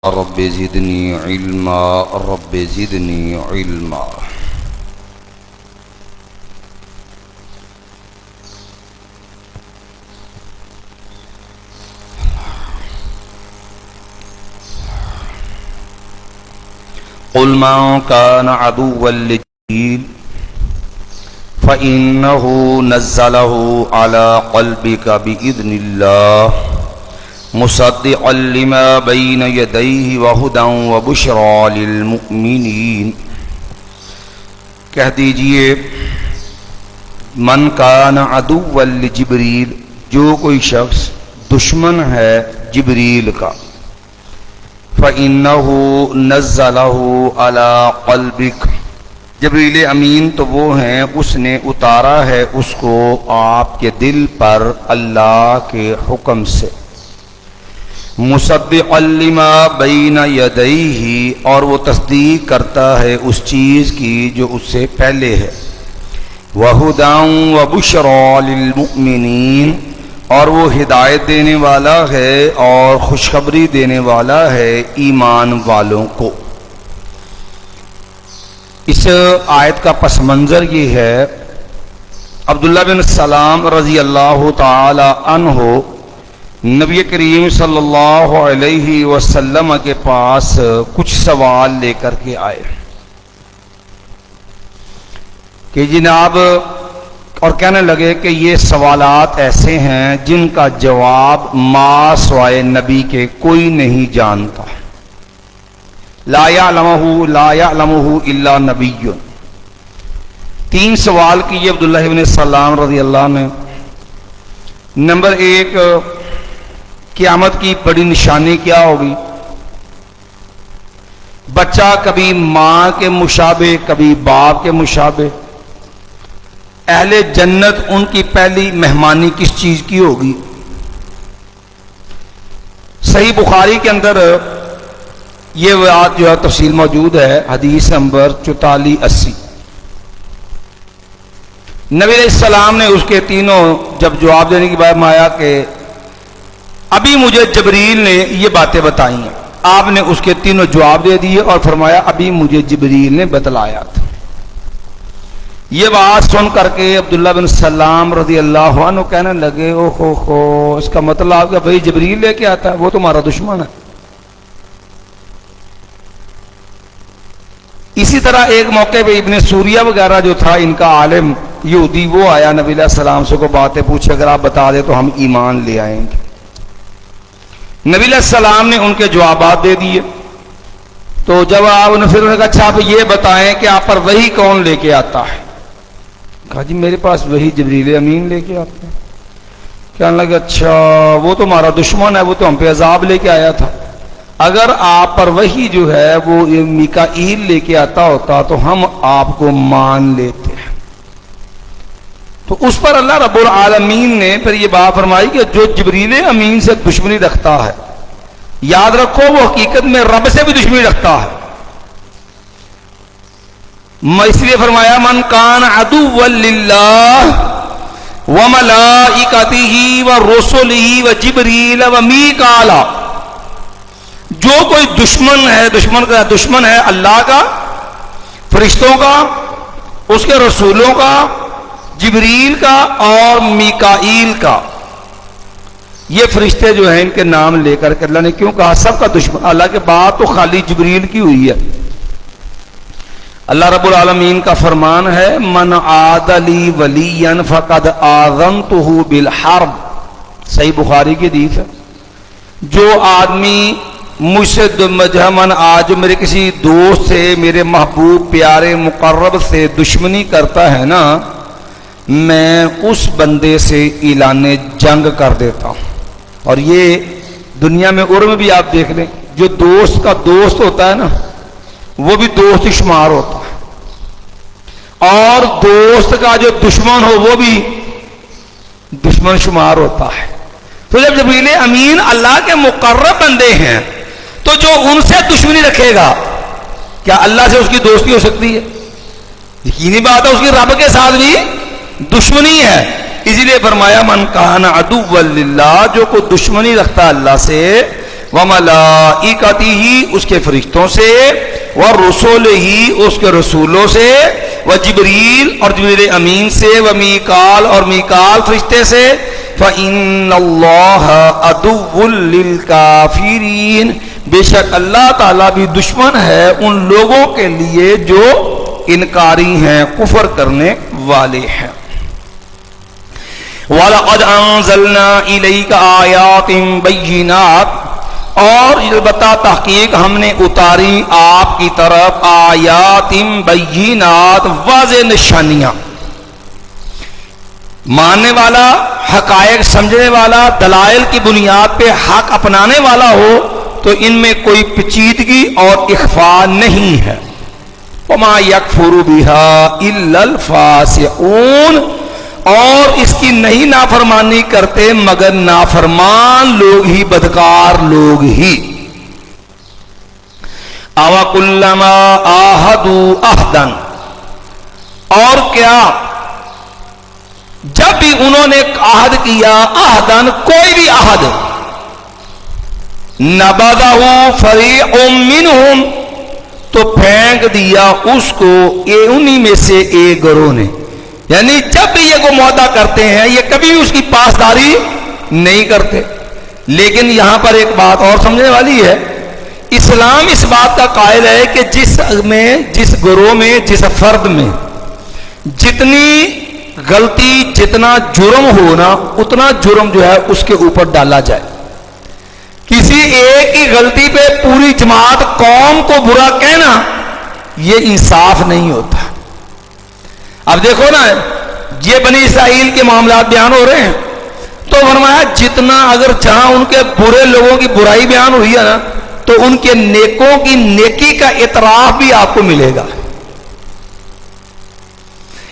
رب زدنی علما رب زدنی علما۔ قل من كان عدوا لجبريل فإنه نزله على قلبك بإذن الله مصدقا لما بين يديه وهدى وبشرى للمؤمنین۔ کہہ دیجئے من کان عدوا لجبریل، جو کوئی شخص دشمن ہے جبریل کا، فَإِنَّهُ نَزَّلَهُ عَلَى قَلْبِكَ، جبریل امین تو وہ ہیں اس نے اتارا ہے اس کو آپ کے دل پر اللہ کے حکم سے، مصدقا لما بین یدیہ، اور وہ تصدیق کرتا ہے اس چیز کی جو اس سے پہلے ہے، وَهُدًى وَبُشْرَى لِلْمُؤْمِنِينَ، اور وہ ہدایت دینے والا ہے اور خوشخبری دینے والا ہے ایمان والوں کو۔ اس آیت کا پس منظر یہ ہے، عبداللہ بن سلام رضی اللہ تعالی عنہ نبی کریم صلی اللہ علیہ وسلم کے پاس کچھ سوال لے کر کے آئے کہ جناب، اور کہنے لگے کہ یہ سوالات ایسے ہیں جن کا جواب ما سوائے نبی کے کوئی نہیں جانتا، لا یعلمہ الا نبی۔ تین سوال کیے عبداللہ بن سلام رضی اللہ عنہ۔ نمبر ایک، قیامت کی بڑی نشانی کیا ہوگی؟ بچہ کبھی ماں کے مشابہ کبھی باپ کے مشابہ، اہل جنت ان کی پہلی مہمانی کس چیز کی ہوگی؟ صحیح بخاری کے اندر یہ بات جو ہے تفصیل موجود ہے، حدیث نمبر 4480۔ نبی علیہ السلام نے اس کے تینوں جب جواب دینے کی بات میں آیا کہ ابھی مجھے جبریل نے یہ باتیں بتائی ہیں، آپ نے اس کے تینوں جواب دے دیے اور فرمایا ابھی مجھے جبریل نے بتلایا تھا۔ یہ بات سن کر کے عبداللہ بن سلام رضی اللہ عنہ کہنے لگے او ہو، اس کا مطلب کہ بھائی جبریل لے کے آتا ہے، وہ تمہارا دشمن ہے۔ اسی طرح ایک موقع پہ ابن سوریہ وغیرہ جو تھا ان کا عالم یہودی، وہ آیا نبی علیہ السلام سے کو باتیں پوچھے، اگر آپ بتا دیں تو ہم ایمان لے آئیں گے۔ نبی علیہ السلام نے ان کے جوابات دے دیے، تو جب آپ نے پھر کہا اچھا آپ یہ بتائیں کہ آپ پر وحی کون لے کے آتا ہے؟ کہا جی میرے پاس وہی جبریل امین لے کے آتے ہیں۔ کہنے لگے اچھا وہ تو ہمارا دشمن ہے، وہ تو ہم پہ عذاب لے کے آیا تھا، اگر آپ پر وہی جو ہے وہ میکائیل لے کے آتا ہوتا تو ہم آپ کو مان لیتے ہیں۔ تو اس پر اللہ رب العالمین نے پھر یہ بات فرمائی کہ جو جبریل امین سے دشمنی رکھتا ہے، یاد رکھو وہ حقیقت میں رب سے بھی دشمنی رکھتا ہے۔ اس لیے فرمایا من کان عدوا للہ وملائکتہ ورسلہ وجبریل ومیکال، جو کوئی دشمن ہے اللہ کا، فرشتوں کا، اس کے رسولوں کا، جبریل کا اور میکائیل کا۔ یہ فرشتے جو ہیں ان کے نام لے کر کے اللہ نے کیوں کہا سب کا دشمن؟ اللہ کے بعد تو خالی جبریل کی ہوئی ہے۔ اللہ رب العالمین کا فرمان ہے من عاد لی ولیا فقد آذنتہ بالحرب، صحیح بخاری کی حدیث ہے۔ جو آدمی مجھ سے من آج میرے کسی دوست سے، میرے محبوب پیارے مقرب سے دشمنی کرتا ہے نا، میں اس بندے سے اعلان جنگ کر دیتا ہوں۔ اور یہ دنیا میں اور میں بھی آپ دیکھ لیں، جو دوست کا دوست ہوتا ہے نا وہ بھی دوست شمار ہوتا ہے، اور دوست کا جو دشمن ہو وہ بھی دشمن شمار ہوتا ہے۔ تو جب جبریل امین اللہ کے مقرب بندے ہیں تو جو ان سے دشمنی رکھے گا، کیا اللہ سے اس کی دوستی ہو سکتی ہے؟ یقینی بات ہے اس کی رب کے ساتھ بھی دشمنی ہے۔ اسی لیے فرمایا من کان عدوا للہ، جو کوئی دشمنی رکھتا ہے اللہ سے، وملائکتہ اس کے فرشتوں سے، ورسلہ اس کے رسولوں سے، وجبریل اور جبریل امین سے، ومیکال اور میکال فرشتے سے، فإن اللہ عدو للکافرین بے شک اللہ تعالیٰ بھی دشمن ہے ان لوگوں کے لیے جو انکاری ہیں، کفر کرنے والے ہیں۔ وَلَقَدْ أَنزَلْنَا إِلَيْكَ آيَاتٍ بَيِّنَاتٍ اور البتہ تحقیق ہم نے اتاری آپ کی طرف آیات بینات واضح نشانیاں، ماننے والا، حقائق سمجھنے والا، دلائل کی بنیاد پہ حق اپنانے والا ہو تو ان میں کوئی پیچیدگی اور اخفا نہیں ہے۔ وَمَا يَكْفُرُ بِهَا إِلَّا الْفَاسِقُونَ اور اس کی نہیں نافرمانی کرتے مگر نافرمان لوگ ہی، بدکار لوگ ہی۔ أَوَكُلَّمَا عَاهَدُوا عَهْدًا اور کیا جب بھی انہوں نے عہد کیا، عہدن کوئی بھی عہد، نبذہ فریق منہم تو پھینک دیا اس کو انہی میں سے ایک گروہ نے، یعنی جب بھی یہ کو معاہدہ کرتے ہیں یہ کبھی اس کی پاسداری نہیں کرتے۔ لیکن یہاں پر ایک بات اور سمجھنے والی ہے، اسلام اس بات کا قائل ہے کہ جس گروہ میں، جس فرد میں جتنی غلطی، جتنا جرم ہونا اتنا جرم جو ہے اس کے اوپر ڈالا جائے۔ کسی ایک کی غلطی پہ پوری جماعت، قوم کو برا کہنا یہ انصاف نہیں ہوتا۔ اب دیکھو نا، یہ بنی اسرائیل کے معاملات بیان ہو رہے ہیں تو فرمایا جتنا اگر جہاں ان کے برے لوگوں کی برائی بیان ہوئی ہے نا تو ان کے نیکوں کی نیکی کا اعتراف بھی آپ کو ملے گا۔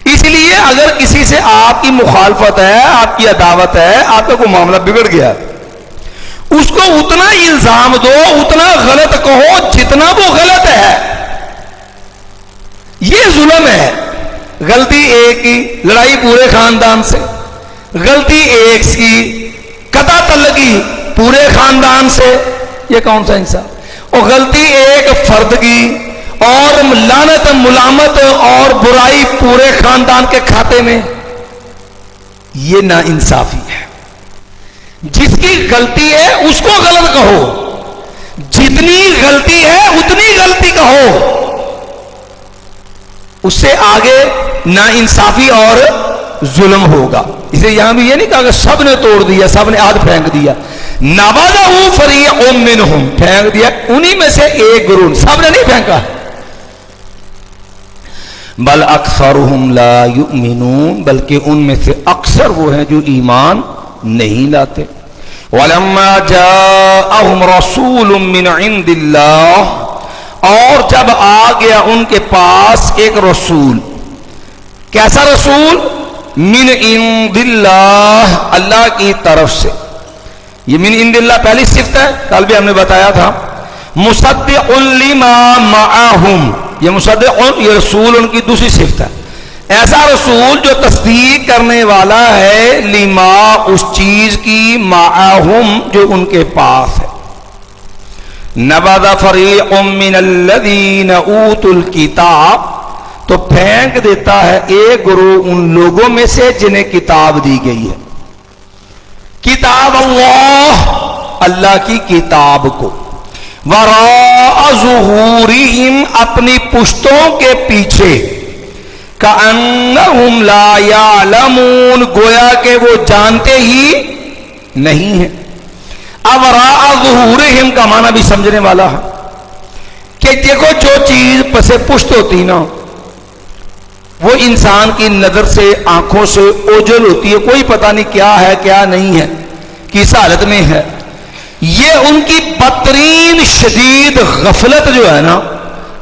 اس لیے اگر کسی سے آپ کی مخالفت ہے، آپ کی عداوت ہے، آپ کا کوئی معاملہ بگڑ گیا، اس کو اتنا الزام دو، اتنا غلط کہو جتنا وہ غلط ہے۔ یہ ظلم ہے۔ غلطی ایک کی، لڑائی پورے خاندان سے، غلطی ایک کی، قطع تعلقی پورے خاندان سے، یہ کون سا انصاف؟ اور غلطی ایک فرد کی اور لعنت، ملامت اور برائی پورے خاندان کے کھاتے میں، یہ نا انصافی ہے۔ جس کی غلطی ہے اس کو غلط کہو، جتنی غلطی ہے اتنی غلطی کہو، اس سے آگے نا انصافی اور ظلم ہوگا۔ اسے یہاں بھی یہ نہیں کہا کہ سب نے توڑ دیا، سب نے آدھ پھینک دیا، نبذہ فریق منہم پھینک دیا انہی میں سے ایک گروہ، سب نے نہیں پھینکا۔ بل اکثرہم لا یؤمنون بلکہ ان میں سے اکثر وہ ہیں جو ایمان نہیں لاتے۔ وَلَمَّا جَاءَهُمْ رَسُولٌ مِّنْ عِنْدِ اللَّهِ اور جب آ گیا ان کے پاس ایک رسول، کیسا رسول؟ من عند اللہ، اللہ کی طرف سے۔ یہ من عند اللہ پہلی صفت ہے، کل بھی ہم نے بتایا تھا۔ مصدق لما معہم، یہ مصدق، یہ رسول ان کی دوسری صفت ہے۔ ایسا رسول جو تصدیق کرنے والا ہے لما اس چیز کی، معہم جو ان کے پاس ہے۔ نبذ فریق من الذین اوتوا الکتاب تو پھینک دیتا ہے ایک گروہ ان لوگوں میں سے جنہیں کتاب دی گئی ہے۔ کتاب اللہ، اللہ کی کتاب کو، وراء ظہورہم اپنی پشتوں کے پیچھے، کأنہم لا یعلمون گویا کہ وہ جانتے ہی نہیں ہیں۔ اب وراء ظہورہم کا معنی بھی سمجھنے والا ہے کہ دیکھو جو چیز پس پشت ہوتی نا وہ انسان کی نظر سے، آنکھوں سے اوجھل ہوتی ہے، کوئی پتہ نہیں کیا ہے کیا نہیں ہے، کس حالت میں ہے۔ یہ ان کی بدترین شدید غفلت جو ہے نا،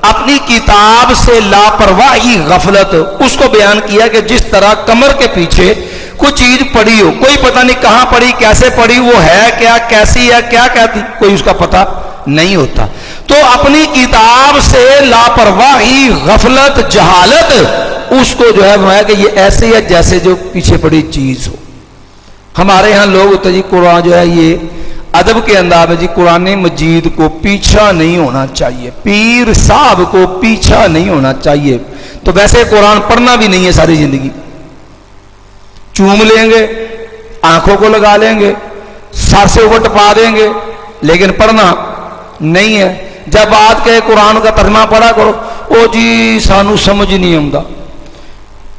اپنی کتاب سے لاپرواہی غفلت، اس کو بیان کیا کہ جس طرح کمر کے پیچھے کوئی چیز پڑی ہو، کوئی پتہ نہیں کہاں پڑی، کیسے پڑی، وہ ہے کیا، کیسی ہے، کیا کہتی، کوئی اس کا پتہ نہیں ہوتا۔ تو اپنی کتاب سے لاپرواہی، غفلت، جہالت، اس کو جو ہے کہ یہ ایسے ہے جیسے جو پیچھے پڑی چیز ہو۔ ہمارے ہاں لوگ ہوتے جی قرآن جو ہے یہ ادب کے انداز میں جی قرآن مجید کو پیچھا نہیں ہونا چاہیے، پیر صاحب کو پیچھا نہیں ہونا چاہیے. تو ویسے قرآن پڑھنا بھی نہیں ہے ساری زندگی، چوم لیں گے، آنکھوں کو لگا لیں گے، سر سے اوپر ٹپا دیں گے، لیکن پڑھنا نہیں ہے. جب بات کہ قرآن کا ترجمہ پڑھا کرو، او جی سانو سمجھ نہیں آتا،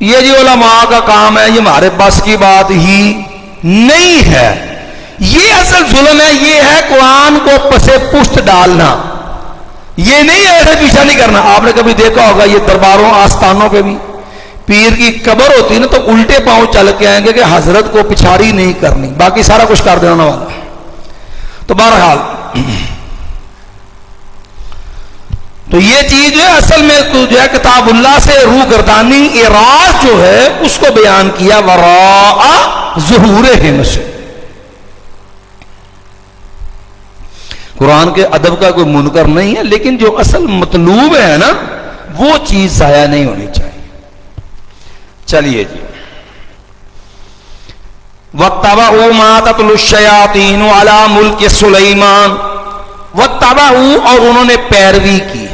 یہ جی علماء کا کام ہے، یہ ہمارے بس کی بات ہی نہیں ہے. یہ اصل ظلم ہے، یہ ہے قرآن کو پسے پشت ڈالنا. یہ نہیں ہے ایسے پیچھا نہیں کرنا. آپ نے کبھی دیکھا ہوگا یہ درباروں آستانوں پہ بھی پیر کی قبر ہوتی ہے نا تو الٹے پاؤں چل کے آئیں گے کہ حضرت کو پچھاڑی نہیں کرنی، باقی سارا کچھ کر دینا والا. تو بہرحال تو یہ چیز جو ہے اصل میں جو ہے کتاب اللہ سے روح گردانی اعراض جو ہے اس کو بیان کیا وراء ظہورہم سے. قرآن کے ادب کا کوئی منکر نہیں ہے، لیکن جو اصل مطلوب ہے نا وہ چیز ضائع نہیں ہونی چاہیے. چلیے جی. وَاتَّبَعُوا مَا تَتْلُو الشَّيَاطِينُ عَلَى مُلْكِ سُلَيْمَانَ. وَاتَّبَعُوا اور انہوں نے پیروی کی،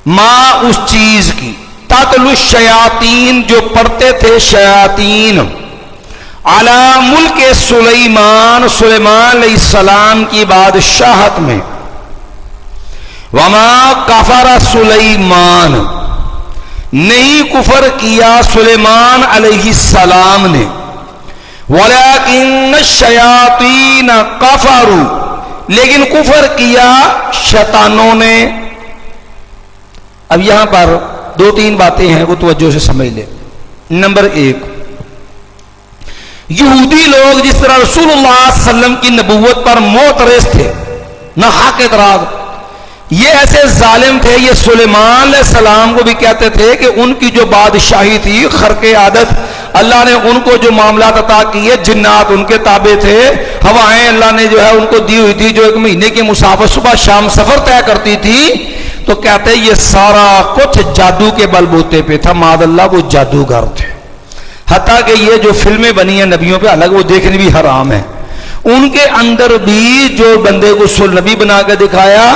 ما اس چیز کی، تَتْلُو الشَّيَاطِينَ جو پڑھتے تھے شیاطین، عَلَى مُلْكِ سُلَيْمَانَ سلیمان علیہ السلام کی بادشاہت میں. وَمَا كَفَرَ سُلَيْمَانَ نہیں کفر کیا سلیمان علیہ السلام نے، وَلَكِنَّ الشَّيَاطِينَ كَفَرُوا لیکن کفر کیا شیطانوں نے. اب یہاں پر دو تین باتیں ہیں وہ توجہ سے سمجھ لیں. نمبر ایک، یہودی لوگ جس طرح رسول اللہ صلی اللہ علیہ وسلم کی نبوت پر معترض تھے، نہ حق اعتراض، یہ ایسے ظالم تھے. یہ سلیمان علیہ السلام کو بھی کہتے تھے کہ ان کی جو بادشاہی تھی خرق عادت، اللہ نے ان کو جو معاملات عطا کیے، جنات ان کے تابع تھے، ہوائیں اللہ نے جو ہے ان کو دی ہوئی تھی جو ایک مہینے کے مسافر صبح شام سفر طے کرتی تھی. تو کہتے یہ سارا کچھ جادو کے بل بوتے پہ تھا، معاذ اللہ وہ جادوگر تھے. حتیٰ کہ یہ جو فلمیں بنی ہیں نبیوں پہ، الگ وہ دیکھنی بھی حرام ہے. ان کے اندر بھی جو بندے کو نبی بنا کے دکھایا،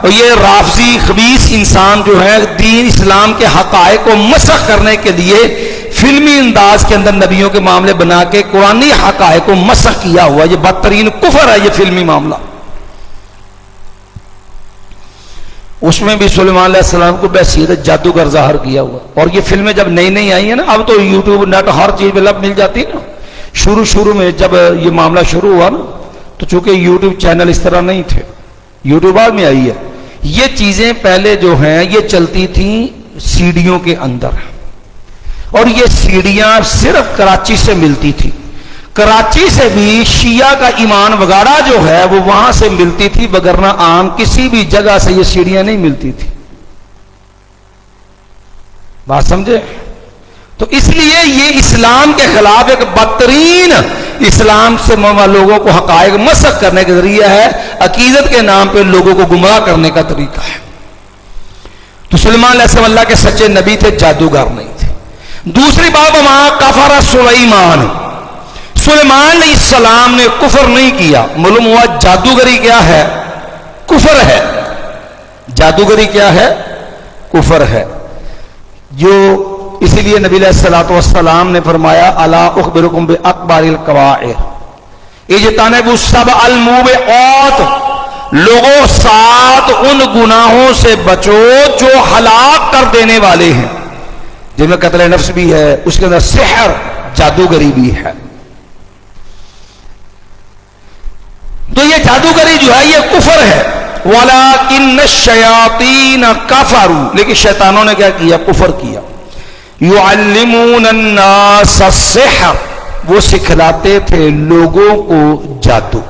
اور یہ رافضی خبیث انسان جو ہے دین اسلام کے حقائق کو مسخ کرنے کے لیے فلمی انداز کے اندر نبیوں کے معاملے بنا کے قرآنی حقائق کو مسخ کیا ہوا. یہ بدترین کفر ہے یہ فلمی معاملہ. اس میں بھی سلیمان علیہ السلام کو بحیثیت جادوگر ظاہر کیا ہوا. اور یہ فلمیں جب نئی نئی آئی ہیں نا، اب تو یوٹیوب نیٹ ہر چیز پہ لب مل جاتی ہے نا. شروع میں جب یہ معاملہ شروع ہوا نا تو چونکہ یوٹیوب چینل اس طرح نہیں تھے، یوٹیوب بعد میں آئی ہے. یہ چیزیں پہلے جو ہیں یہ چلتی تھیں سیڑھیوں کے اندر، اور یہ سیڑھیاں صرف کراچی سے ملتی تھی. کراچی سے بھی شیعہ کا ایمان وغیرہ جو ہے وہ وہاں سے ملتی تھی، وگرنہ عام کسی بھی جگہ سے یہ سیڑھیاں نہیں ملتی تھی. بات سمجھے؟ تو اس لیے یہ اسلام کے خلاف ایک بدترین، اسلام سے لوگوں کو حقائق مسخ کرنے کا ذریعہ ہے، عقیدت کے نام پہ لوگوں کو گمراہ کرنے کا طریقہ ہے. تو سلیمان علیہ السلام اللہ کے سچے نبی تھے، جادوگر نہیں تھے. دوسری بات، وہاں کفر سلیمان، سلیمان علیہ السلام نے کفر نہیں کیا. معلوم ہوا جادوگری کیا ہے؟ کفر ہے. جادوگری کیا ہے؟ کفر ہے. جو اسی لیے نبی علیہ الصلوۃ والسلام نے فرمایا الا اخبرکم باکبر الکبائر اجتنبوا السبع الموبقات، لوگوں 7 ان گناہوں سے بچو جو ہلاک کر دینے والے ہیں، جن میں قتل نفس بھی ہے، اس کے اندر سحر جادوگری بھی ہے. تو یہ جادوگری جو ہے یہ کفر ہے. وَلَكِنَّ الشَّيَاطِينَ كَفَرُوا لیکن شیطانوں نے کیا کیا؟ کفر کیا. يُعَلِّمُونَ النَّاسَ السِّحْرَ وہ سکھلاتے تھے لوگوں کو جادو.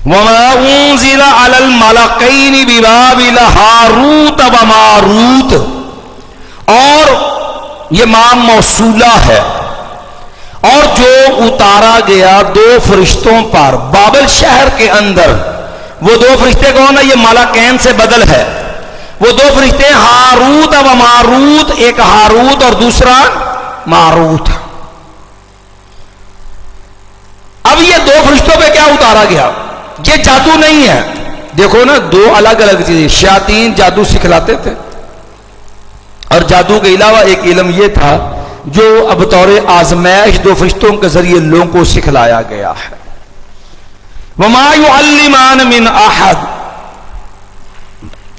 وَمَا أُنزِلَ عَلَى الْمَلَكَيْنِ بِبَابِلَ هَارُوتَ وَمَارُوتَ، اور یہ مام موصولہ ہے، اور جو اتارا گیا 2 فرشتوں پر بابل شہر کے اندر. وہ 2 فرشتے کون ہیں؟ یہ ملکین سے بدل ہے. وہ 2 فرشتے ہاروت و ماروت، ایک ہاروت اور دوسرا ماروت. اب یہ 2 فرشتوں پہ اتارا گیا. یہ جادو نہیں ہے. دیکھو نا دو الگ الگ چیزیں. شیاطین جادو سکھلاتے تھے اور جادو کے علاوہ ایک علم یہ تھا جو اب بطور آزمائش دو فرشتوں کے ذریعے لوگوں کو سکھلایا گیا ہے. وَمَا يُعَلِّمَانَ مِنْ أَحَدٍ,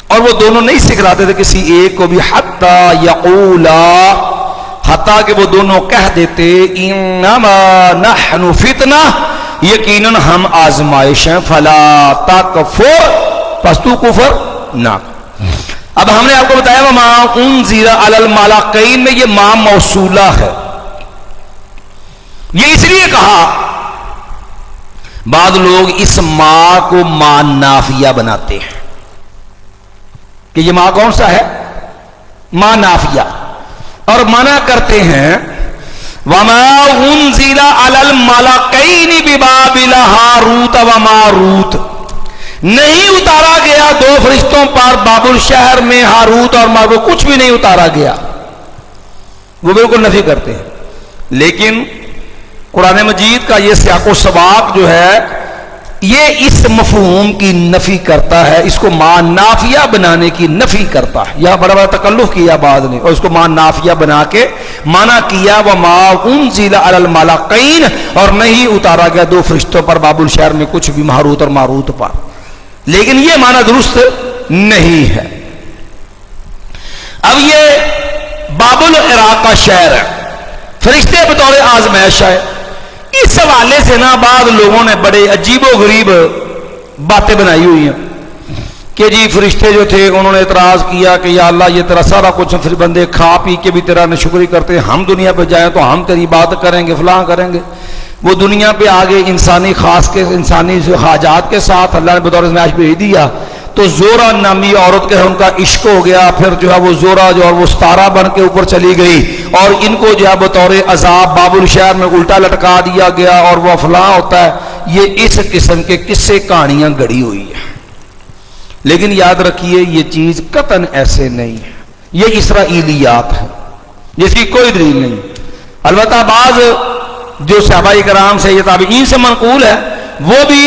اور وہ دونوں نہیں سکھلاتے تھے کسی ایک کو بھی, حَتَّى يَقُولَا, حتیٰ کہ وہ دونوں کہہ دیتے, اِنَّمَا نَحْنُ فِتْنَةٌ, یقیناً ہم آزمائش ہیں, فَلَا تَكْفُرْ, پس تو کفر نہ. اب ہم نے آپ کو بتایا وَمَا أُنزِلَ عَلَى الْمَلَكَيْنِ میں یہ ما موصولہ ہے. یہ اس لیے کہا, بعض لوگ اس ما کو ما نافیہ بناتے ہیں کہ یہ ما کون سا ہے, ما نافیہ, اور منع کرتے ہیں وَمَا أُنزِلَ عَلَى الْمَلَكَيْنِ بِبَابِلَ هَارُوتَ وَمَارُوتَ, نہیں اتارا گیا دو فرشتوں پر بابل شہر میں ہاروت اور ماروت, کچھ بھی نہیں اتارا گیا. وہ بالکل نفی کرتے ہیں. لیکن قرآن مجید کا یہ سیاق و سباق جو ہے یہ اس مفہوم کی نفی کرتا ہے, اس کو ما نافیہ بنانے کی نفی کرتا ہے. یہاں بڑا بڑا تکلف کیا بعد نے اور اس کو ما نافیہ بنا کے مانا کیا وَمَا أُنزِلَ عَلَى الْمَلَكَيْنِ, اور نہیں اتارا گیا دو فرشتوں پر بابل شہر میں کچھ بھی, ہاروت اور ماروت پر. لیکن یہ معنی درست نہیں ہے. اب یہ بابل عراق کا شہر ہے, فرشتے بطور آزمائش ہے. اس حوالے سے نا بعض لوگوں نے بڑے عجیب و غریب باتیں بنائی ہوئی ہیں کہ جی فرشتے جو تھے انہوں نے اعتراض کیا کہ یا اللہ یہ تیرا سارا کچھ, پھر بندے کھا پی کے بھی تیرا نشکری کرتے ہیں, ہم دنیا پہ جائیں تو ہم تیری بات کریں گے, فلاں کریں گے. وہ دنیا پہ آگے انسانی خاص کے انسانی حاجات کے ساتھ اللہ نے بطور آزمائش بھیج دیا, تو زورا نامی عورت کے ان کا عشق ہو گیا. پھر جو ہے وہ زورا جو ہے وہ ستارہ بن کے اوپر چلی گئی اور ان کو جو ہے بطور عذاب بابل شہر میں الٹا لٹکا دیا گیا اور وہ فلاں ہوتا ہے. یہ اس قسم کے قصے کہانیاں گڑی ہوئی ہیں. لیکن یاد رکھیے یہ چیز قطعاً ایسے نہیں ہے, یہ اسرائیلیات ہے جس کی کوئی دلیل نہیں. البتہ بعض جو صحابہ کرام سے یہ تابعین سے منقول ہے, وہ بھی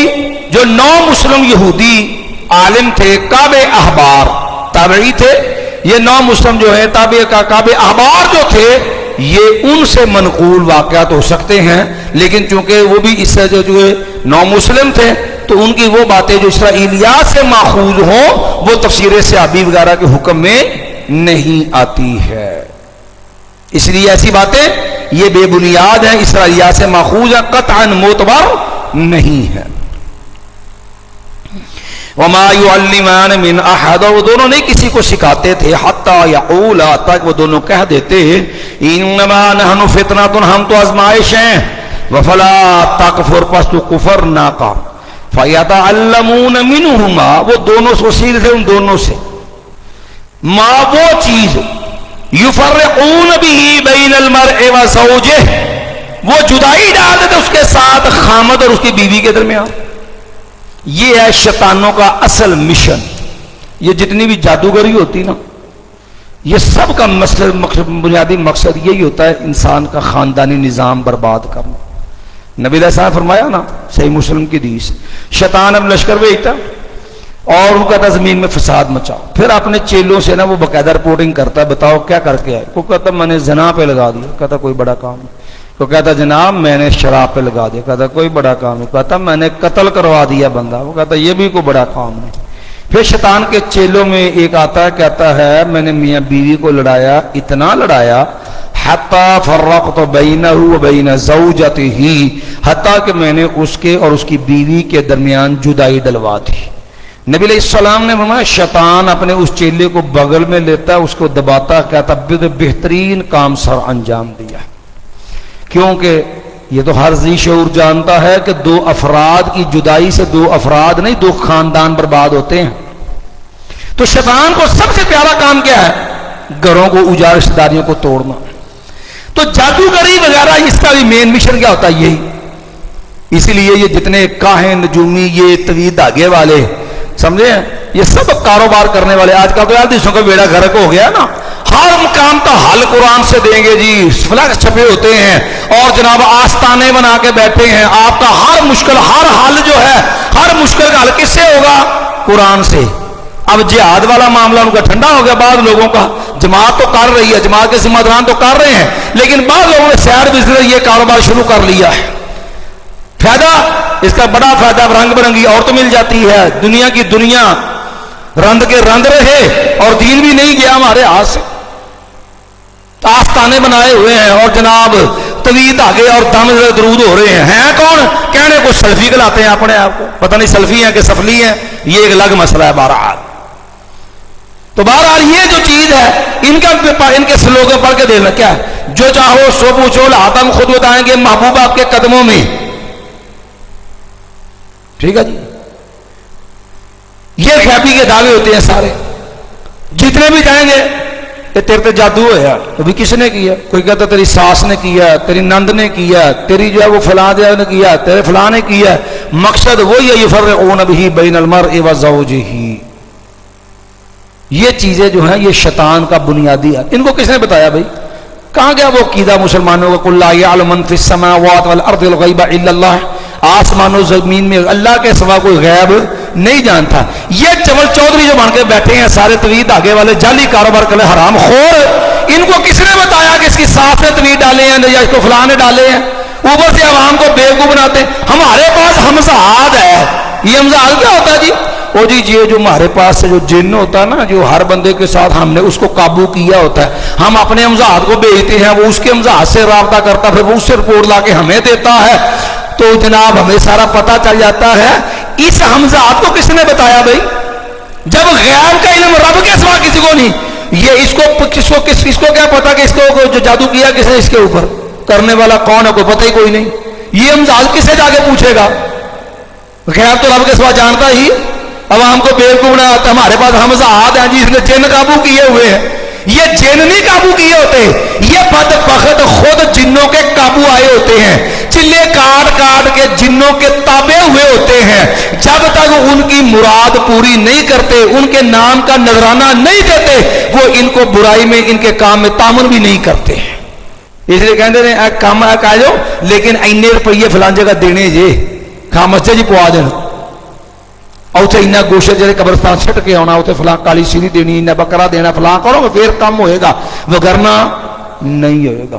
جو نو مسلم یہودی عالم تھے, کعب احبار تابعی تھے, یہ نو مسلم جو ہے کعب احبار جو تھے یہ ان سے منقول واقعات ہو سکتے ہیں. لیکن چونکہ وہ بھی اس سے جو نو مسلم تھے تو ان کی وہ باتیں جو اسرائیلیات سے ماخوذ ہوں وہ تفسیر صحابی وغیرہ کے حکم میں نہیں آتی ہے. اس لیے ایسی باتیں یہ بے بنیاد ہیں, اسرائیلیات سے ماخوذ ہیں, قطعاً معتبر نہیں ہے. وَمَا يُعَلِّمَانَ مِنْ أَحَدٍ, وہ دونوں نہیں کسی کو سکھاتے تھے, حَتَّى يَقُولَا, تک وہ دونوں کہہ دیتے اِنَّمَا نَحْنُ فِتْنَةٌ, ہم تو آزمائش ہیں, وَفَلَا تَكْفُرْ, پس تو کفر نہ کر. فَيَتَعَلَّمُونَ مِنْهُمَا, وہ دونوں سے وسیل تھے ان دونوں سے, ما وہ چیز يُفَرِّقُونَ بِهِ بَيْنَ الْمَرْءِ وَزَوْجِهِ, وہ جدائی ڈال دیتے اس کے ساتھ خامد اور اس کی بیوی کے درمیان. یہ ہے شیطانوں کا اصل مشن. یہ جتنی بھی جادوگری ہوتی نا یہ سب کا بنیادی مقصد یہی ہوتا ہے, انسان کا خاندانی نظام برباد کرنا. نبی علیہ السلام نے فرمایا نا صحیح مسلم کی حدیث, شیطان اب لشکر بھیجتا اور ان کا زمین میں فساد مچاؤ, پھر اپنے چیلوں سے نا وہ باقاعدہ رپورٹنگ کرتا ہے, بتاؤ کیا کر کے آئے. وہ کہتا میں نے زنا پہ لگا دیا, کہتا کوئی بڑا کام نہیں. وہ کہتا جناب میں نے شراب پہ لگا دیا, کہتا کوئی بڑا کام نہیں. کہتا میں نے قتل کروا دیا بندہ, وہ کہتا یہ بھی کوئی بڑا کام نہیں. پھر شیطان کے چیلوں میں ایک آتا ہے, کہتا ہے میں نے میاں بیوی کو لڑایا, اتنا لڑایا حتی فرقت بینہ و بین زوجتہ, حتیٰ کہ میں نے اس کے اور اس کی بیوی کے درمیان جدائی ڈلوا دی. نبی علیہ السلام نے فرمایا شیطان اپنے اس چیلے کو بغل میں لیتا, اس کو دباتا, کہتا بہترین کام سر انجام دیا. کیونکہ یہ تو ہر ذی شعور جانتا ہے کہ دو افراد کی جدائی سے دو افراد نہیں دو خاندان برباد ہوتے ہیں. تو شیطان کو سب سے پیارا کام کیا ہے, گھروں کو اجاڑ, رشتہ داریوں کو توڑنا. تو جادوگری وغیرہ اس کا بھی مین مشن کیا ہوتا ہے یہی. اسی لیے یہ جتنے کاہن نجومی یہ طویل دھاگے والے سمجھے, یہ سب کاروبار کرنے والے, آج کل تو یار دیسوں کا بیڑا گھر کو ہو گیا نا, ہر کام کا حل قرآن سے دیں گے جی، فلیکس چھپے ہوتے ہیں اور جناب آستانے بنا کے بیٹھے ہیں. آپ کا ہر مشکل، ہر حل جو ہے، ہر مشکل کا حل کس سے ہوگا؟ قرآن سے. اب جہاد والا معاملہ ان کا ٹھنڈا ہو گیا. بعض لوگوں کا جماعت تو کر رہی ہے، جماعت کے ذمہ داران تو کر رہے ہیں، لیکن بعض لوگوں نے سیر بزنس یہ کاروبار شروع کر لیا ہے. فائدہ اس کا بڑا فائدہ، رنگ برنگی عورت مل جاتی ہے، دنیا کی دنیا رند کے رند رہے اور دین بھی نہیں گیا ہمارے ہاتھ سے. آستانے بنائے ہوئے ہیں اور جناب طویل دھاگے اور دم درود ہو رہے ہیں کون؟ کہنے کو سلفی کہلاتے ہیں اپنے آپ کو. پتہ نہیں سلفی ہیں کہ سفلی ہیں، یہ ایک الگ مسئلہ ہے. بہرحال تو بہرحال یہ جو چیز ہے ان کے سلوگن پڑھ کے دیکھنا کیا ہے، جو چاہو سو پوچھو ہم خود بتائیں گے محبوب آپ کے قدموں میں. ٹھیک ہے جی، یہ خیبی کے دعوے ہوتے ہیں سارے. جتنے بھی جائیں گے کہ تیرے تے جادو ہوا، ابھی کس نے کیا؟ کوئی کہتا تیری ساس نے کیا، تیری نند نے کیا، تیری جو ہے وہ فلاں جو نے کیا، تیرے فلاں نے کیا. مقصد وہی ہے یفرقون بہ بین المرء وزوجہ. یہ چیزیں جو ہیں یہ شیطان کا بنیادی ہے. ان کو کس نے بتایا بھائی؟ کہاں گیا وہ عقیدہ مسلمانوں کا قل لا یعلم من فی السماوات والارض الغیب الا اللہ. آسمان و زمین میں اللہ کے سوا کوئی غیب نہیں جانتا. یہ چول چودھری جو بن کے بیٹھے ہیں سارے طویل دھاگے والے جعلی کاروبار کرنے حرام خور، ان کو کس نے بتایا کہ اس کی ساس نے طویل ڈالے ہیں یا اس کو فلاں نے ڈالے ہیں؟ اوپر سے عوام کو بیوقوف بناتے ہیں. ہمارے پاس ہمزاد ہے. یہ ہمزاد کیا ہوتا ہے جی؟ وہ جی یہ جو ہمارے پاس سے جو جن ہوتا ہے نا، جو ہر بندے کے ساتھ ہم نے اس کو قابو کیا ہوتا ہے، ہم اپنے ہمزاد کو بھیجتے ہیں، وہ اس کے ہمزاد سے رابطہ کرتا، پھر وہ اس سے رپورٹ لا کے ہمیں دیتا ہے. تو جناب ہمیں سارا پتہ چل جاتا ہے. اس ہمزاد کو کس نے بتایا بھائی؟ جب غیب کا علم رب کے سوا کسی کو نہیں. یہ اس کو کیا پتا کہ اس کو جو جادو کیا کس نے اس کے اوپر؟ کرنے والا کون ہے؟ کوئی پتہ ہی کوئی نہیں. یہ ہمزاد کس سے جا کے پوچھے گا؟ غیب تو رب کے سوا جانتا ہی. عوام کو بیوقوف بنا آتا. ہمارے پاس ہمزاد ہیں جی، اس نے جن قابو کیے ہوئے ہیں. یہ جن نہیں قابو کیے ہوتے، یہ بدبخت خود جنوں کے قابو آئے ہوتے ہیں. چلے کاٹ کاٹ کے جنوں کے تابع ہوئے ہوتے ہیں. جب تک ان کی مراد پوری نہیں کرتے، ان کے نام کا نذرانہ نہیں دیتے، وہ ان کو برائی میں، ان کے کام میں تعاون بھی نہیں کرتے. اس لیے کہتے ہیں اے کام ہے کہہ جو، لیکن اینے روپیے فلان جگہ دینے جے کھا مسجد جی پوا دینا، اور اتنے اینا گوشت جی قبرستان چھٹ کے آنا، اتنے فلاں کالی سیری دینی، اینا بکرا دینا، فلاں کرو گے پھر کام ہوئے گا، وگرنہ نہیں ہوئے گا.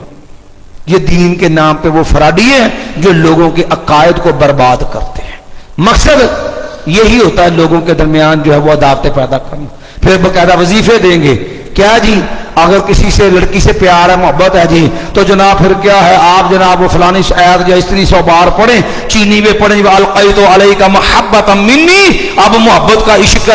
یہ دین کے نام پہ وہ فراڈی ہیں جو لوگوں کے عقائد کو برباد کرتے ہیں. مقصد یہی ہوتا ہے لوگوں کے درمیان جو ہے وہ عداوتیں پیدا کرنا. پھر باقاعدہ وظیفے دیں گے. کیا جی؟ اگر کسی سے لڑکی سے پیار ہے، محبت ہے جی، تو جناب پھر کیا ہے، آپ جناب وہ فلانی آیت یا استری 100 بار پڑھیں، چینی میں پڑھیں، القیت علیک محبۃ منی. اب محبت کا عشق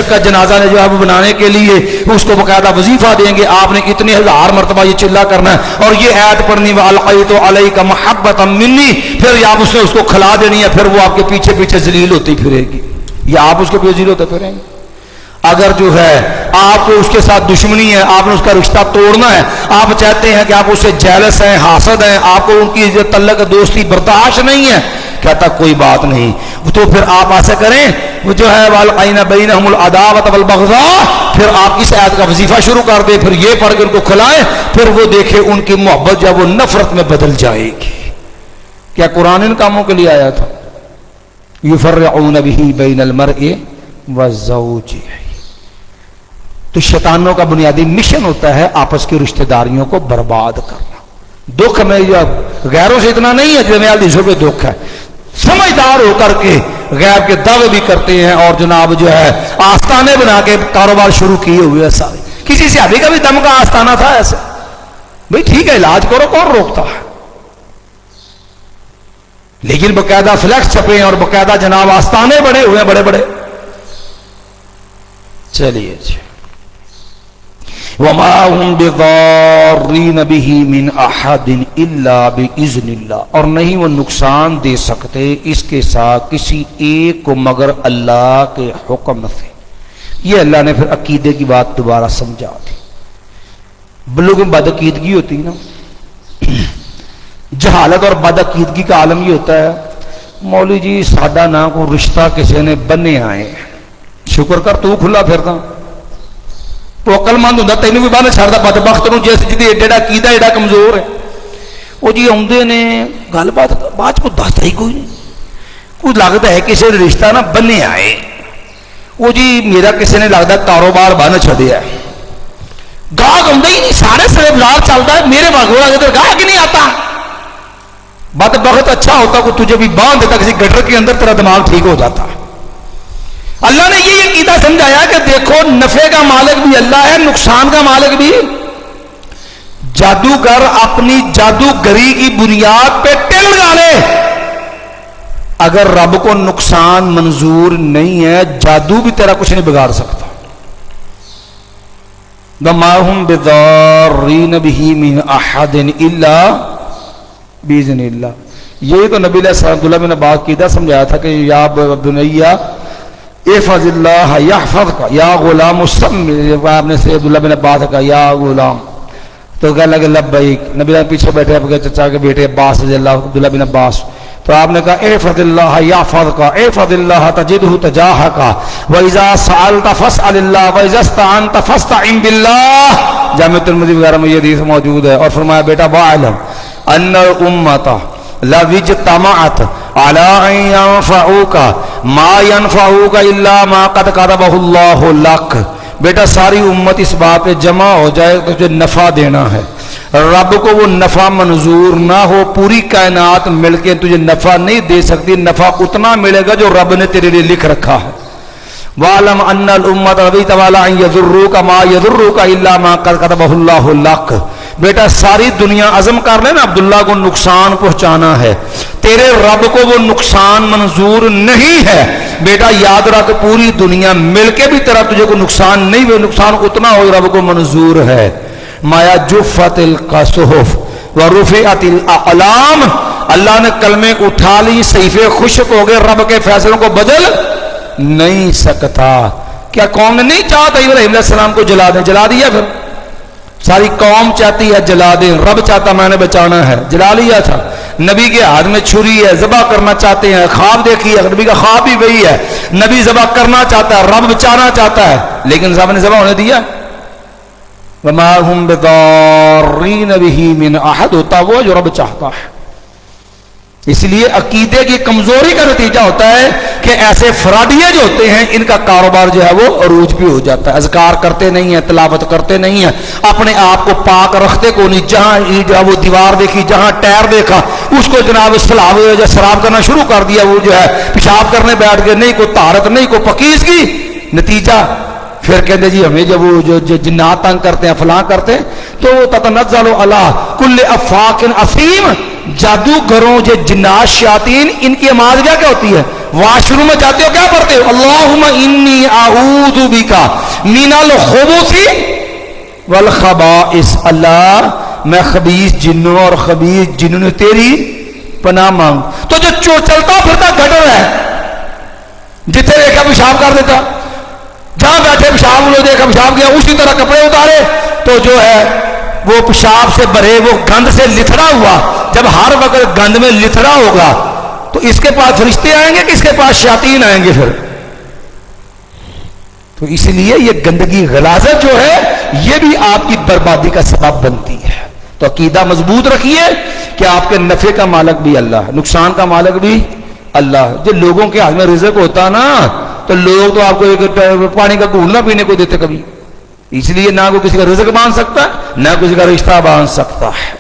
کا جنازہ نے جو ہے وہ بنانے کے لیے اس کو باقاعدہ وظیفہ دیں گے. آپ نے اتنے 1000 مرتبہ یہ چلا کرنا ہے اور یہ آیت پڑھنی، القیت علیک محبۃ منی. پھر آپ اس نے اس کو کھلا دینی ہے، پھر وہ آپ کے پیچھے پیچھے ذلیل ہوتی پھرے گی یا آپ اس کے پیچھے ذلیل ہوتے پھریں گے. اگر جو ہے آپ کو اس کے ساتھ دشمنی ہے، آپ نے اس کا رشتہ توڑنا ہے، آپ چاہتے ہیں کہ آپ اس سے جیلس ہیں، حاسد ہیں، آپ کو ان کی تعلق دوستی برداشت نہیں ہے، کہتا کوئی بات نہیں. تو پھر آپ ایسا کریں، وہ جو ہے والقینا بینہم العداوۃ والبغضاء، پھر آپ اس آیت کا وظیفہ شروع کر دیں، پھر یہ پڑھ کے ان کو کھلائیں، پھر وہ دیکھیں ان کی محبت جو وہ نفرت میں بدل جائے گی. کیا قرآن ان کاموں کے لیے آیا تھا؟ یفرقون بہ بین المرء وزوجہ. تو شیطانوں کا بنیادی مشن ہوتا ہے آپس کی رشتہ داریوں کو برباد کرنا. دکھ میں جو غیروں سے اتنا نہیں ہے جتنے حدیثوں پہ دکھ ہے. سمجھدار ہو کر کے غیب کے دعوے بھی کرتے ہیں اور جناب جو ہے آستانے بنا کے کاروبار شروع کیے ہوئے سارے. کسی صحابی کا بھی دم کا آستانہ تھا ایسے؟ بھائی ٹھیک ہے علاج کرو، کون روکتا ہے؟ لیکن باقاعدہ فلیکس چھپے اور باقاعدہ جناب آستانے بڑے ہوئے بڑے بڑے. چلیے جی. وما هم بضارین به من احد الا باذن اللہ. اور نہیں وہ نقصان دے سکتے اس کے ساتھ کسی ایک کو مگر اللہ کے حکم سے. یہ اللہ نے پھر عقیدے کی بات دوبارہ سمجھا دی. لوگوں میں بدعقیدگی ہوتی ہے نا، جہالت اور بدعقیدگی کا عالم یہ ہوتا ہے، مولوی جی ساڈا نہ کوئی رشتہ کسی نے بننے آئے، شکر کر تو کھلا پھرتا. تو عقل مند ہوں تینوں بھی بن چڑھتا بدبخت نو جس جی ایڈا عقیدہ ایڈا کمزور ہے. وہ جی آدھے نے گل بات بعد کو دستا ہی کوئی نہیں. کوئی لگتا ہے کسی نے رشتہ نہ بنیا ہے. وہ جی میرا کسی نے لگتا کاروبار بن چڑیا ہے. گاہک آتا ہی نہیں, سارے سرے بازار چلتا ہے, میرے بھاگو ادھر گاہک نہیں آتا. بدبخت اچھا ہوتا کہ تجھے بھی باندھ دیتا کسی گٹر کے اندر, تیرا دماغ ٹھیک ہو جاتا. اللہ نے یہ عقیدہ سمجھایا کہ دیکھو نفع کا مالک بھی اللہ ہے, نقصان کا مالک بھی. جادوگر اپنی جادوگری کی بنیاد پہ ٹل لگا لے, اگر رب کو نقصان منظور نہیں ہے جادو بھی تیرا کچھ نہیں بگاڑ سکتا. وَمَا هُمْ بِضَارِّينَ بِهِ مِنْ أَحَدٍ إِلَّا بِإِذْنِ اللَّهِ. یہ تو نبی علیہ السلام عبداللہ بن عباس کی عقیدہ سمجھایا تھا کہ یا بنیا احفظ اللہ یحفظک یا غلام السم. آپ نے سے عبداللہ بن عباس کہا یا غلام, تو کہنے لگے لبیک. نبی علیہ پیچھے بیٹھے آپ چچا کے بیٹے عباس رضی اللہ عبداللہ بن عباس, تو آپ نے کہا احفظ اللہ یحفظک احفظ اللہ تجدہ تجاہک واذا سألت فاسأل اللہ واذا استعنت فاستعن باللہ. جامع ترمذی وغیرہ میں یہ حدیث موجود ہے. اور فرمایا بیٹا واعلم ان الامۃ لو اجتمعت على ان ينفعوك ما ينفعوك الا ما قد كتبه الله لك. بیٹا ساری امت اس بات پہ جمع ہو جائے تو تجھے نفع دینا ہے, رب کو وہ نفع منظور نہ ہو, پوری کائنات مل کے تجھے نفع نہیں دے سکتی. نفع اتنا ملے گا جو رب نے تیرے لیے لکھ رکھا ہے. وَعْلَمْ أَنَّ الْأُمَّةَ رَضِيتَ وَلَا أَن يَضُرُّوكَ مَا يَضُرُّوكَ إِلَّا مَا قَدْ كَتَبَهُ اللَّهُ لَكَ. بیٹا ساری دنیا عزم کر لے نا عبداللہ کو نقصان پہنچانا ہے, تیرے رب کو وہ نقصان منظور نہیں ہے. بیٹا یاد رکھ پوری دنیا مل کے بھی تیرا تجھے کو نقصان نہیں ہوئے, نقصان اتنا ہو رب کو منظور ہے. مایا جفت القصحف ورفعت الاقلام. اللہ نے کلمے کو اٹھا لی, صحیفے خشک ہو گئے, رب کے فیصلوں کو بدل نہیں سکتا. کیا قوم نے نہیں چاہا تھا ابراہیم علیہ السلام کو جلا دیں, جلا دیا. پھر ساری قوم چاہتی ہے جلا دیں, رب چاہتا میں نے بچانا ہے, جلا لیا تھا. نبی کے ہاتھ میں چھری ہے, ذبح کرنا چاہتے ہیں, خواب دیکھی ہے, نبی کا خواب بھی وہی ہے, نبی ذبح کرنا چاہتا ہے, رب بچانا چاہتا ہے, لیکن رب نے ذبح ہونے دیا. وما هم بضارین به من احد, ہوتا وہ جو رب چاہتا ہے. اس لیے عقیدے کی کمزوری کا نتیجہ ہوتا ہے کہ ایسے فراڈیے جو ہوتے ہیں ان کا کاروبار جو ہے وہ عروج بھی ہو جاتا ہے. اذکار کرتے نہیں ہیں, تلاوت کرتے نہیں ہیں, اپنے آپ کو پاک رکھتے کو نہیں. جہاں وہ دیوار دیکھی, جہاں ٹائر دیکھا, اس کو جناب سلاب یا شراب کرنا شروع کر دیا. وہ جو ہے پیشاب کرنے بیٹھ گئے, نہیں کوئی طہارت نہیں کوئی پاکیزگی. نتیجہ پھر کہتے جی ہمیں جب وہ جو جنات تنگ کرتے ہیں فلاں کرتے ہیں, تو تتنزل علی کل افاق اثیم. جادوگروں جو جنات شیاطین ان کی آواز کیا ہوتی ہے؟ واش روم میں جاتے ہو کیا پڑھتے ہو؟ اللہم انی اعوذ بک من الخبث والخبائث. اللہ میں خبیث جنوں اور خبیث جنوں نے تیری پناہ مانگ. تو جو چلتا پھرتا گٹر ہے, جتنے دیکھا پیشاب کر دیتا, جہاں بیٹھے پیشاب لو دیکھا پیشاب کیا, اسی طرح کپڑے اتارے تو جو ہے وہ پیشاب سے بھرے, وہ گند سے لتھڑا ہوا. جب ہر وقت گند میں لتھڑا ہوگا تو اس کے پاس فرشتے آئیں گے کہ اس کے پاس شیاطین آئیں گے پھر. تو اس لیے یہ گندگی غلاظت جو ہے یہ بھی آپ کی بربادی کا سبب بنتی ہے. تو عقیدہ مضبوط رکھیے کہ آپ کے نفع کا مالک بھی اللہ, نقصان کا مالک بھی اللہ. جو لوگوں کے ہاتھ میں رزق ہوتا نا تو لوگ تو آپ کو ایک پانی کا گھونٹ نہ پینے کو دیتے کبھی. اس لیے نہ کوئی کسی کا رزق باندھ سکتا ہے, نہ کسی کا رشتہ باندھ سکتا ہے.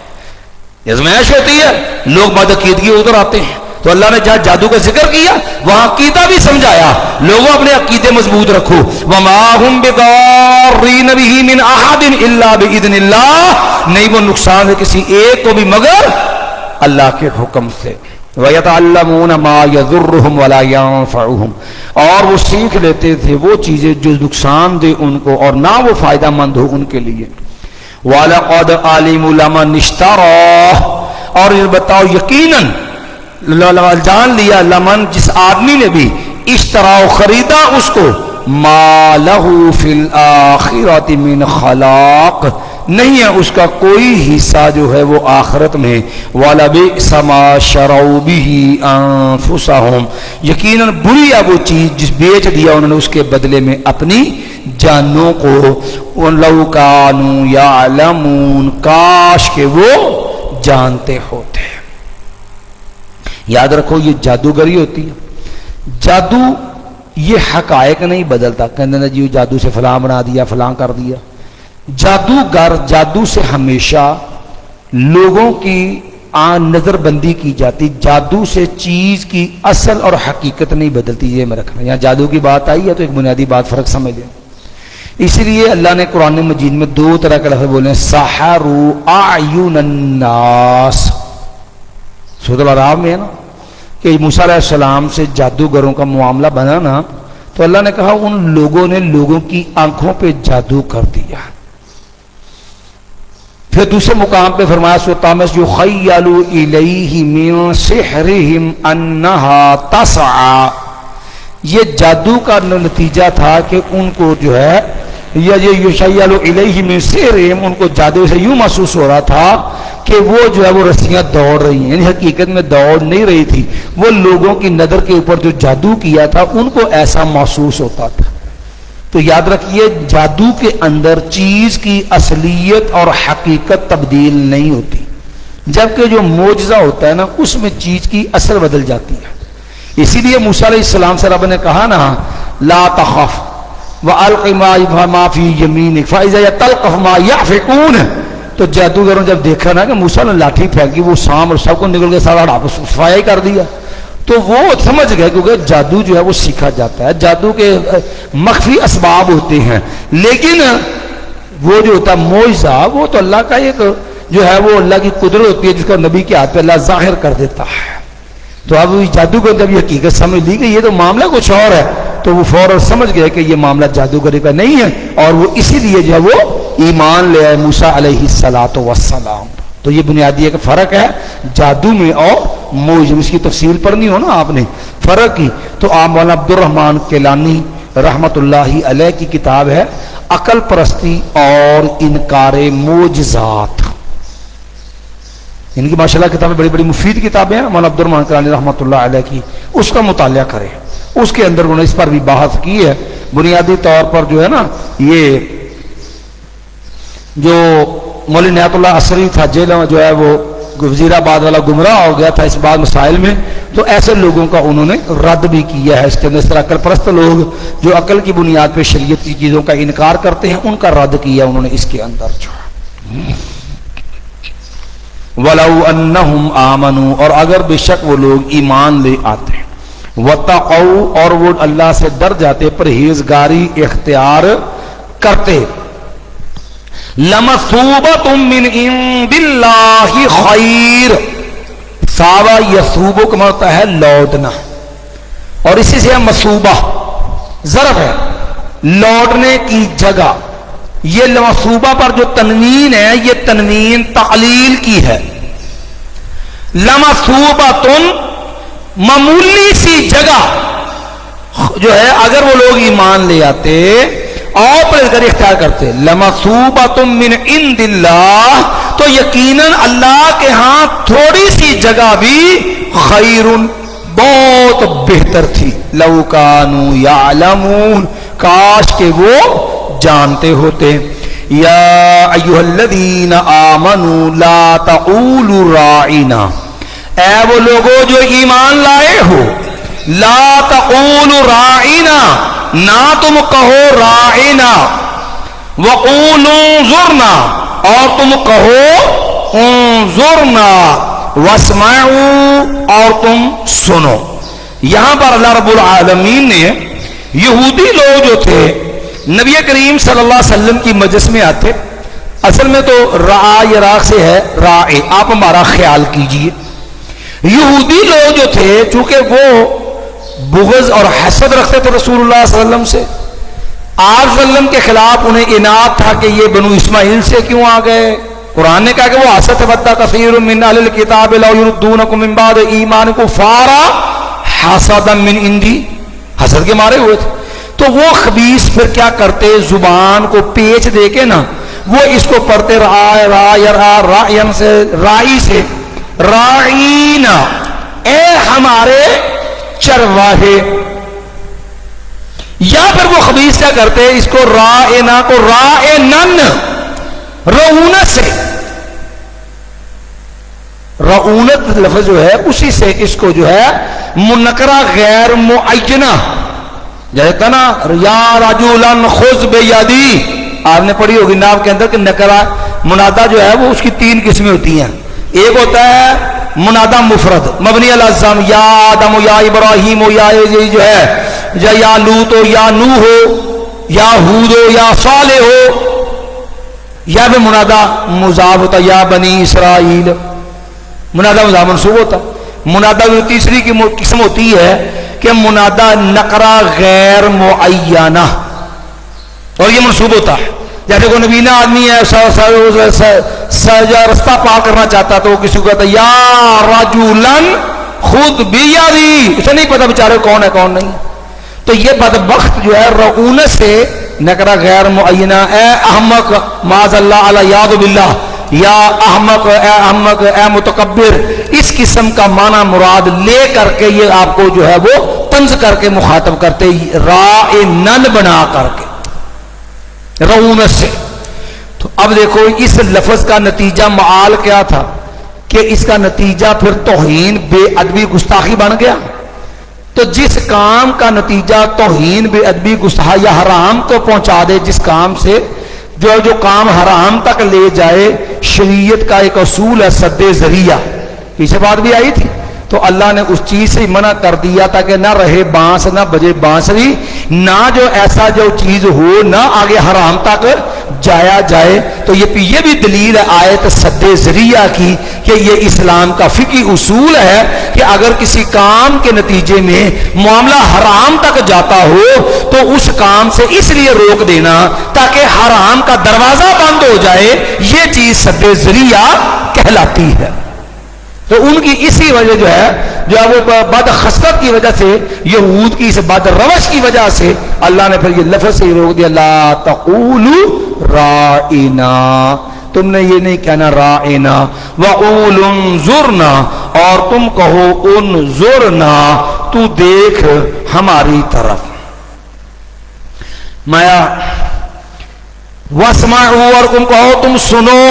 ازمائش ہوتی ہے, لوگ بعد عقیدگی ادھر آتے ہیں. تو اللہ نے جہاں جادو کا ذکر کیا وہاں عقیدہ بھی سمجھایا. لوگوں اپنے عقیدے مضبوط رکھو. وما هم بضارین به من احد الا باذن اللہ. نہیں وہ نقصان ہے کسی ایک کو بھی مگر اللہ کے حکم سے. وَيَتَعَلَّمُونَ مَا يَضُرُّهُمْ وَلَا يَنفَعُهُمْ. اور وہ سیکھ لیتے تھے وہ چیزیں جو نقصان دے ان کو اور نہ وہ فائدہ مند ہو ان کے لیے. وَلَقَدْ عَلِمُوا لَمَنِ اشْتَرَاهُ. اور یہ بتاؤ یقیناً جان لیا لمن جس آدمی نے بھی اشتراء خریدا اس کو, ما له فی الآخرۃ من خلاق. نہیں ہے اس کا کوئی حصہ جو ہے وہ آخرت میں. وَلَبِئْسَ مَا شَرَوْا بِهِ أَنفُسَهُمْ. یقیناً بری ہے وہ چیز جس بیچ دیا انہوں نے اس کے بدلے میں اپنی جانوں کو لو کانوا یعلمون، کاش کہ وہ جانتے ہوتے۔ یاد رکھو یہ جادوگری ہوتی ہے، جادو یہ حقائق نہیں بدلتا، کہتے ہیں جی جادو سے فلاں بنا دیا، فلاں کر دیا۔ جادوگر جادو سے ہمیشہ لوگوں کی نظر بندی کی جاتی، جادو سے چیز کی اصل اور حقیقت نہیں بدلتی، یہ میں رکھنا۔ یہاں جادو کی بات آئی ہے تو ایک بنیادی بات فرق سمجھ لیں۔ اسی لیے اللہ نے قرآن مجید میں دو طرح کے لفظ بولے ہیں، سحروا اعین الناس، سورۃ الاعراف میں ہے نا کہ موسیٰ علیہ السلام سے جادوگروں کا معاملہ بنا نا، تو اللہ نے کہا ان لوگوں نے لوگوں کی آنکھوں پہ جادو کر دیا۔ پھر دوسرے مقام پہ فرمایا سورۃ طامس یخیل الیہ من سحرہم انہا تسعی، یہ جادو کا نتیجہ تھا کہ ان کو جو ہے یہ یخیل الیہ من سحرہم، ان کو جادو سے یوں محسوس ہو رہا تھا کہ وہ جو ہے وہ رسیاں دوڑ رہی ہیں، یعنی حقیقت میں دوڑ نہیں رہی تھی، وہ لوگوں کی نظر کے اوپر جو جادو کیا تھا ان کو ایسا محسوس ہوتا تھا۔ تو یاد رکھیے جادو کے اندر چیز کی اصلیت اور حقیقت تبدیل نہیں ہوتی، جبکہ جو معجزہ ہوتا ہے نا اس میں چیز کی اصل بدل جاتی ہے۔ اسی لیے موسیٰ علیہ السلام سے رب نے کہا نا لا تخف وَأَلْقِ مَا فِي يَمِينِكَ فَإِذَا تَلْقَفُ مَا يَأْفِكُونَ، تو جادوگروں جب دیکھا نا کہ موسیٰ نے لاٹھی پھینکی، وہ سام اور سب کو نکل کے سارا صفایا ہی کر دیا، تو وہ سمجھ گئے کیونکہ جادو جو ہے وہ سیکھا جاتا ہے، جادو کے مخفی اسباب ہوتے ہیں، لیکن وہ جو ہوتا ہے معجزہ وہ تو اللہ کا ایک جو ہے وہ اللہ کی قدرت ہوتی ہے جس کو نبی کے ہاتھ پہ اللہ ظاہر کر دیتا ہے۔ تو اب جادو کو جب یہ حقیقت سمجھ لی کہ یہ تو معاملہ کچھ اور ہے، تو وہ فوراً سمجھ گئے کہ یہ معاملہ جادوگری کا نہیں ہے، اور وہ اسی لیے جو ہے وہ ایمان لے آئے موسیٰ علیہ السلام۔ تو یہ بنیادی ایک فرق ہے جادو میں اور معجزے میں، اس کی تفصیل پڑھنی ہو نا آپ نے فرق کی تو آپ مولانا عبد الرحمن کیلانی رحمت اللہ علیہ کی کتاب ہے عقل پرستی اور انکار معجزات، ان کی ماشاءاللہ کتابیں بڑی بڑی مفید کتابیں ہیں، مولانا عبد الرحمن کیلانی رحمت اللہ علیہ کی، اس کا مطالعہ کریں، اس کے اندر انہوں نے اس پر بھی بحث کی ہے۔ بنیادی طور پر جو ہے نا یہ جو مولوی نعمت اللہ عصری تھا جیل میں جو ہے وہ وزیر آباد والا گمراہ ہو گیا تھا اس بات مسائل میں، تو ایسے لوگوں کا انہوں نے رد بھی کیا ہے اس کے اندر، اس طرح عقل پرست لوگ جو عقل کی بنیاد پہ شریعت کی چیزوں کا انکار کرتے ہیں ان کا رد کیا انہوں نے اس کے اندر جو وَلَوْ أَنَّهُمْ آمَنُوا، اور اگر بے شک وہ لوگ ایمان لے آتے، وَتَقَوْا، اور وہ اللہ سے ڈر جاتے، پرہیزگاری اختیار کرتے، لَمَثُوبَةٌ مِّنْ عِندِ اللَّهِ خَيْرٌ، ثَوَابَ یثوب کا معنی ہے لوٹنا، اور اسی سے مصوبہ ظرف ہے لوٹنے کی جگہ، یہ لمصوبہ پر جو تنوین ہے یہ تنوین تعلیل کی ہے، لمصوبۃ معمولی سی جگہ جو ہے اگر وہ لوگ ایمان لے آتے اور پرہیزگاری اختیار کرتے، لمصوبۃ من عند اللہ، تو یقیناً اللہ کے ہاں تھوڑی سی جگہ بھی خیر بہت بہتر تھی، لو کانوا یعلمون، کاش کہ وہ جانتے ہوتے۔ یا ایھا الذین آمنوا لا تقولوا راعنا، اے وہ لوگوں جو ایمان لائے ہو، لا تقولوا راعنا، نہ تم کہو راعنا، وقولوا انظرنا، اور تم کہو انظرنا، واسمعوا، اور تم سنو۔ یہاں پر اللہ رب العالمین نے یہودی لوگ جو تھے نبی کریم صلی اللہ علیہ وسلم کی مجلس میں آتے، اصل میں تو راع راغ سے ہے راع، آپ ہمارا خیال کیجئے۔ یہودی لوگ جو تھے چونکہ وہ بغض اور حسد رکھتے تھے رسول اللہ صلی اللہ علیہ وسلم سے، آپ صلی اللہ علیہ وسلم کے خلاف انہیں اناد تھا کہ یہ بنو اسماعیل سے کیوں آ گئے، قرآن نے کہا کہ وہ حسد ود کثیر من اہل الکتاب لو یردونکم من بعد ایمانکم کفارا حسدا من عندی، حسد کے مارے ہوئے تھے۔ تو وہ خبیث پھر کیا کرتے، زبان کو پیچ دے کے نا وہ اس کو پڑھتے رائن سے رائی سے راعینا، اے ہمارے چرواہے، یا پھر وہ خبیث کیا کرتے اس کو رائنا کو رائنن رعونت سے، رعونت لفظ جو ہے اسی سے اس کو جو ہے منکرہ غیر معینہ، جیسے تھا نا یا رجولن خذ بیدی، آپ نے پڑھی ہوگی ناو کے اندر کہ نکرہ منادہ جو ہے وہ اس کی تین قسمیں ہوتی ہیں. ایک ہوتا ہے منادہ مفرد مبنی علی الضم، یا آدم یا ابراہیم یا جو ہے یا لوط ہو یا نوح ہو یا ہود ہو یا صالح ہو، یا بھی منادہ مضاف ہوتا یا بنی اسرائیل، منادہ مضاف منصوب ہوتا. منادہ جو تیسری کی قسم ہوتی ہے کہ منادہ نقرہ غیر معینہ، اور یہ منصوب ہوتا ہے. جیسے کوئی نبینا آدمی ہے رستہ پار کرنا چاہتا تو وہ کسی کو کہتا ہے یا رجولن خود بیدی، اسے نہیں پتا بیچارے کون ہے کون نہیں. تو یہ بدبخت جو ہے رعونت سے نکرہ غیر معینہ، اے احمق معاذ اللہ علی یاد باللہ، یا احمق اے احمق اے متکبر، اس قسم کا معنی مراد لے کر کے یہ آپ کو جو ہے وہ طنز کر کے مخاطب کرتے رائنن بنا کر کے رعونت سے. تو اب دیکھو اس لفظ کا نتیجہ معال کیا تھا کہ اس کا نتیجہ پھر توہین بے ادبی گستاخی بن گیا. تو جس کام کا نتیجہ توہین بے ادبی گستاخی یا حرام کو پہنچا دے، جس کام سے جو کام حرام تک لے جائے، شریعت کا ایک اصول ہے سد ذریعہ، پیچھے بات بھی آئی تھی. تو اللہ نے اس چیز سے منع کر دیا تاکہ نہ رہے بانس نہ بجے بانسری، نہ جو ایسا جو چیز ہو نہ آگے حرام تک جایا جائے. تو یہ بھی دلیل ہے آیت سد ذریعہ کی کہ یہ اسلام کا فقہی اصول ہے کہ اگر کسی کام کے نتیجے میں معاملہ حرام تک جاتا ہو تو اس کام سے اس لیے روک دینا تاکہ حرام کا دروازہ بند ہو جائے، یہ چیز سد ذریعہ کہلاتی ہے. تو ان کی اسی وجہ جو ہے وہ بد خصلت کی وجہ سے، یہود کی اس بد روش کی وجہ سے اللہ نے پھر یہ لفظ سے روک دیا لا تقولوا رائنا، تم نے یہ نہیں کہنا رائنا، وقولوا انظرنا، اور تم کہو انظرنا، تو دیکھ ہماری طرف. مایا واسمعوا، اور تم کہو تم سنو،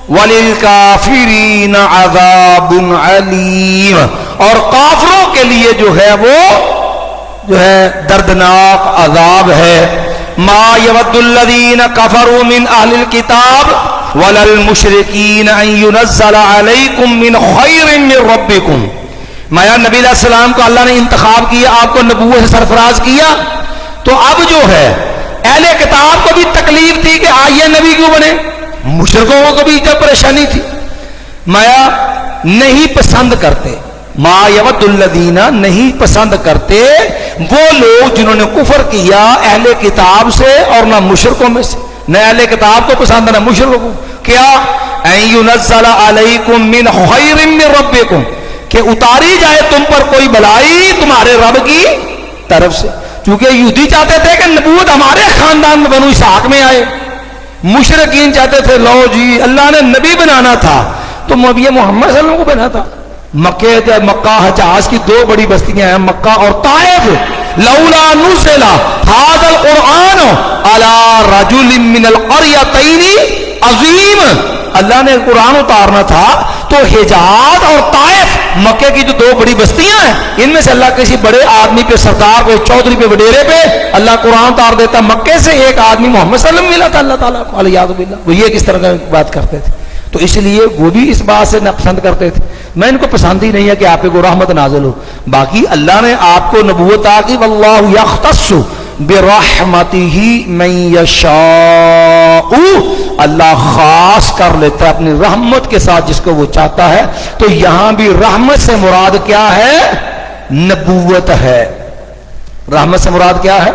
وَلِلْكَافِرِينَ عَذَابٌ عَلِيمٌ، اور کافروں کے لیے جو ہے وہ جو ہے دردناک عذاب ہے. مَا يَوَدُّ الَّذِينَ كَفَرُوا مِنْ أَهْلِ الْكِتَابِ وَلَا الْمُشْرِكِينَ أَن يُنَزَّلَ عَلَيْكُم مِّنْ خَيْرٍ مِّن رَّبِّكُمْ. مایا نبی علیہ السلام کو اللہ نے انتخاب کیا، آپ کو نبوت سے سرفراز کیا، تو اب جو ہے اہل کتاب کو بھی تکلیف تھی کہ آئیے نبی کیوں بنے، مشرکوں کو بھی جب پریشانی تھی. مایا نہیں پسند کرتے، ما یود الذین نہیں پسند کرتے وہ لوگ جنہوں نے کفر کیا اہل کتاب سے اور نہ مشرکوں میں سے، نہ اہل کتاب کو پسند نہ مشرکوں کو. کیا ان ینزل علیکم من خیر من ربکم، کہ اتاری جائے تم پر کوئی بلائی تمہارے رب کی طرف سے. چونکہ یہودی چاہتے تھے کہ نبوت ہمارے خاندان میں بنو اسحاق میں آئے، مشرکین چاہتے تھے لو جی اللہ نے نبی بنانا تھا تو نبی محمد صلی اللہ علیہ وسلم کو بنا تھا. مکہ حجاز کی دو بڑی بستیاں ہیں، مکہ اور طائف. لولا نزل هذا القرآن على رجل من القريتين عظیم، اللہ نے قرآن اتارنا تھا تو حجاز اور طائف مکے کی جو دو بڑی بستیاں ہیں ان میں سے اللہ کسی بڑے آدمی پہ، سردار پہ، چودھری پہ، وڈیرے پہ اللہ قرآن اتار دیتا. مکے سے ایک آدمی محمد صلی اللہ علیہ وسلم ملا تھا اللہ تعالیٰ کو علیہ باللہ. وہ یہ کس طرح کی بات کرتے تھے، تو اس لیے وہ بھی اس بات سے ناپسند کرتے تھے. میں ان کو پسند ہی نہیں ہے کہ آپ پہ کوئی رحمت نازل ہو. باقی اللہ نے آپ کو نبوت عطا کی، واللہ یختص برحمتہ من یشاء، اللہ خاص کر لیتا ہے اپنی رحمت کے ساتھ جس کو وہ چاہتا ہے. تو یہاں بھی رحمت سے مراد کیا ہے؟ نبوت ہے. رحمت سے مراد کیا ہے؟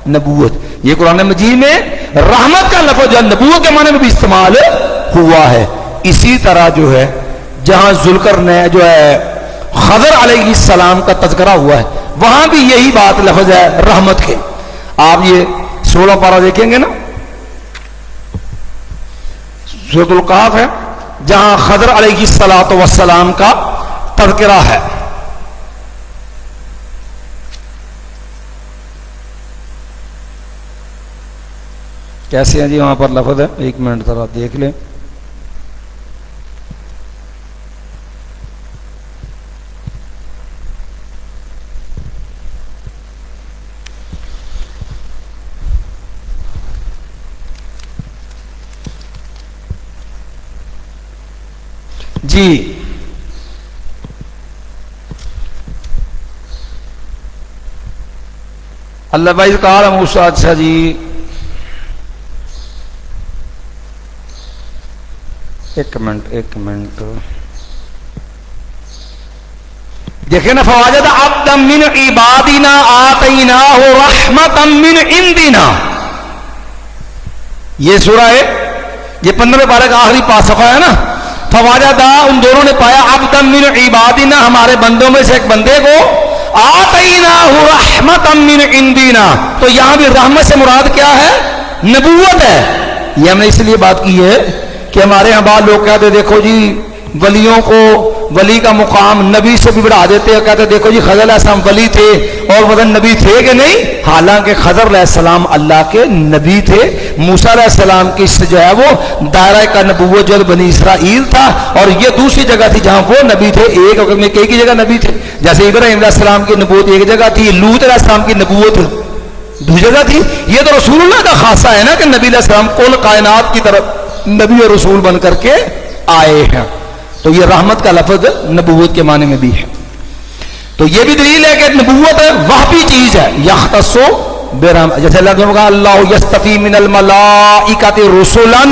نبوت. یہ قرآن مجید میں رحمت کا لفظ جو نبوت کے معنی میں بھی استعمال ہوا ہے. اسی طرح جو ہے جہاں ذوالقرنین جو ہے خضر علیہ السلام کا تذکرہ ہوا ہے وہاں بھی یہی بات لفظ ہے رحمت کے. آپ یہ 16 پارہ دیکھیں گے نا، سورۃ القاف ہے جہاں خضر علیہ السلام کا تذکرہ ہے. کیسے ہیں جی وہاں پر لفظ ہے؟ ایک منٹ ذرا دیکھ لیں. جی اللہ بھائی کال موسیٰ. اچھا جی ایک منٹ دیکھیں نا. فواجد عبدا من عبادنا آتیناہ رحمتا من عندنا. یہ سورہ ہے، یہ 15 پارے کا آخری پاس صفحہ ہے نا. فواجدہ ان دونوں نے پایا عبدا من عبادنا ہمارے بندوں میں سے ایک بندے کو آتیناہ رحمتا من عندنا. تو یہاں بھی رحمت سے مراد کیا ہے؟ نبوت ہے. یہ ہم نے اس لیے بات کی ہے کہ ہمارے یہاں بعض لوگ کہتے دیکھو جی ولیوں کو ولی کا مقام نبی سے بھی بڑھا دیتے ہیں. کہتے دیکھو جی خضر علیہ السلام ولی تھے اور وطن نبی تھے کہ نہیں. حالانکہ خضر علیہ السلام اللہ کے نبی تھے. موسیٰ علیہ السلام کی جو ہے وہ دائرہ کا نبوت جو بنی اسرائیل تھا، اور یہ دوسری جگہ تھی جہاں وہ نبی تھے. ایک وقت میں کئی جگہ نبی تھے. جیسے ابراہیم علیہ السلام کی نبوت ایک جگہ تھی، لوط علیہ السلام کی نبوت دوسری جگہ تھی. یہ تو رسول اللہ کا خاصہ ہے نا کہ نبی علیہ السلام کل کائنات کی طرف نبی اور رسول بن کر کے آئے ہیں. تو یہ رحمت کا لفظ نبوت کے معنی میں بھی ہے. تو یہ بھی دلیل ہے کہ نبوت وحی چیز ہے. یختص برحمت، جیسے اللہ نے کہا اللہ یستفی من الملائکۃ رسلا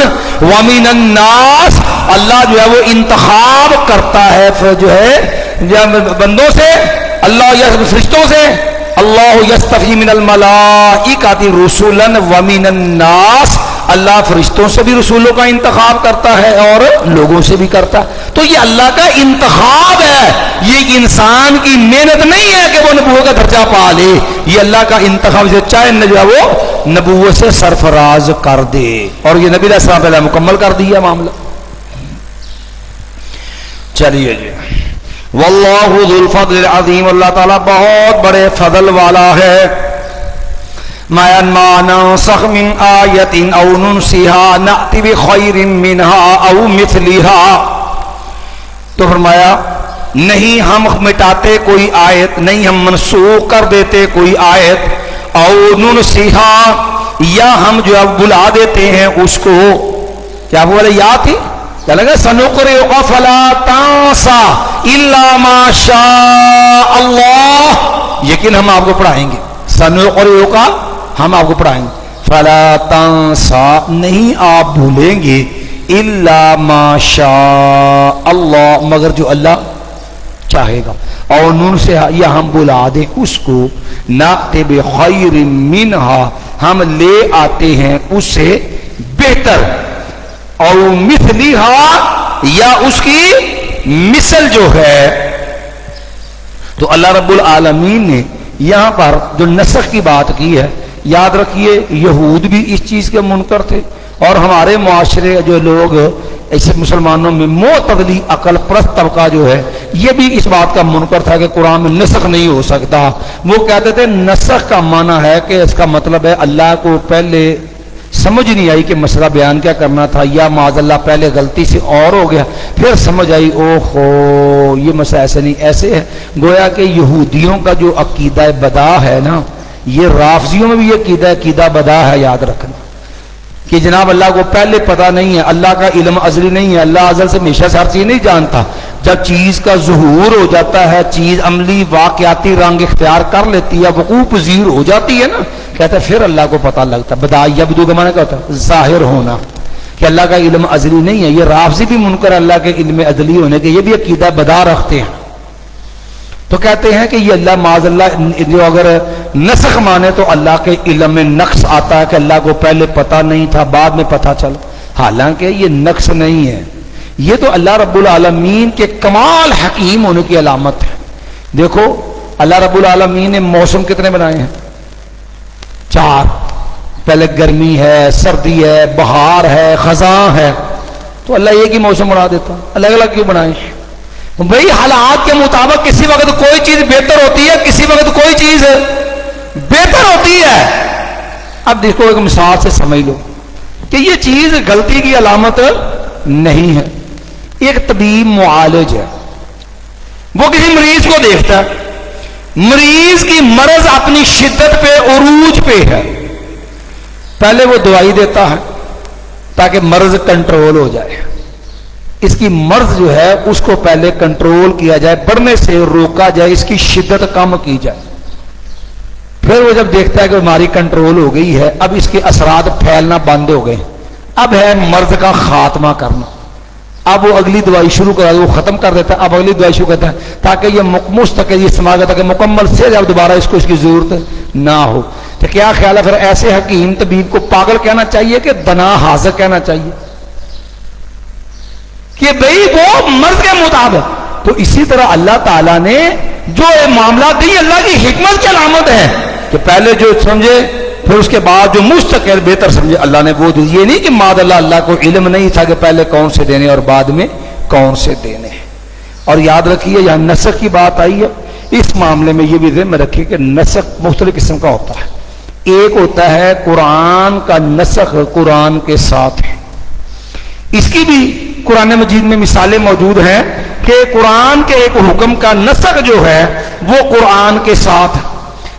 ومن الناس. اللہ جو ہے وہ انتخاب کرتا ہے جو ہے بندوں سے، اللہ فرشتوں سے. اللہ یستفی من الملائکۃ رسلا ومن الناس. اللہ فرشتوں سے بھی رسولوں کا انتخاب کرتا ہے اور لوگوں سے بھی کرتا ہے. تو یہ اللہ کا انتخاب ہے، یہ انسان کی محنت نہیں ہے کہ وہ نبوت کا درجہ پا لے. یہ اللہ کا انتخاب سے چاہے جو ہے وہ نبوت سے سرفراز کر دے. اور یہ نبی علیہ السلام پہلے مکمل کر دیا معاملہ. چلیے جی. واللہ ذو الفضل العظیم. اللہ تعالیٰ بہت بڑے فضل والا ہے. ما ننسخ من آیت او ننسها نأتی بخیر منها او مثلها. تو فرمایا نہیں ہم مٹاتے کوئی آیت، نہیں ہم منسوخ کر دیتے کوئی آیت. او ننسها یا ہم جو اب بلا دیتے ہیں اس کو. کیا وہ والا یا تھی؟ کیا لگا سنقرئک فلا تنسى الا ما شاء اللہ. یقین ہم آپ کو پڑھائیں گے. سنقرئک ہم آپ کو پڑھائیں گے. فلا تنسى نہیں آپ بھولیں گے. الا ما شاء اللہ مگر جو اللہ چاہے گا. اور نون سے یا ہم بلا دیں اس کو. نأتی بخیر منها ہم لے آتے ہیں اس سے بہتر. اور مثلها یا اس کی مثل جو ہے. تو اللہ رب العالمین نے یہاں پر جو نسخ کی بات کی ہے، یاد رکھیے یہود بھی اس چیز کے منکر تھے، اور ہمارے معاشرے جو لوگ ایسے مسلمانوں میں معتدلی عقل پرست طبقہ جو ہے یہ بھی اس بات کا منکر تھا کہ قرآن میں نسخ نہیں ہو سکتا. وہ کہتے تھے نسخ کا معنی ہے کہ اس کا مطلب ہے اللہ کو پہلے سمجھ نہیں آئی کہ مسئلہ بیان کیا کرنا تھا، یا معاذ اللہ پہلے غلطی سے اور ہو گیا، پھر سمجھ آئی او ہو یہ مسئلہ ایسے نہیں ایسے ہے. گویا کہ یہودیوں کا جو عقیدہ بدا ہے نا، یہ رافضیوں میں بھی یہ عقیدہ بدا ہے. یاد رکھنا کہ جناب اللہ کو پہلے پتہ نہیں ہے، اللہ کا علم ازلی نہیں ہے، اللہ ازل سے ہمیشہ سے ہر چیز نہیں جانتا. جب چیز کا ظہور ہو جاتا ہے، چیز عملی واقعاتی رنگ اختیار کر لیتی ہے، وقوع پذیر ہو جاتی ہے نا، کہتا ہے پھر اللہ کو پتہ لگتا. بدا یبدو کا معنی کیا ہوتا ہے؟ ظاہر ہونا. کہ اللہ کا علم ازلی نہیں ہے. یہ رافضی بھی منکر اللہ کے علم ازلی ہونے کے، یہ بھی عقیدہ بدا رکھتے ہیں. تو کہتے ہیں کہ یہ اللہ معاذ اللہ جو اگر نسخ مانے تو اللہ کے علم میں نقص آتا ہے کہ اللہ کو پہلے پتہ نہیں تھا بعد میں پتہ چلا. حالانکہ یہ نقص نہیں ہے، یہ تو اللہ رب العالمین کے کمال حکیم ہونے کی علامت ہے. دیکھو اللہ رب العالمین نے موسم کتنے بنائے ہیں؟ 4. پہلے گرمی ہے، سردی ہے، بہار ہے، خزاں ہے. تو اللہ ایک ہی موسم بنا دیتا، الگ الگ کیوں بنائے؟ بھئی حالات کے مطابق کسی وقت کوئی چیز بہتر ہوتی ہے، کسی وقت کوئی چیز بہتر ہوتی ہے. اب دیکھو ایک مثال سے سمجھ لو. کہ یہ چیز غلطی کی علامت نہیں ہے. ایک طبیب معالج ہے, وہ کسی مریض کو دیکھتا ہے, مریض کی مرض اپنی شدت پہ عروج پہ ہے, پہلے وہ دوائی دیتا ہے تاکہ مرض کنٹرول ہو جائے. اس کی مرض جو ہے اس کو پہلے کنٹرول کیا جائے, بڑھنے سے روکا جائے, اس کی شدت کم کی جائے. پھر وہ جب دیکھتا ہے کہ بیماری کنٹرول ہو گئی ہے, اب اس کے اثرات پھیلنا بند ہو گئے, اب ہے مرض کا خاتمہ کرنا. اب وہ اگلی دوائی شروع کرا, وہ ختم کر دیتا ہے, اب اگلی دوائی شروع کرتا ہے تاکہ یہ مستقل استعمال کرتا ہے کہ مکمل سے جب دوبارہ اس کو اس کی ضرورت نہ ہو. تو کیا خیال ہے پھر ایسے حکیم طبیب کو پاگل کہنا چاہیے کہ دنا حاذق کہنا چاہیے کہ بھئی وہ مرض کے مطابق. تو اسی طرح اللہ تعالیٰ نے جو معاملات دی, اللہ کی حکمت کی علامت ہے کہ پہلے جو سمجھے پھر اس کے بعد جو مستقل بہتر سمجھے اللہ نے وہ دی. یہ نہیں کہ ماد اللہ کو علم نہیں تھا کہ پہلے کون سے دینے اور بعد میں کون سے دینے. اور یاد رکھیے یہاں نسخ کی بات آئی ہے, اس معاملے میں یہ بھی ذہن میں رکھیے کہ نسخ مختلف قسم کا ہوتا ہے. ایک ہوتا ہے قرآن کا نسخ قرآن کے ساتھ ہے, اس کی بھی قرآن مجید میں مثالیں موجود ہیں کہ قرآن کے ایک حکم کا نسخ جو ہے وہ قرآن کے ساتھ,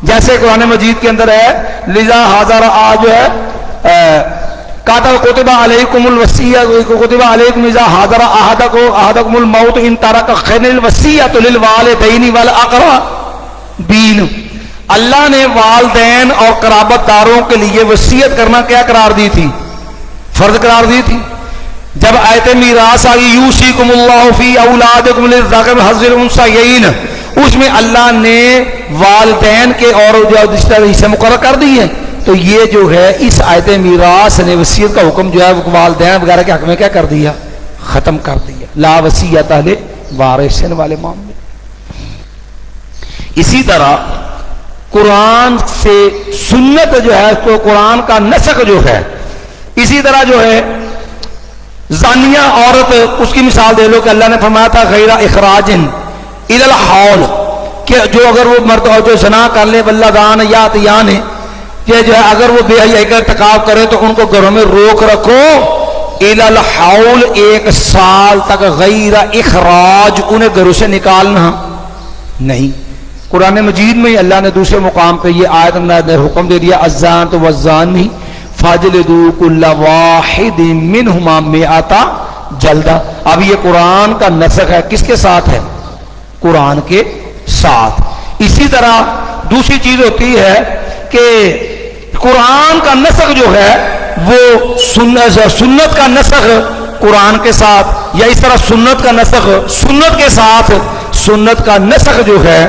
جیسے قرآن مجید کے اندر ہے لذا حاضر آج ہے کاتب کتب علیکم الوصیہ کتب علیکم اذا حاضر احدکم الموت ان ترک خیر الوصیۃ للوالدین والاقربین. اللہ نے والدین اور قرابت داروں کے لیے وصیت کرنا کیا قرار دی تھی؟ فرض قرار دی تھی. جب آیت میراث آئی یوصیکم اللہ فی اولادکم للذکر حظ الانثیین, اس میں اللہ نے والدین کے اور جو حصے مقرر کر دی ہیں. تو یہ جو ہے اس آیت میراث نے وصیت کا حکم جو ہے والدین وغیرہ کے حق میں کیا کر دیا؟ ختم کر دیا. لا وصیۃ لوارث والے معاملے. اسی طرح قرآن سے سنت جو ہے تو قرآن کا نسخ جو ہے, اسی طرح جو ہے زانیہ عورت, اس کی مثال دے لو کہ اللہ نے فرمایا تھا غیر اخراج الی الحول, کہ جو اگر وہ مرد اور جو زنا کر لے واللذان یاتیان, کہ جو ہے اگر وہ بے حیائی کا ارتکاب کرے تو ان کو گھروں میں روک رکھو الی الحول, 1 سال تک, غیر اخراج, انہیں گھروں سے نکالنا نہیں. قرآن مجید میں اللہ نے دوسرے مقام پہ یہ آیت نے حکم دے دیا الزانۃ والزانی فاجلدوا کل واحد منہما 100 جلدہ. اب یہ قرآن کا نسخ ہے, کس کے ساتھ ہے؟ قرآن کے ساتھ. اسی طرح دوسری چیز ہوتی ہے کہ قرآن کا نسخ جو ہے وہ سنت کا نسخ قرآن کے ساتھ, یا اس طرح سنت کا نسخ سنت کے ساتھ. سنت کا نسخ جو ہے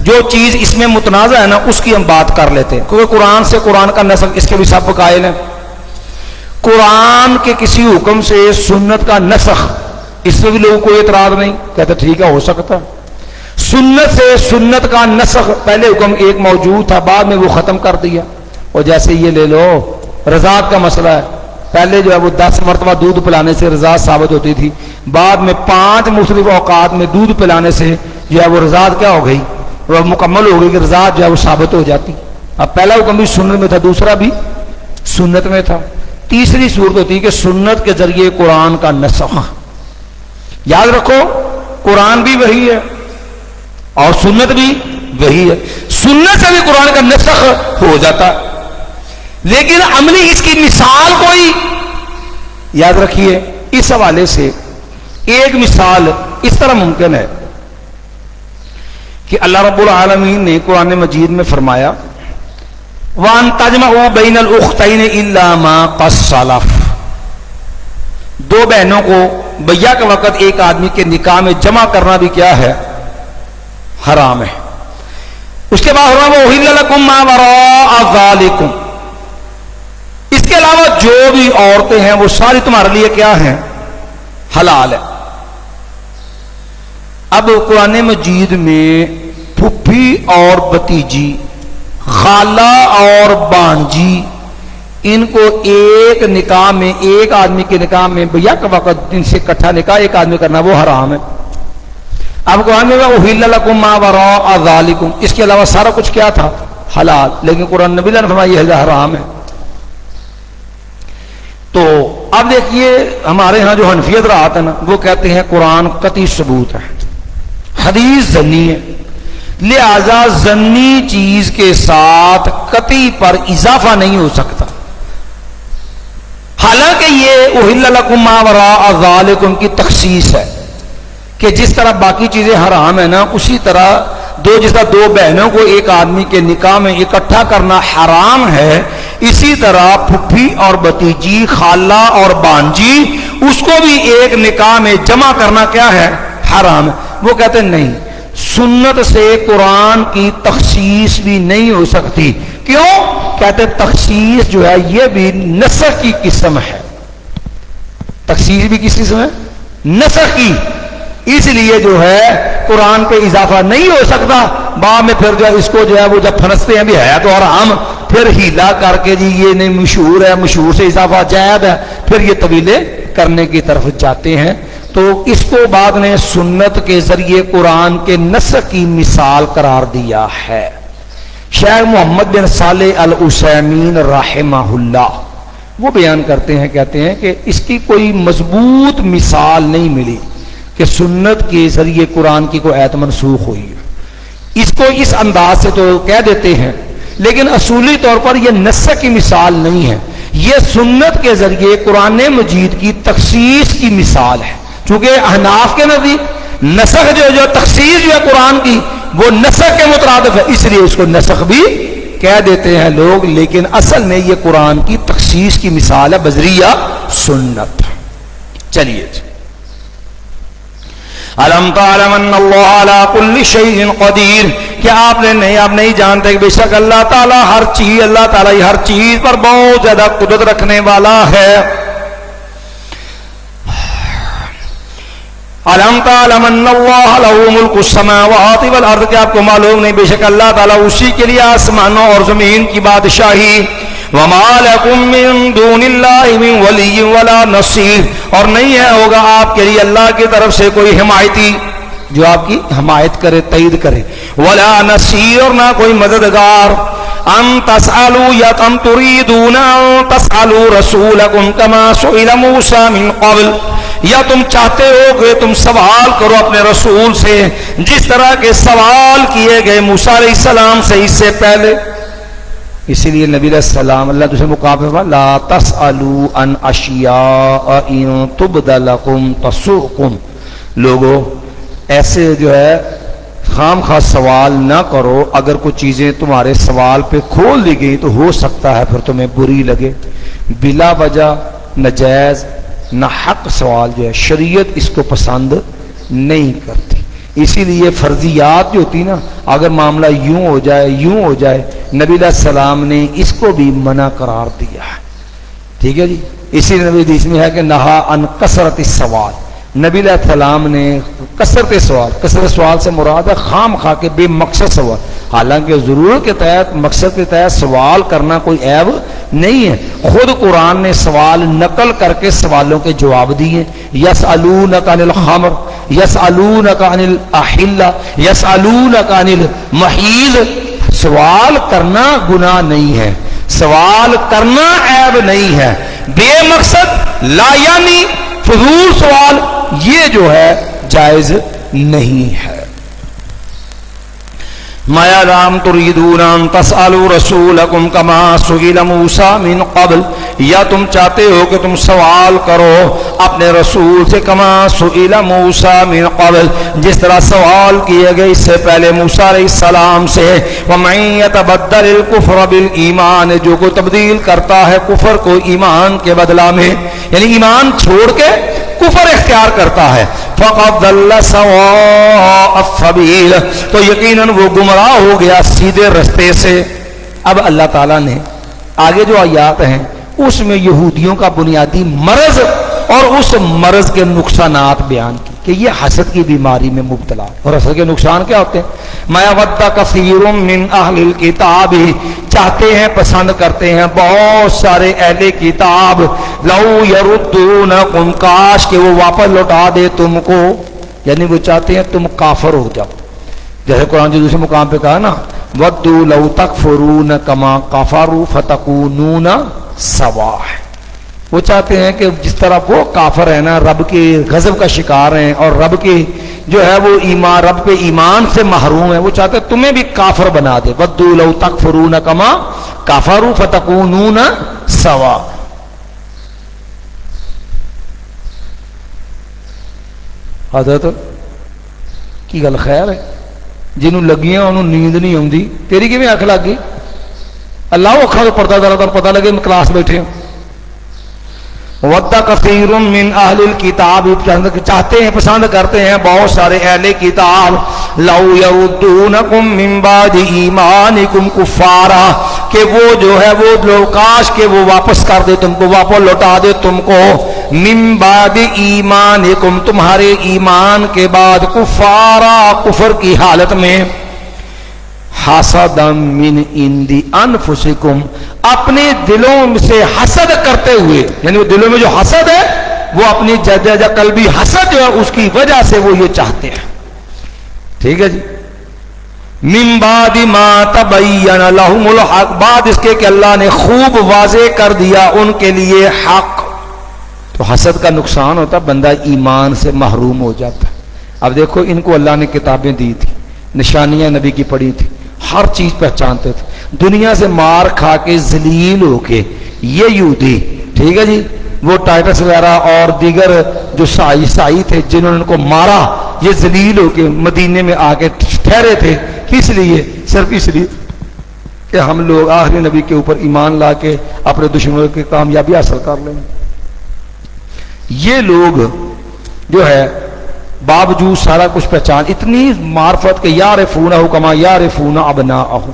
جو چیز اس میں متنازع ہے نا اس کی ہم بات کر لیتے ہیں, کیونکہ قرآن سے قرآن کا نسخ اس کے بھی سب قائل ہیں. قرآن کے کسی حکم سے سنت کا نسخ, اس میں بھی لوگوں کو اعتراض نہیں, کہتے ٹھیک ہے ہو سکتا. سنت سے سنت کا نسخ, پہلے حکم ایک موجود تھا بعد میں وہ ختم کر دیا. اور جیسے یہ لے لو رضاعت کا مسئلہ ہے, پہلے جو ہے وہ 10 مرتبہ دودھ پلانے سے رضاعت ثابت ہوتی تھی, بعد میں 5 مختلف اوقات میں دودھ پلانے سے جو ہے وہ رضاعت کیا ہو گئی, وہ مکمل ہو گئی کہ رضاعت جو ہے وہ ثابت ہو جاتی. اب پہلا حکم بھی سنت میں تھا, دوسرا بھی سنت میں تھا. تیسری صورت ہوتی ہے کہ سنت کے ذریعے قرآن کا نسخ. یاد رکھو قرآن بھی وہی ہے اور سنت بھی وہی ہے. سنت سے بھی قرآن کا نسخ ہو جاتا, لیکن عملی اس کی مثال کوئی. یاد رکھیے اس حوالے سے ایک مثال اس طرح ممکن ہے کہ اللہ رب العالمین نے قرآن مجید میں فرمایا وَأَن تَجْمَعُوا بَيْنَ الْأُخْتَيْنِ إِلَّا مَا قَدْ سَلَفَ. 2 بہنوں کو بیعہ کے وقت ایک آدمی کے نکاح میں جمع کرنا بھی کیا ہے؟ حرام ہے. اس کے بعد وَأُحِلَّ لَكُم مَّا وَرَاءَ ذَلِكُمْ, اس کے علاوہ جو بھی عورتیں ہیں وہ ساری تمہارے لیے کیا ہیں؟ حلال ہے. اب قرآن مجید میں پھپھی اور بتیجی, خالہ اور بانجی, ان کو ایک نکاح میں, ایک آدمی کے نکاح میں بیعہ کے وقت ان سے اکٹھا نکاح ایک آدمی کرنا وہ حرام ہے. اب قرآن میں احل لکم ما وراء ذالکم, اس کے علاوہ سارا کچھ کیا تھا؟ حلال. لیکن قرآن نبی نے فرمایا یہ حرام ہے. تو اب دیکھیے ہمارے ہاں جو حنفیت رہا تھا نا وہ کہتے ہیں قرآن قطعی ثبوت ہے، حدیث ظنی ہے، لہذا ظنی چیز کے ساتھ قطعی پر اضافہ نہیں ہو سکتا۔ حالانکہ یہ احل لکم ما وراء ذالکم کی تخصیص ہے کہ جس طرح باقی چیزیں حرام ہیں نا، اسی طرح جس طرح دو بہنوں کو ایک آدمی کے نکاح میں اکٹھا کرنا حرام ہے، اسی طرح پھپھی اور بھتیجی، خالہ اور بانجی، اس کو بھی ایک نکاح میں جمع کرنا کیا ہے؟ حرام ہے۔ وہ کہتے ہیں نہیں، سنت سے قرآن کی تخصیص بھی نہیں ہو سکتی۔ کیوں؟ کہتے ہیں تخصیص جو ہے یہ بھی نسخ کی قسم ہے۔ تخصیص بھی کس قسم ہے؟ نسخ کی۔ اس لیے جو ہے قرآن پہ اضافہ نہیں ہو سکتا۔ بعد میں پھر جو ہے اس کو جو ہے وہ جب پھنستے ہیں بھی ہے تو حرام، پھر ہیلا کر کے جی یہ نہیں مشہور ہے، مشہور سے اضافہ جائز ہے، پھر یہ طویلے کرنے کی طرف جاتے ہیں۔ تو اس کو بعد نے سنت کے ذریعے قرآن کے نسخ کی مثال قرار دیا ہے۔ شیخ محمد بن صالح العثیمین رحمہ اللہ وہ بیان کرتے ہیں، کہتے ہیں کہ اس کی کوئی مضبوط مثال نہیں ملی کہ سنت کے ذریعے قرآن کی کوئی آیت منسوخ ہوئی ہے۔ اس کو اس انداز سے تو کہہ دیتے ہیں، لیکن اصولی طور پر یہ نسخ کی مثال نہیں ہے، یہ سنت کے ذریعے قرآن مجید کی تخصیص کی مثال ہے۔ چونکہ احناف کے نزدیک نسخ جو تخصیص جو ہے قرآن کی وہ نسخ کے مترادف ہے، اس لیے اس کو نسخ بھی کہہ دیتے ہیں لوگ، لیکن اصل میں یہ قرآن کی تخصیص کی مثال ہے بذریعہ سنت۔ چلیے الم تعلم ان اللہ علی کل شیء قدیر، کیا آپ نہیں جانتے کہ بے شک اللہ تعالیٰ اللہ تعالیٰ ہر چیز پر بہت زیادہ قدرت رکھنے والا ہے۔ الم تعلم ان اللہ لہ ملک السماوات والارض، کیا آپ کو معلوم نہیں بے شک اللہ تعالیٰ اسی کے لیے آسمانوں اور زمین کی بادشاہی۔ وما لکم من دون اللہ من ولی ولا نصیر، اور نہیں ہے ہوگا آپ کے لیے اللہ کی طرف سے کوئی حمایتی جو آپ کی حمایت کرے، تائید کرے، ولا نصیر، اور نہ کوئی مددگار۔ ان تسألوا یا تم تريدون ان تسألوا رسولکم کما سئل موسیٰ من قبل، یا تم چاہتے ہو کہ تم سوال کرو اپنے رسول سے جس طرح کے سوال کیے گئے موسیٰ علیہ السلام سے اس سے پہلے۔ اسی لیے نبی علیہ السلام اللہ دوسرے مقابلے میں لا تسألوا عن اشیاء ان تبد لکم تسؤکم، لوگو ایسے جو ہے خام خواہ سوال نہ کرو، اگر کوئی چیزیں تمہارے سوال پہ کھول دی گئی تو ہو سکتا ہے پھر تمہیں بری لگے۔ بلا وجہ ناجائز نہ حق سوال جو ہے شریعت اس کو پسند نہیں کرتی۔ اسی لیے فرضیات جو ہوتی نا، اگر معاملہ یوں ہو جائے نبی علیہ السلام نے اس کو بھی منع قرار دیا ہے۔ ٹھیک ہے جی، اسی لیے نبی حدیث میں ہے کہ نہا ان کثرت السوال، نبی علیہ السلام نے کثرت سوال سے مراد ہے خام خواہ کے بے مقصد سوال، حالانکہ ضرورت کے تحت مقصد کے تحت سوال کرنا کوئی عیب نہیں ہے۔ خود قرآن نے سوال نقل کر کے سوالوں کے جواب دیے، یسألونک عن الخمر، یسألونک عن الاحلہ، یسألونک عن المحیض۔ سوال کرنا گناہ نہیں ہے، سوال کرنا عیب نہیں ہے، بے مقصد لا یعنی فضول سوال یہ جو ہے جائز نہیں ہے۔ ما لم تريدون ان تسألوا رسولكم كما سئل موسى من قبل، یا تم چاہتے ہو کہ تم سوال کرو اپنے رسول سے کما سئل موسیٰ من قبل، جس طرح سوال کیے گئے اس سے پہلے موسیٰ علیہ السلام سے۔ ومن يتبدل الكفر بالایمان، جو کو تبدیل کرتا ہے کفر کو ایمان کے بدلہ میں، یعنی ایمان چھوڑ کے کفر اختیار کرتا ہے، فقد ضل سواء السبیل، تو یقیناً وہ گمراہ ہو گیا سیدھے رستے سے۔ اب اللہ تعالیٰ نے آگے جو آیات ہیں اس میں یہودیوں کا بنیادی مرض اور اس مرض کے نقصانات بیان کی کہ یہ حسد کی بیماری میں مبتلا، اور حسد کے نقصان کیا ہوتے ہیں؟ ما ود کثیر من اہل الکتاب، چاہتے ہیں پسند کرتے ہیں بہت سارے اہل کتاب، لو یردونکم، کاش کہ وہ واپس لوٹا دے تم کو، یعنی وہ چاہتے ہیں تم کافر ہو جاؤ، جیسے قرآن جو دوسرے مقام پہ کہا نا ودوا لو تکفرون کما کفروا فتکونون سواء، وہ چاہتے ہیں کہ جس طرح وہ کافر ہے نا، رب کے غضب کا شکار ہیں اور رب کے جو ہے وہ ایمان، رب پہ ایمان سے محروم ہے، وہ چاہتے ہیں تمہیں بھی کافر بنا دے. وَدُّوا لَوْ تَكْفُرُونَ كَمَا كَفَرُوا فَتَكُونُونَ سَوَاءً. حضرت کی گل خیر ہے، جنہوں لگیاں انہوں نیند نہیں آتی، تیری کیویں اکھ لگ گئی؟ اللہ اکھاں تو پردہ دار پتہ لگے کلاس بیٹھے ہوں. وَدَّ كَثِيرٌ مِّنْ أَهْلِ الْكِتَابِ، چاہتے ہیں پسند کرتے ہیں بہت سارے اہل کتاب، لَوْ يَرُدُّونَكُم مِّن بَعْدِ إِيمَانِكُمْ كُفَّارًا، کہ وہ جو ہے وہ لوگ کاش کہ وہ واپس کر دے تم کو، واپس لوٹا دے تم کو، مِن بَعْدِ إِيمَانِكُمْ، تمہارے ایمان کے بعد، کفارا، کفر کی حالت میں، حسدا من عند انفسکم، اپنے دلوں سے حسد کرتے ہوئے، یعنی وہ دلوں میں جو حسد ہے وہ اپنی قلبی حسد جو ہے اس کی وجہ سے وہ یہ چاہتے ہیں. ٹھیک ہے جی. من بعد ما تبین لهم الحق، بعد اس کے کہ اللہ نے خوب واضح کر دیا ان کے لیے حق. تو حسد کا نقصان ہوتا، بندہ ایمان سے محروم ہو جاتا. اب دیکھو ان کو اللہ نے کتابیں دی تھی، نشانیاں نبی کی پڑھی تھی، ہر چیز پہچانتے تھے، دنیا سے مار کھا کے ذلیل ہو کے یہ یہودی، ٹھیک ہے جی، وہ ٹائٹس وغیرہ اور دیگر جو عیسائی تھے جنہوں نے ان کو مارا، یہ ذلیل ہو کے مدینے میں آ کے ٹھہرے تھے. کس لیے؟ صرف اس لیے کہ ہم لوگ آخری نبی کے اوپر ایمان لا کے اپنے دشمنوں کی کامیابی حاصل کر لیں. یہ لوگ جو ہے باوجود سارا کچھ پہچان، اتنی معرفت کہ یعرفونہ کما یعرفون ابناءہم،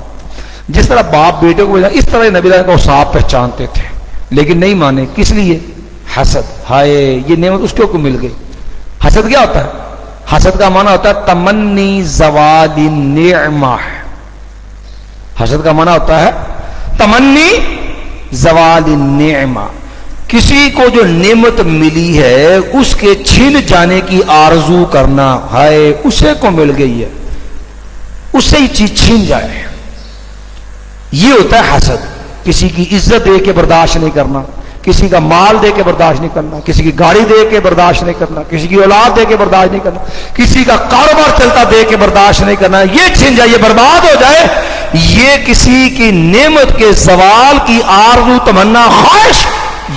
جس طرح باپ بیٹے کو اس طرح نبی علیہ کو صاحب پہچانتے تھے، لیکن نہیں مانے. کس لیے؟ حسد. ہائے یہ نعمت اس کو مل گئی. حسد کیا ہوتا ہے؟ حسد کا معنی ہوتا ہے تمنی زوال النعمہ. حسد کا معنی ہوتا ہے تمنی زوال النعمہ، کسی کو جو نعمت ملی ہے اس کے چھن جانے کی آرزو کرنا. ہائے اسے کو مل گئی ہے، اسے ہی چیز چھین جائے. یہ ہوتا ہے حسد. کسی کی عزت دے کے برداشت نہیں کرنا، کسی کا مال دے کے برداشت نہیں کرنا، کسی کی گاڑی دے کے برداشت نہیں کرنا، کسی کی اولاد دے کے برداشت نہیں کرنا، کسی کا کاروبار چلتا دے کے برداشت نہیں کرنا. یہ چھن جائے، یہ برباد ہو جائے، یہ کسی کی نعمت کے زوال کی آرزو، تمنا، خواہش،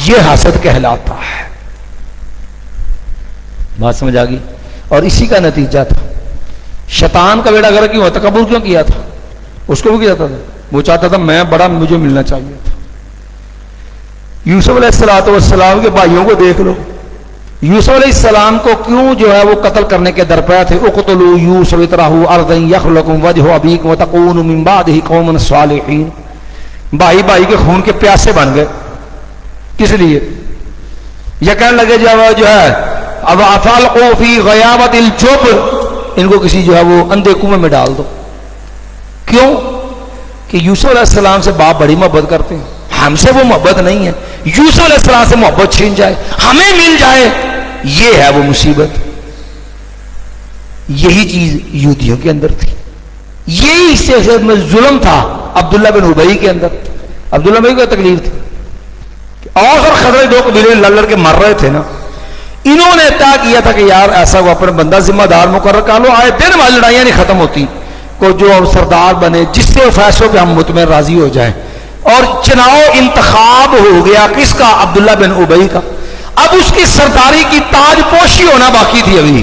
یہ حسد کہلاتا ہے. بات سمجھ آ گئی؟ اور اسی کا نتیجہ تھا شیطان کا بیڑا گرک کیوں ہوا؟ تکبر کیوں کیا تھا؟ اس کو بھی کیا تھا، وہ چاہتا تھا میں بڑا، مجھے ملنا چاہیے تھا. یوسف علیہ السلام کے بھائیوں کو دیکھ لو، یوسف علیہ السلام کو کیوں جو ہے وہ قتل کرنے کے درپے تھے. اقتلوا یوسف اطرحوا ارضا یخلکم وجہ ابیکم وتکونوا من بعدہ قوما صالحین. بھائی بھائی کے خون کے پیاسے بن گئے. کس لیے؟ یہ کہنے لگے جو ہے اب افالقوا فی غیابت الجب، ان کو کسی جو ہے وہ اندھے کنویں میں ڈال دو. کیوں؟ کہ یوسف علیہ السلام سے باپ بڑی محبت کرتے ہیں، ہم سے وہ محبت نہیں ہے. یوسف علیہ السلام سے محبت چھین جائے، ہمیں مل جائے، یہ ہے وہ مصیبت. یہی چیز یہودیوں کے اندر تھی، یہی سیاست میں ظلم تھا عبداللہ بن ابی کے اندر. عبداللہ بن ابی کو تکلیف تھی، اور خزرج دو قبیلے لڑ کے مر رہے تھے نا. انہوں نے طے کیا تھا کہ یار ایسا وہ اپنے بندہ ذمہ دار مقرر کر لو، آئے دن والی لڑائیاں نہیں ختم ہوتی، کو جو سردار بنے جس سے فیصلوں پہ ہم مطمئن راضی ہو جائیں. اور چناؤ انتخاب ہو گیا کس کا؟ عبداللہ بن ابی کا. اب اس کی سرداری کی تاج پوشی ہونا باقی تھی. ابھی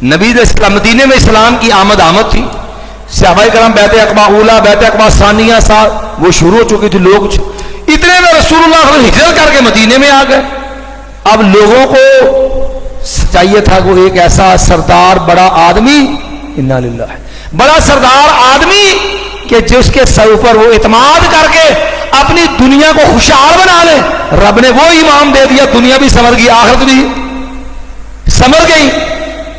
نبی مدینے میں اسلام کی آمد تھی، صحابہ کرام بیعت عقبہ اولا، بیعت عقبہ ثانیہ وہ شروع ہو چکی تھی. لوگ اتنے میں رسول اللہ صلی اللہ علیہ وسلم ہجرت کر کے مدینے میں آ گئے. اب لوگوں کو چاہیے تھا کہ ایک ایسا سردار بڑا آدمی، انا للہ، بڑا سردار آدمی کہ جس کے سر پر وہ اعتماد کر کے اپنی دنیا کو خوشحال بنا لے. رب نے وہ امام دے دیا، دنیا بھی سمر گئی، آخرت بھی سمر گئی.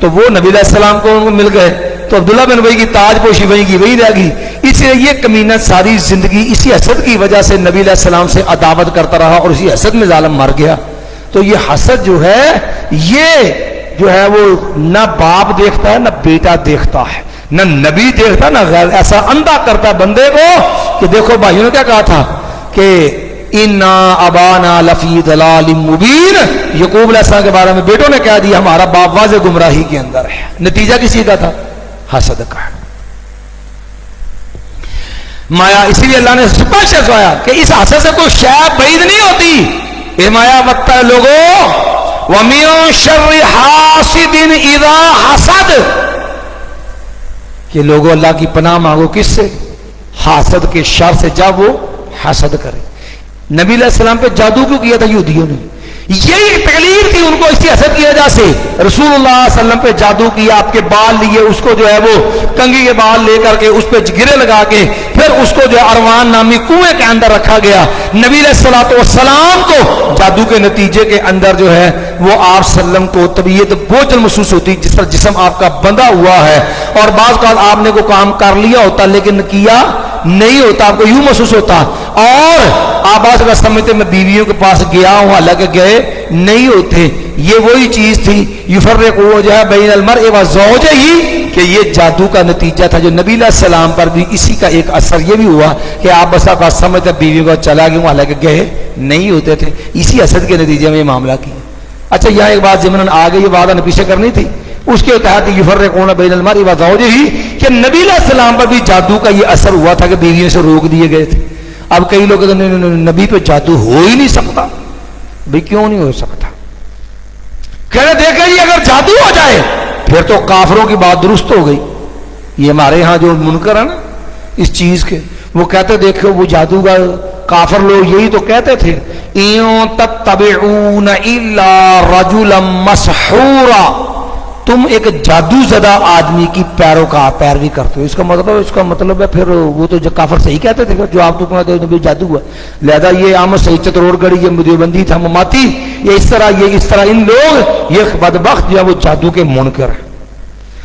تو وہ نبی علیہ السلام کو ان کو مل گئے، تو عبداللہ بن ابی کی تاج پوشی وہیں کی وہیں رہ گئی. اس لیے یہ کمینہ ساری زندگی اسی حسد کی وجہ سے نبی علیہ السلام سے عداوت کرتا رہا اور اسی حسد میں ظالم مر گیا. تو یہ حسد جو ہے، یہ جو ہے وہ نہ باپ دیکھتا ہے نہ بیٹا دیکھتا ہے، نہ نبی دیکھتا نہ غیر. ایسا اندھا کرتا ہے بندے کو کہ دیکھو بھائیوں نے کیا کہا تھا کہ انا ابانا لفی ضلال مبین، یعقوب علیہ السلام کے بارے میں بیٹوں نے کہہ دیا ہمارا باپ واضح گمراہی کے اندر ہے. نتیجہ کسی کا تھا؟ حسد کا. مایا اسی لیے اللہ نے سپیشل کہا کہ اس حسد سے کوئی شے بعید نہیں ہوتی. اے مایا وقت لوگوں وَمِن شَرِّ حَاسِدٍ اِذَا حَسَدَ، کہ لوگوں اللہ کی پناہ مانگو کس سے؟ حاسد کے شر سے جب وہ حسد کرے. نبی علیہ السلام پہ جادو کیوں کیا تھا یہودیوں نے؟ یہی تکلیف تھی ان کو اسی حسد کی وجہ سے. رسول اللہ صلی اللہ علیہ وسلم پہ جادو کیا، آپ کے بال لیے اس کو جو ہے وہ کنگھی کے بال لے کر کے اس پہ گرے لگا کے پھر اس کو جو ہے اروان نامی کنویں کے اندر رکھا گیا. نبی علیہ الصلوۃ والسلام کو جادو کے نتیجے کے اندر جو ہے وہ آپ صلی اللہ علیہ وسلم کو طبیعت بوجھل محسوس ہوتی جس پر جسم آپ کا بندھا ہوا ہے، اور بعض اوقات آپ نے کوئی کام کر لیا ہوتا لیکن کیا نہیں ہوتا، آپ کو یوں محسوس ہوتا، اور آپ بعض اوقات سمجھتے میں بیویوں کے پاس گیا ہوں حالانکہ گئے نہیں ہوتے. یہ وہی چیز تھی یفرقوا جو ہے بین المرء وزوجہ، کہ یہ جادو کا نتیجہ تھا جو نبی علیہ السلام پر بھی اسی کا ایک اثر یہ بھی ہوا کہ آپ بس آپ سمجھتے بیوی کو چلا گئے حالانکہ گئے نہیں ہوتے تھے. اسی حسد کے نتیجے میں یہ معاملہ کیا. اچھا یہاں ایک بات ضمن آ گئی، یہ بات نے پیچھے کرنی تھی، اس کے تحت یفرقون بین المرء وزوجہ کہ نبی علیہ السلام پر بھی جادو کا یہ اثر ہوا تھا کہ بیویوں سے روک دیے گئے تھے. اب کئی لوگ کہتے ہیں نبی پہ جادو ہو ہی نہیں سکتا. بھئی کیوں نہیں ہو سکتا؟ کہہ رہے دیکھیں جی اگر جادو ہو جائے پھر تو کافروں کی بات درست ہو گئی. یہ ہمارے ہاں جو منکر ہے نا اس چیز کے، وہ کہتے دیکھو وہ جادوگر کافر لوگ یہی تو کہتے تھے اِن تتبعون الا رجلا مسحورا، تم ایک جادو زدہ آدمی کی پیروی کرتے ہو. اس کا مطلب ہے پھر وہ تو جو کافر صحیح کہتے تھے جو آپ تو کہتے ہیں جادو ہوا. لہذا یہ احمد سعید چتروڑ گڑھی، یہ دیوبندی تھا مماتی، یہ اس طرح ان لوگ یہ بدبخت جو ہے وہ جادو کے منکر ہیں.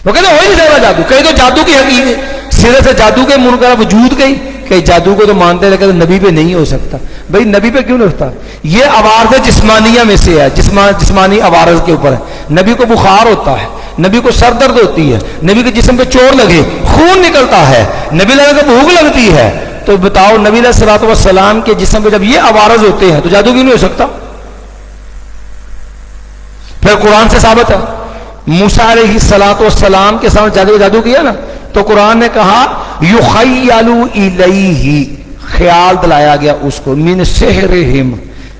وہ کہتے ہو ہی نہیں سکتا جادو. کہیں تو جادو کی حقیقت سرے سے جادو کے منکر وجود گئی کہ جادو کو تو مانتے لیکن نبی پہ نہیں ہو سکتا. بھائی نبی پہ کیوں نہیں ہوتا؟ یہ عوارض جسمانیہ میں سے ہے، جسمانی عوارض کے اوپر ہے. نبی کو بخار ہوتا ہے، نبی کو سر درد ہوتی ہے، نبی کے جسم پہ چوٹ لگے خون نکلتا ہے، نبی علیہ کو بھوک لگتی ہے، تو بتاؤ نبی علیہ الصلوۃ والسلام کے جسم پہ جب یہ عوارض ہوتے ہیں تو جادو کیوں نہیں ہو سکتا؟ پھر قرآن سے ثابت ہے. موسیٰ علیہ الصلوۃ والسلام کے سامنے جادو کیا نا تو قرآن نے کہا یخیل الیہ، خیال دلایا گیا اس کو، من سحرہم،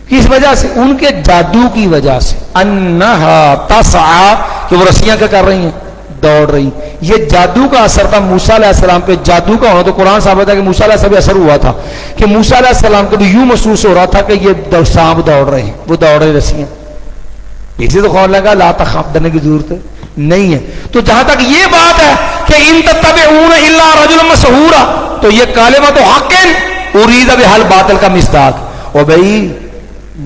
کس وجہ سے؟ ان کے جادو کی وجہ سے، انہا تسعی، کہ وہ رسیاں کیا کر رہی ہیں؟ دوڑ رہی. یہ جادو کا اثر تھا موسیٰ علیہ السلام پہ. جادو کا ہونا تو قرآن ثابت ہے کہ موسیٰ علیہ السلام پہ اثر ہوا تھا کہ موسیٰ علیہ السلام کو بھی یوں محسوس ہو رہا تھا کہ یہ سانپ دوڑ رہے ہیں، وہ دوڑ رہے رسیاں. اسی تو خور لگا لا تخاف، ڈرنے کی ضرورت نہیں ہے. تو جہاں تک یہ بات ہے کہ ان تتبعون الا رجلا مسحورا، تو یہ کلمۃ حق ارید بہل باطل کا مصداق. اور بھائی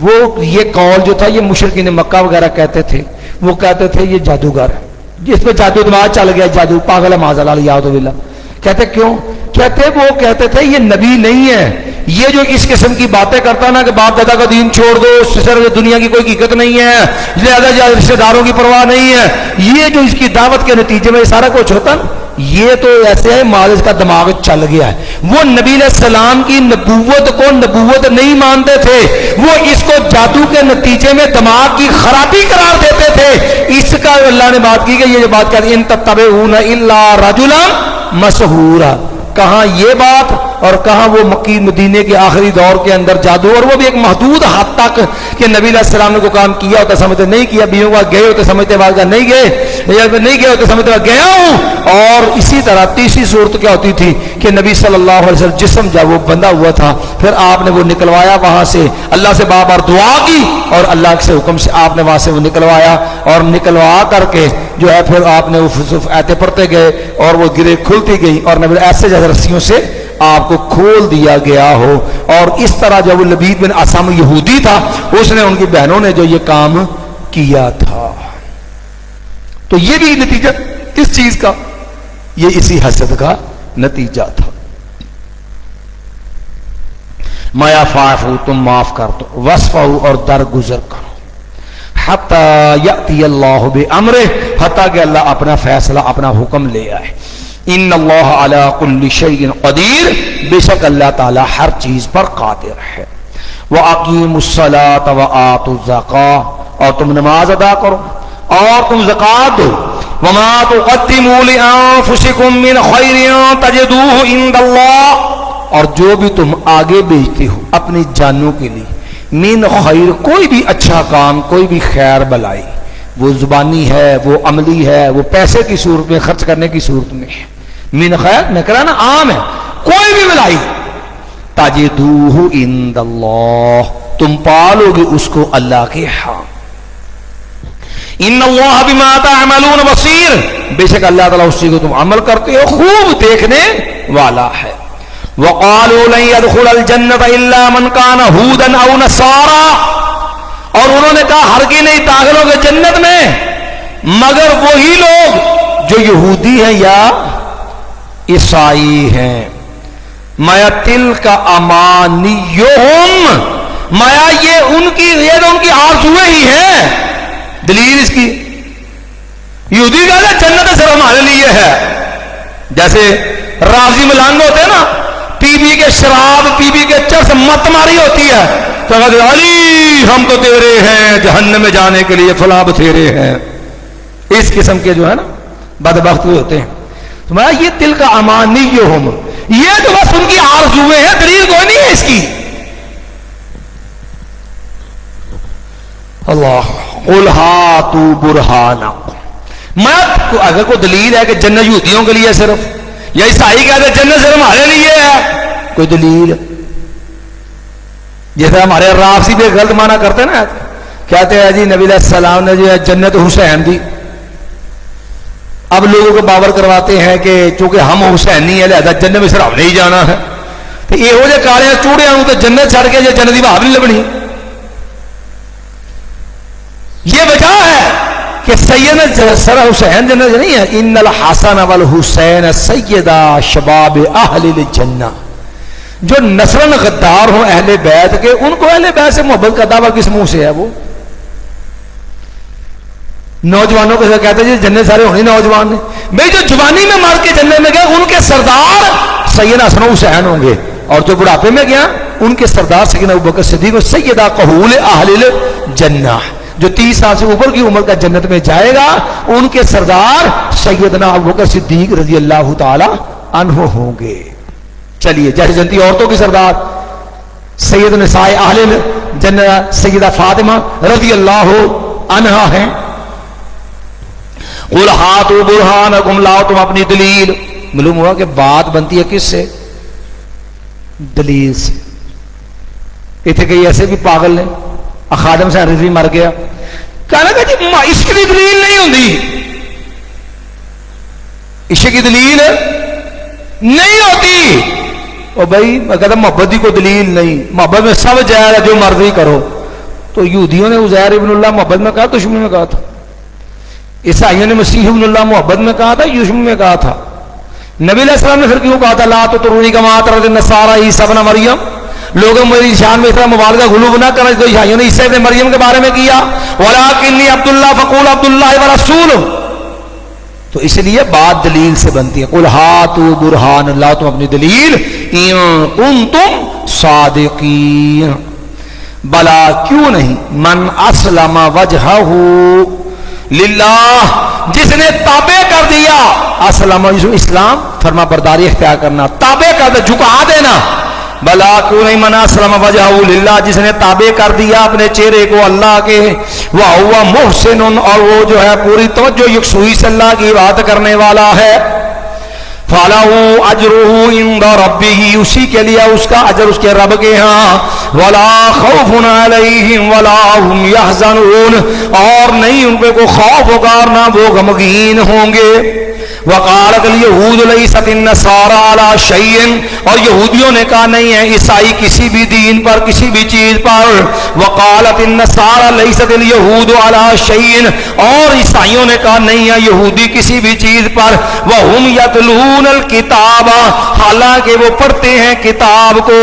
وہ یہ قول جو تھا یہ مشرکین مکہ وغیرہ کہتے تھے، وہ کہتے تھے یہ جادوگر ہے، جس پہ جادو دماغ چل گیا، جادو پاگل ہے معاذ اللہ یاد باللہ. کہتے کیوں؟ کہتے وہ کہتے تھے یہ نبی نہیں ہے، یہ جو اس قسم کی باتیں کرتا نا کہ باپ دادا کا دین چھوڑ دو، صرف دنیا کی کوئی حقیقت نہیں ہے، لہذا رشتہ داروں کی پرواہ نہیں ہے، یہ جو اس کی دعوت کے نتیجے میں سارا کچھ ہوتا نا، یہ تو ایسے ہے مال اس کا دماغ چل گیا ہے. وہ نبی علیہ السلام کی نبوت کو نبوت نہیں مانتے تھے، وہ اس کو جادو کے نتیجے میں دماغ کی خرابی قرار دیتے تھے. اس کا اللہ نے بات کی کہ یہ جو بات کہتے ہیں ان تتبعون الا رجلا مسحورا، کہاں یہ بات اور کہاں وہ مکی مدینے کے آخری دور کے اندر جادو، اور وہ بھی ایک محدود حد تک کہ نبی علیہ السلام نے کو کام کیا ہوتا سمجھتے نہیں کیا، بیووں کا گئے ہوتے سمجھتے بعد کا نہیں گئے، نہیں گئے ہوتے سمجھتے گیا ہوں. اور اسی طرح تیسری صورت کیا ہوتی تھی کہ نبی صلی اللہ علیہ وسلم جسم جب وہ بندھا ہوا تھا پھر آپ نے وہ نکلوایا وہاں سے، اللہ سے بار بار دعا کی اور اللہ کے حکم سے آپ نے وہاں سے وہ نکلوایا، اور نکلوا کر کے جو ہے پھر آپ نے وہ ایتے پڑھتے گئے اور وہ گرے کھلتی گئی اور نبی ایسے جیسے رسیوں سے آپ کو کھول دیا گیا ہو. اور اس طرح جب وہ لبید بن اسام یہودی تھا اس نے ان کی بہنوں نے جو یہ کام کیا تھا. تو یہ بھی نتیجہ کس چیز کا؟ یہ اسی حسد کا نتیجہ تھا. مایا فاعفو، تم معاف کر دو، وصفہو، اور درگزر کرو، حتی یأتی اللہ بامرہ، حتی کہ اللہ اپنا فیصلہ اپنا حکم لے آئے. ان اللہ علی کل شیء قدیر، بے شک اللہ تعالی ہر چیز پر قادر ہے. وَأَقِيمُوا الصَّلَاةَ وَآتُوا الزَّكَاةَ، اور تم نماز ادا کرو اور تم زکات دو. وَمَا تُقَدِّمُوا لِأَنفُسِكُم مِّنْ خَيْرٍ تَجِدُوهُ عِندَ اللَّهِ، اور جو بھی تم آگے بھیجتے ہو اپنی جانوں کے لیے، من خیر، کوئی بھی اچھا کام، کوئی بھی خیر بلائی، وہ زبانی ہے، وہ عملی ہے، وہ پیسے کی صورت میں خرچ کرنے کی صورت میں ہے، من خیر میں کہا نا عام ہے، کوئی بھی بلائی، تجدوہ عند اللہ، تم پالو گے اس کو اللہ کے ہاں. ان اللہ بما تعملون بصیر، بے شک اللہ تعالیٰ اس چیز کو تم عمل کرتے ہو خوب دیکھنے والا ہے. وقالوا لن يدخل الجنة الا من كان هودا او نصارى، اور انہوں نے کہا ہرگز نہیں داخل ہوگے جنت میں مگر وہی لوگ جو یہودی ہیں یا عیسائی ہیں. مایا تلک امانیہم، مایا یہ ان کی آرزویں ہی ہیں. دلیل اس کی یہودی کہتے ہیں جنت صرف ہمارے لیے ہے، جیسے راضی ملنگ ہوتے ہیں نا، پی پی کے شراب، پی پی کے چرس مت ماری ہوتی ہے تو کہتے ہیں علی ہم تو تیرے ہیں جہنم میں جانے کے لیے فلاں تیرے ہیں. اس قسم کے جو ہے نا بدبخت ہوئے ہوتے ہیں. تو میں یہ تل کا امانیہم، یہ تو بس ان کی آرزویں ہیں، دلیل کوئی نہیں ہے اس کی. اللہ قل ہاتوا برہانکم، میں اگر کوئی دلیل ہے کہ جنت یہودیوں کے لیے صرف، یا عیسائی کہتے ہیں جنت صرف ہمارے لیے ہے، کوئی دلیل؟ جیسے ہمارے رافضی بھی غلط معنی کرتے ہیں نا، کہتے ہیں جی نبی علیہ السلام نے جو ہے جنت حسین دی. اب لوگوں کو باور کرواتے ہیں کہ چونکہ ہم حسینی ہیں لہذا جنت میں صرف ہم نہیں جانا ہے. تو یہ ہو جائے کالے چوڑے ہوں تو جنت چھڑ کے جو جنت کی بہار نہیں لبنی. یہ وجہ ہے کہ سید سر حسین جنت نہیں ہے. ان الحسن والحسین سیدا شباب اہل الجنہ، جو نسلاً غدار ہوں اہل بیت کے، ان کو اہل بیت سے محبت کا دعویٰ کس منہ سے ہے؟ وہ نوجوانوں کو کہتے ہیں جی جنت سارے ہونی نوجوان نے، بھئی جو جوانی میں مر کے جنت میں گئے ان کے سردار سیدنا حسن حسین ہوں گے، اور جو بڑھاپے میں گیا ان کے سردار سیدنا ابوبکر صدیق اور سیدہ قہول اہل الجنہ، جو 30 سال سے اوپر کی عمر کا جنت میں جائے گا ان کے سردار سیدنا ابوبکر صدیق رضی اللہ تعالی عنہ ہوں گے. چلیے جیسے جنتی عورتوں کی سردار سید نساء اہل جنت سیدہ فاطمہ رضی اللہ عنہا ہیں. قل ہاتوا برہانکم، لاؤ تم اپنی دلیل. معلوم ہوا کہ بات بنتی ہے کس سے؟ دلیل سے. اتنے کئی ایسے بھی پاگل نے، خادم سے رضوی مر گیا، کہنا کہ جی عشق کی دلیل نہیں ہوتی، عشق کی دلیل نہیں ہوتی. اور بھائی میں کہتا محبت کی کوئی دلیل نہیں، محبت میں سب جائز ہے جو مرضی کرو. تو یہودیوں نے عزیر ابن اللہ محبت میں کہا، دشمن میں کہا تھا. عیسائیوں نے مسیح ابن اللہ محبت میں کہا تھا، دشمن میں کہا تھا. نبی علیہ السلام نے پھر کیوں کہا تھا لا تطرونی کما طرد النصارى عیسی ابن مریم، لوگوں میری شان میں اتنا مبالغہ غلوب نہ کریں. تو عیسائیوں نے عیسی ابن مریم کے بارے میں کیا، ولکنی عبداللہ فقول عبداللہ ورسولہ. تو اس لیے بات دلیل سے بنتی ہے. قل ہاتوا برہان، اللہ تم اپنی دلیل، ان کنتم صادقین. بلا کیوں نہیں، من اسلم وجہہ للہ، جس نے تابع کر دیا، اسلم اسلام فرما برداری اختیار کرنا، تابع کر دے جھکا دینا. بلا کیوں نہیں، من اسلم وجہہ للہ، جس نے تابع کر دیا اپنے چہرے کو اللہ کے، وہو محسن، اور وہ جو ہے پوری توجہ یکسوئی سے اللہ کی عبادت کرنے والا ہے. فَلَهُ أَجْرُهُ عِندَ رَبِّهِ، اسی کے لیے اس کا اجر اس کے رب کے ہاں. وَلَا خَوْفٌ عَلَيْهِمْ وَلَا هُمْ يَحْزَنُونَ، اور نہیں ان پہ کوئی خوف ہوگا اور نہ وہ غمگین ہوں گے. وقالت اليہود لیست النصارى على شيء، اور یہودیوں نے کہا نہیں ہے عیسائی کسی بھی دین پر، کسی بھی چیز پر. وقالت النصارى لیست اليہود على شيء، اور عیسائیوں نے کہا نہیں ہے یہودی کسی بھی چیز پر. وهم يتلون الكتاب، حالانکہ وہ پڑھتے ہیں کتاب کو.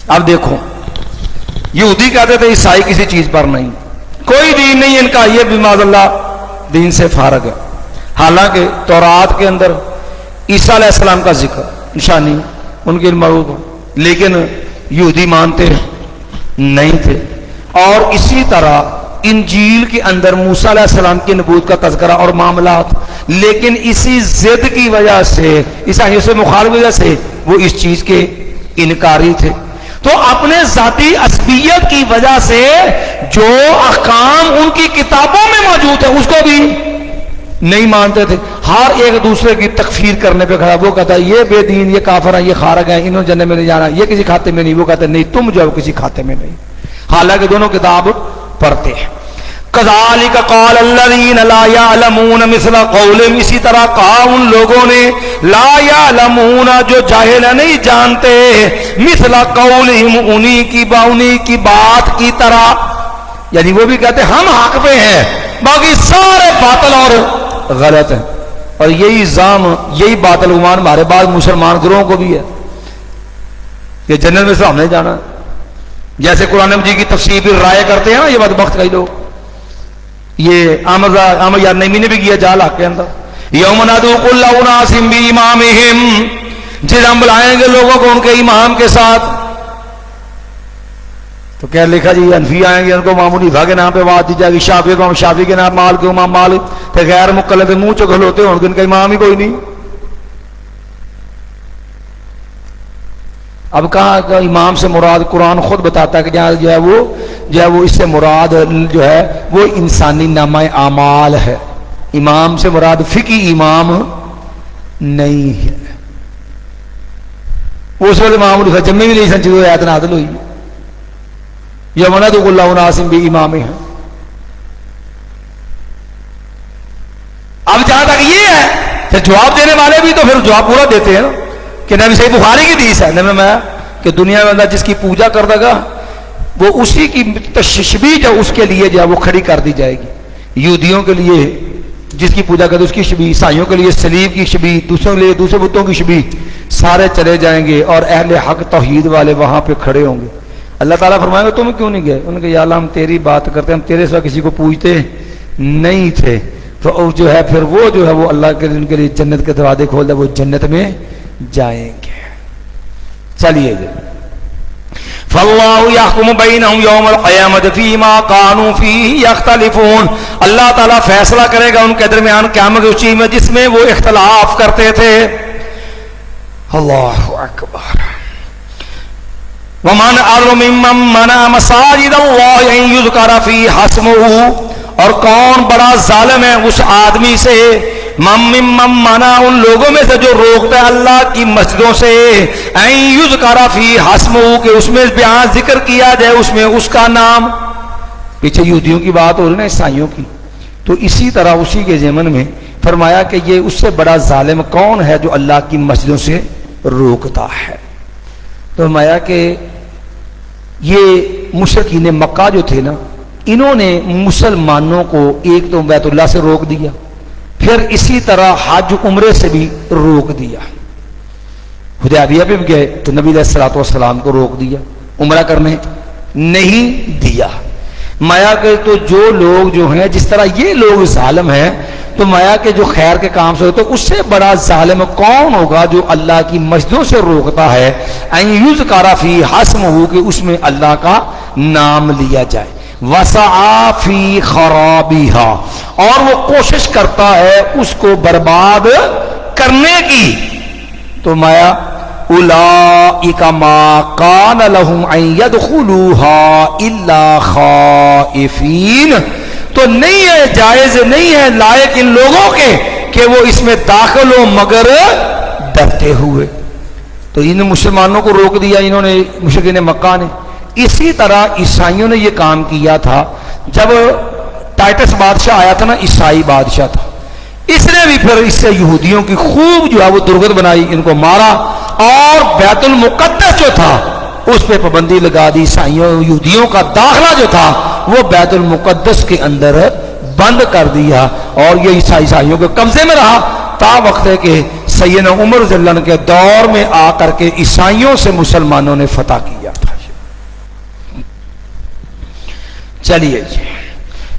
اب دیکھو یہودی کہتے تھے عیسائی کسی چیز پر نہیں، کوئی دین نہیں ان کا، یہ بھی معاذ اللہ دین سے فارغ ہے. حالانکہ تورات کے اندر عیسیٰ علیہ السلام کا ذکر نشانی ان کے معروف، لیکن یہودی مانتے نہیں تھے. اور اسی طرح انجیل کے اندر موسیٰ علیہ السلام کی نبوت کا تذکرہ اور معاملات، لیکن اسی ضد کی وجہ سے، عیسائیوں سے مخالف وجہ سے وہ اس چیز کے انکاری تھے. تو اپنے ذاتی عصبیت کی وجہ سے جو احکام ان کی کتابوں میں موجود ہے اس کو بھی نہیں مانتے تھے. ہر ایک دوسرے کی تکفیر کرنے پہ کھڑا. وہ کہتا ہے یہ بے دین، یہ کافر ہیں، یہ خارج ہیں، انہوں جنت میں نہیں جانا، یہ کسی کھاتے میں نہیں. وہ کہتے ہیں نہیں، تم جو کسی کھاتے میں نہیں، حالانکہ دونوں کتاب پڑھتے ہیں. کذالک قال الذین لا یعلمون مثل قولہم، اسی طرح کہا ان لوگوں نے لا یعلمون جو جاہل نہیں جانتے، مثل قولہم انہی کی بات کی طرح. یعنی وہ بھی کہتے ہم حق پہ ہیں، باقی سارے باطل اور غلط ہیں. اور یہی الزام، یہی باطل گمان ہمارے بعض مسلمان گروہوں کو بھی ہے کہ جنت میں سے ہم نے جانا. جیسے قرآن مجید کی تفسیر بھی رائے کرتے ہیں نا یہ بدبخت کئی لوگ. یہ عامر یار نعیمی نے بھی کیا جال حق کے اندر. یوم ندعو کل اناس بامامہم، جس ہم بلائیں گے لوگوں کو ان کے امام کے ساتھ. تو کیا لکھا جی حنفی آئیں گے ان کو امام حنیفہ کے نام پہ بات دی جائے گی، شافعی کو شافعی کے نام، مالک کو امام مالک، پھر غیر مقلد منہ چکل ہوتے ہیں ان کا امام ہی کوئی نہیں. اب کہاں کہ امام سے مراد قرآن خود بتاتا ہے کہ جہاں جو ہے وہ اس سے مراد جو ہے وہ انسانی نامہ اعمال ہے. امام سے مراد فقی امام نہیں ہے. اس وقت امام حنیفہ جمع بھی نہیں سن چیزوں آیت نازل ہوئی. یوم ندعو کل اناس بامامہم. اب جہاں تک یہ ہے پھر جواب دینے والے بھی تو پھر جواب پورا دیتے ہیں نا کہ نبی صحیح بخاری کی حدیث ہے نبی میں کہ دنیا میں بندہ جس کی پوجا کر دے گا وہ اسی کی تشبیہ جو اس کے لیے جو ہے وہ کھڑی کر دی جائے گی. یہودیوں کے لیے جس کی پوجا کرتے اس کی شبیہ، عیسائیوں کے لیے صلیب کی شبیہ، دوسروں کے لیے دوسرے بتوں کی شبیہ، سارے چلے جائیں گے اور اہل حق توحید والے وہاں پہ کھڑے ہوں گے. اللہ تعالیٰ فرمائے گا تم کیوں نہیں گئے؟ انہوں نے کہا یا اللہ ہم تیری بات کرتے، ہم تیرے سوا کسی کو پوجتے نہیں تھے. تو جو ہے پھر وہ جو ہے وہ اللہ کے ان کے لیے جنت کے دروازے کھول دے، وہ جنت میں جائیں گے. چلیے جی. فاللہ یحکم بینہم یوم القیامۃ فیما کانوا فیہ یختلفون، اللہ تعالیٰ فیصلہ کرے گا ان کے درمیان قیامت اس چیز میں جس میں وہ اختلاف کرتے تھے. اللہ اکبر. ومن اظلم ممن منع مساجد اللہ ان یذکر فیہا اسمہ، اور کون بڑا ظالم ہے اس آدمی سے، ممن منع ان لوگوں میں سے جو روکتا ہے اللہ کی مسجدوں سے، ان یذکر فیہا اسمہ کہ اس میں بیان ذکر کیا جائے اس میں اس کا نام. پیچھے یہودیوں کی بات ہو رہی نا عیسائیوں کی، تو اسی طرح اسی کے ضمن میں فرمایا کہ یہ اس سے بڑا ظالم کون ہے جو اللہ کی مسجدوں سے روکتا ہے. تو فرمایا کہ یہ مشرکین مکہ جو تھے نا انہوں نے مسلمانوں کو ایک تو بیت اللہ سے روک دیا، پھر اسی طرح حج عمرے سے بھی روک دیا. حدیبیہ پہ بھی گئے تو نبی علیہ الصلوۃ والسلام کو روک دیا، عمرہ کرنے نہیں دیا. مایا کہ تو جو لوگ جو ہیں جس طرح یہ لوگ ظالم ہیں تو مایا کہ جو خیر کے کام سے تو اس سے بڑا ظالم کون ہوگا جو اللہ کی مسجدوں سے روکتا ہے ان یذکر فیہا اسمہ کہ اس میں اللہ کا نام لیا جائے. وسعی فی خرابیہا، اور وہ کوشش کرتا ہے اس کو برباد کرنے کی. تو مایا اولئک ما کان لہم ان یدخلوها الا خائفین، تو نہیں ہے، جائز نہیں ہے لائق ان لوگوں کے کہ وہ اس میں داخل ہو مگر ڈرتے ہوئے. تو ان مسلمانوں کو روک دیا انہوں نے، مشرکین مکہ نے. اسی طرح عیسائیوں نے یہ کام کیا تھا جب ٹائٹس بادشاہ آیا تھا نا، عیسائی بادشاہ تھا، اس نے بھی پھر اس سے یہودیوں کی خوب جو ہے وہ درگت بنائی، ان کو مارا اور بیت المقدس جو تھا اس پہ پابندی لگا دی. عیسائیوں یہودیوں کا داخلہ جو تھا وہ بیت المقدس کے اندر بند کر دیا اور یہ عیسائیوں کے قبضے میں رہا تا وقت ہے کہ سیدنا عمر رضی اللہ عنہ کے دور میں آ کر کے عیسائیوں سے مسلمانوں نے فتح کیا تھا. چلیے جی.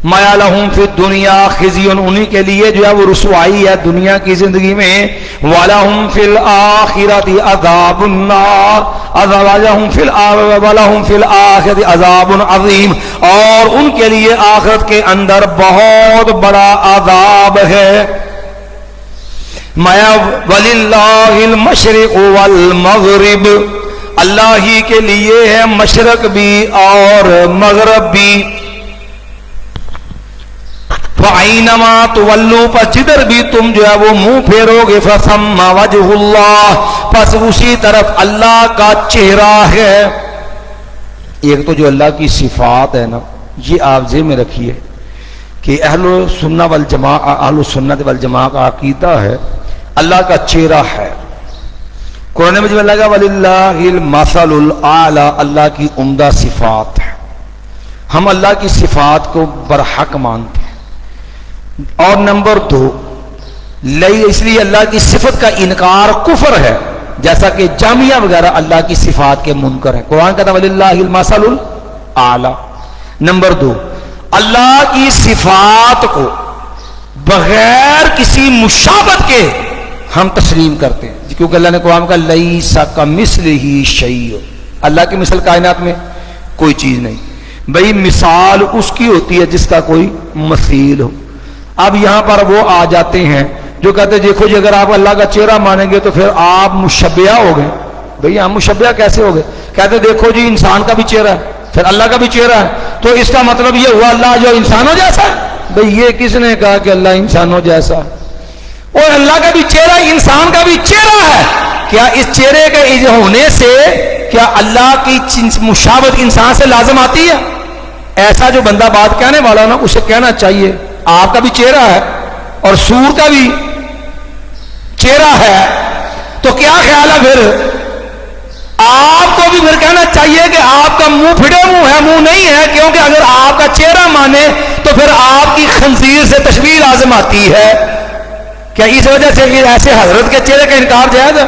ما لہم فی الدنیا خزی، انہی کے لیے جو ہے وہ رسوائی ہے دنیا کی زندگی میں، وَلَهُمْ فِي الْآخِرَةِ عَذَابُ النَّارِ، وَلَهُمْ فِي الْآخِرَةِ عَذَابٌ عَظِيمٌ، اور ان کے لیے آخرت کے اندر بہت بڑا عذاب ہے۔ وَلِلَّهِ الْمَشْرِقُ وَالْمَغْرِبُ، اللہ ہی کے لیے ہے مشرق بھی اور مغرب بھی۔ فَأَيْنَمَا تُوَلُّوا، پس جدھر بھی تم جو ہے وہ منہ پھیرو گے، فَثَمَّ وَجْهُ اللَّهِ، پس اسی طرف اللہ کا چہرہ ہے۔ ایک تو جو اللہ کی صفات ہے نا، یہ آپ ذہن میں رکھیے کہ اہل سنت والجماعہ کا عقیدہ ہے اللہ کا چہرہ ہے۔ قرآن مجید میں لگا وَلِلَّهِ الْمَثَلُ الْأَعْلَى، اللہ کی عمدہ صفات ہے، ہم اللہ کی صفات کو برحق مانتے ہیں۔ اور نمبر 2، اس لیے اللہ کی صفت کا انکار کفر ہے، جیسا کہ جامعہ وغیرہ اللہ کی صفات کے منکر ہیں۔ قرآن کہتا ہے وَلِلَّهِ الْمَثَلُ الْأَعْلَى۔ نمبر 2، اللہ کی صفات کو بغیر کسی مشابہت کے ہم تسلیم کرتے ہیں، کیونکہ اللہ نے قرآن کا لَيْسَ كَمِثْلِهِ شَيْءٌ، اللہ کی مثل کائنات میں کوئی چیز نہیں۔ بھئی مثال اس کی ہوتی ہے جس کا کوئی مثیل ہو۔ اب یہاں پر وہ آ جاتے ہیں جو کہتے ہیں دیکھو جی اگر آپ اللہ کا چہرہ مانیں گے تو پھر آپ مشبیہ ہو گئے۔ بھئی ہم مشبیہ کیسے ہو گئے؟ کہتے دیکھو جی انسان کا بھی چہرہ ہے پھر اللہ کا بھی چہرہ ہے، تو اس کا مطلب یہ ہوا اللہ جو انسانوں جیسا ہے؟ بھئی یہ کس نے کہا کہ اللہ انسانوں جیسا ہے؟ اور اللہ کا بھی چہرہ انسان کا بھی چہرہ ہے، کیا اس چہرے کے ہونے سے کیا اللہ کی مشابہت انسان سے لازم آتی ہے؟ ایسا جو بندہ بات کہنے والا نا اسے کہنا چاہیے آپ کا بھی چہرہ ہے اور سور کا بھی چہرہ ہے، تو کیا خیال ہے پھر آپ کو بھی پھر کہنا چاہیے کہ آپ کا منہ پھڑے منہ ہے، منہ نہیں ہے، کیونکہ اگر آپ کا چہرہ مانے تو پھر آپ کی خنزیر سے تشبیہ لازم آتی ہے۔ کیا اس وجہ سے کہ ایسے حضرت کے چہرے کا انکار جائز ہے؟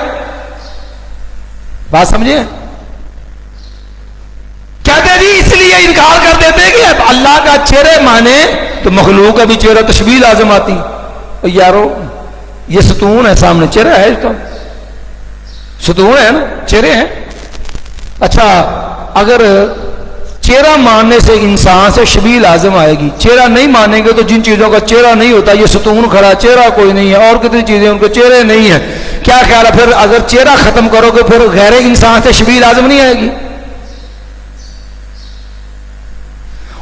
بات سمجھے؟ کہتے جی اس لیے انکار کر دیتے کہ اللہ کا چہرے مانے تو مخلوق کا بھی چہرہ تشبیہ لازم آتی۔ یارو یہ ستون ہے، سامنے چہرہ ہے، اس کا ستون ہے نا، چہرے ہیں۔ اچھا اگر چہرہ ماننے سے انسان سے شبیہ لازم آئے گی، چہرہ نہیں مانیں گے تو جن چیزوں کا چہرہ نہیں ہوتا، یہ ستون کھڑا چہرہ کوئی نہیں ہے، اور کتنی چیزیں ان کے چہرے نہیں ہیں، کیا خیال ہے پھر اگر چہرہ ختم کرو گے پھر غیر انسان سے شبیہ لازم نہیں آئے گی؟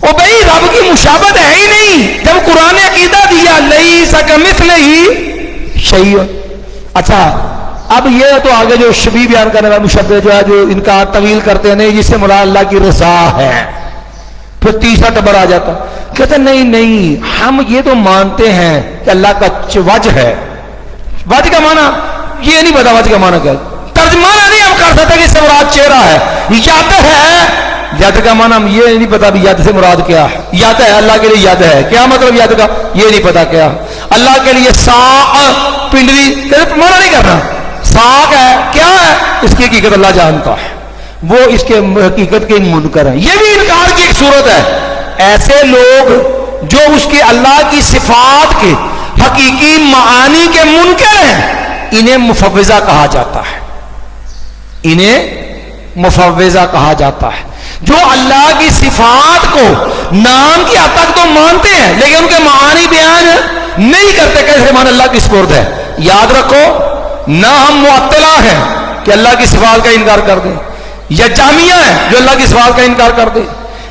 او بھئی رب کی مشابہت ہے ہی نہیں، جب قرآن عقیدہ دیا لیس کمثلہ شیء۔ اچھا اب یہ تو آگے جو شبیہ بیان کرنے والا مشبہ جو ہے جو انکار طویل کرتے ہیں، نہیں جس سے مراد اللہ کی رضا ہے، پھر تیسرا ٹبر آ جاتا، کہتے نہیں ہم یہ تو مانتے ہیں کہ اللہ کا وجہ ہے۔ وجہ کا معنی یہ نہیں پتا، وجہ کا معنی کیا، ترجمہ نہیں ہم کر سکتے کہ اس سے مراد چہرہ ہے۔ ید ہے، ید کا معنی ہم یہ نہیں پتا بھی ید سے مراد کیا ہے۔ ید ہے، اللہ کے لیے ید ہے، کیا مطلب ید کا یہ نہیں پتا کیا۔ اللہ کے لیے ساق پنڈلی معنی نہیں کرنا، ساق ہے کیا ہے اس کی حقیقت اللہ جانتا ہے، وہ اس کے حقیقت کے منکر ہیں، یہ بھی انکار کی ایک صورت ہے۔ ایسے لوگ جو اس کے اللہ کی صفات کے حقیقی معانی کے منکر ہیں، انہیں مفوضہ کہا جاتا ہے، انہیں مفوضہ کہا جاتا ہے، جو اللہ کی صفات کو نام کی حد تک تو مانتے ہیں لیکن ان کے معانی بیان نہیں کرتے، کیسے مان اللہ کی سپرد ہے۔ یاد رکھو نہ ہم معطلہ ہیں کہ اللہ کی صفات کا انکار کر دیں، یا جامعہ ہیں جو اللہ کی صفات کا انکار کر دیں،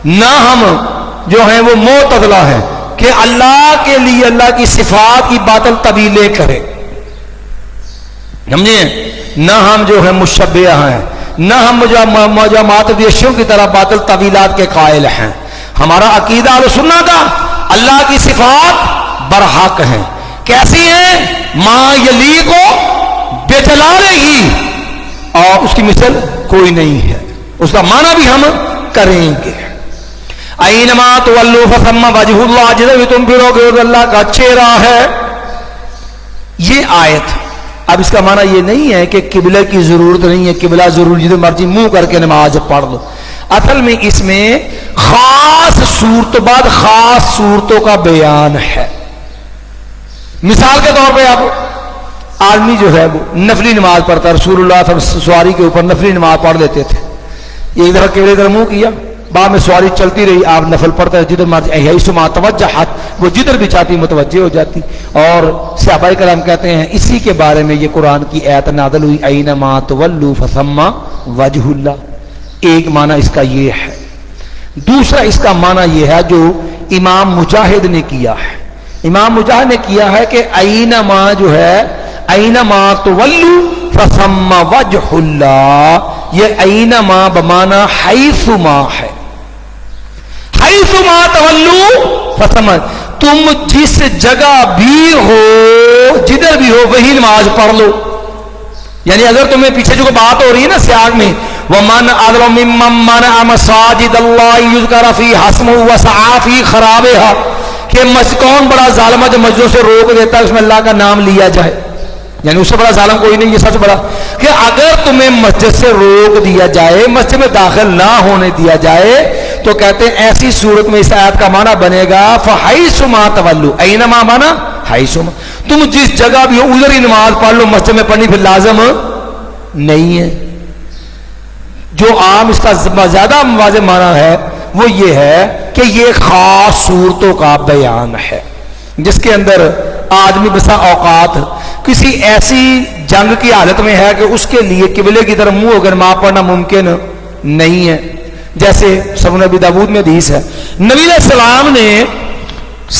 نہ ہم جو ہیں وہ معتزلہ ہیں کہ اللہ کے لیے اللہ کی صفات کی باطل تعویلیں کرے، سمجھے؟ نہ ہم جو ہے مشبہ ہیں، نہ ہم ماتدیشیوں کی طرح باطل تعویلات کے قائل ہیں۔ ہمارا عقیدہ اہل سنت کا اللہ کی صفات برحق ہیں، کیسی ہیں؟ ما یلیق بجلالہ، اور اس کی مثل کوئی نہیں ہے، اس کا معنی بھی ہم کریں گے۔ اینما تولوا فثم وجہ اللہ، جدھر بھی تم پھرو گے اللہ کا چہرہ ہے۔ یہ آیت اب اس کا معنی یہ نہیں ہے کہ قبلہ کی ضرورت نہیں ہے، قبلہ ضرور جدھر مرضی منہ کر کے نماز پڑھ لو۔ اصل میں اس میں خاص صورت بعد خاص صورتوں کا بیان ہے. مثال کے طور پہ آپ آدمی جو ہے وہ نفلی نماز پڑھتا ہے، رسول اللہ صلی اللہ علیہ وسلم سواری کے اوپر نفلی نماز پڑھ لیتے تھے. ایک دفعہ قبلے ادھر منہ کیا، بعد میں سواری چلتی رہی، آپ نفل پڑھتا ہے، جدھر مرضی سما توجہت، وہ جدھر بھی چاہتی متوجہ ہو جاتی. اور صحابہ کرام کہتے ہیں اسی کے بارے میں یہ قرآن کی آیت نازل ہوئی، اینما تولوا فثم وجہ اللہ. ایک معنی اس کا یہ ہے. دوسرا اس کا معنی یہ ہے جو امام مجاہد نے کیا ہے. امام مجاہد نے کیا ہے کہ اینما جو ہے اینما تولوا فثم وجہ اللہ، یہ اینما بمعنی حیثما ہے. حیثما تولوا فثم، تم جس جگہ بھی ہو جدھر بھی ہو وہی نماز پڑھ لو. یعنی اگر تمہیں پیچھے جو بات ہو رہی ہے نا سیاق میں وَمَنْ أَظْلَمُ مِمَّنْ مَنَعَ مَسَاجِدَ اللَّهِ يُذْكَرَ فِيهَا اسْمُهُ وَسَعَىٰ فِي خَرَابِهَا، کہ کون بڑا ظالم ہے جو مسجدوں سے روک دیتا ہے اس میں اللہ کا نام لیا جائے. یعنی اس سے بڑا ظالم کوئی نہیں. یہ سچ بڑا کہ اگر تمہیں مسجد سے روک دیا جائے، مسجد میں داخل نہ ہونے دیا جائے، تو کہتے ہیں ایسی صورت میں اس آیت کا معنی بنے گا فَحَيْثُمَا تَوَلُّوا، اینما معنی حیثما، تم جس جگہ بھی ہو ادھر ہی نماز پڑھ لو. مسجد میں پڑھنی پھر لازم نہیں ہے. جو عام اس کا زیادہ واضح معنی ہے وہ یہ ہے کہ یہ خاص صورتوں کا بیان ہے جس کے اندر آدمی بسا اوقات کسی ایسی جنگ کی حالت میں ہے کہ اس کے لیے قبلے کی طرف منہ ہو کر نماز پڑھنا ممکن نہیں ہے. جیسے سنن ابی داؤد میں حدیث ہے، نبی علیہ السلام نے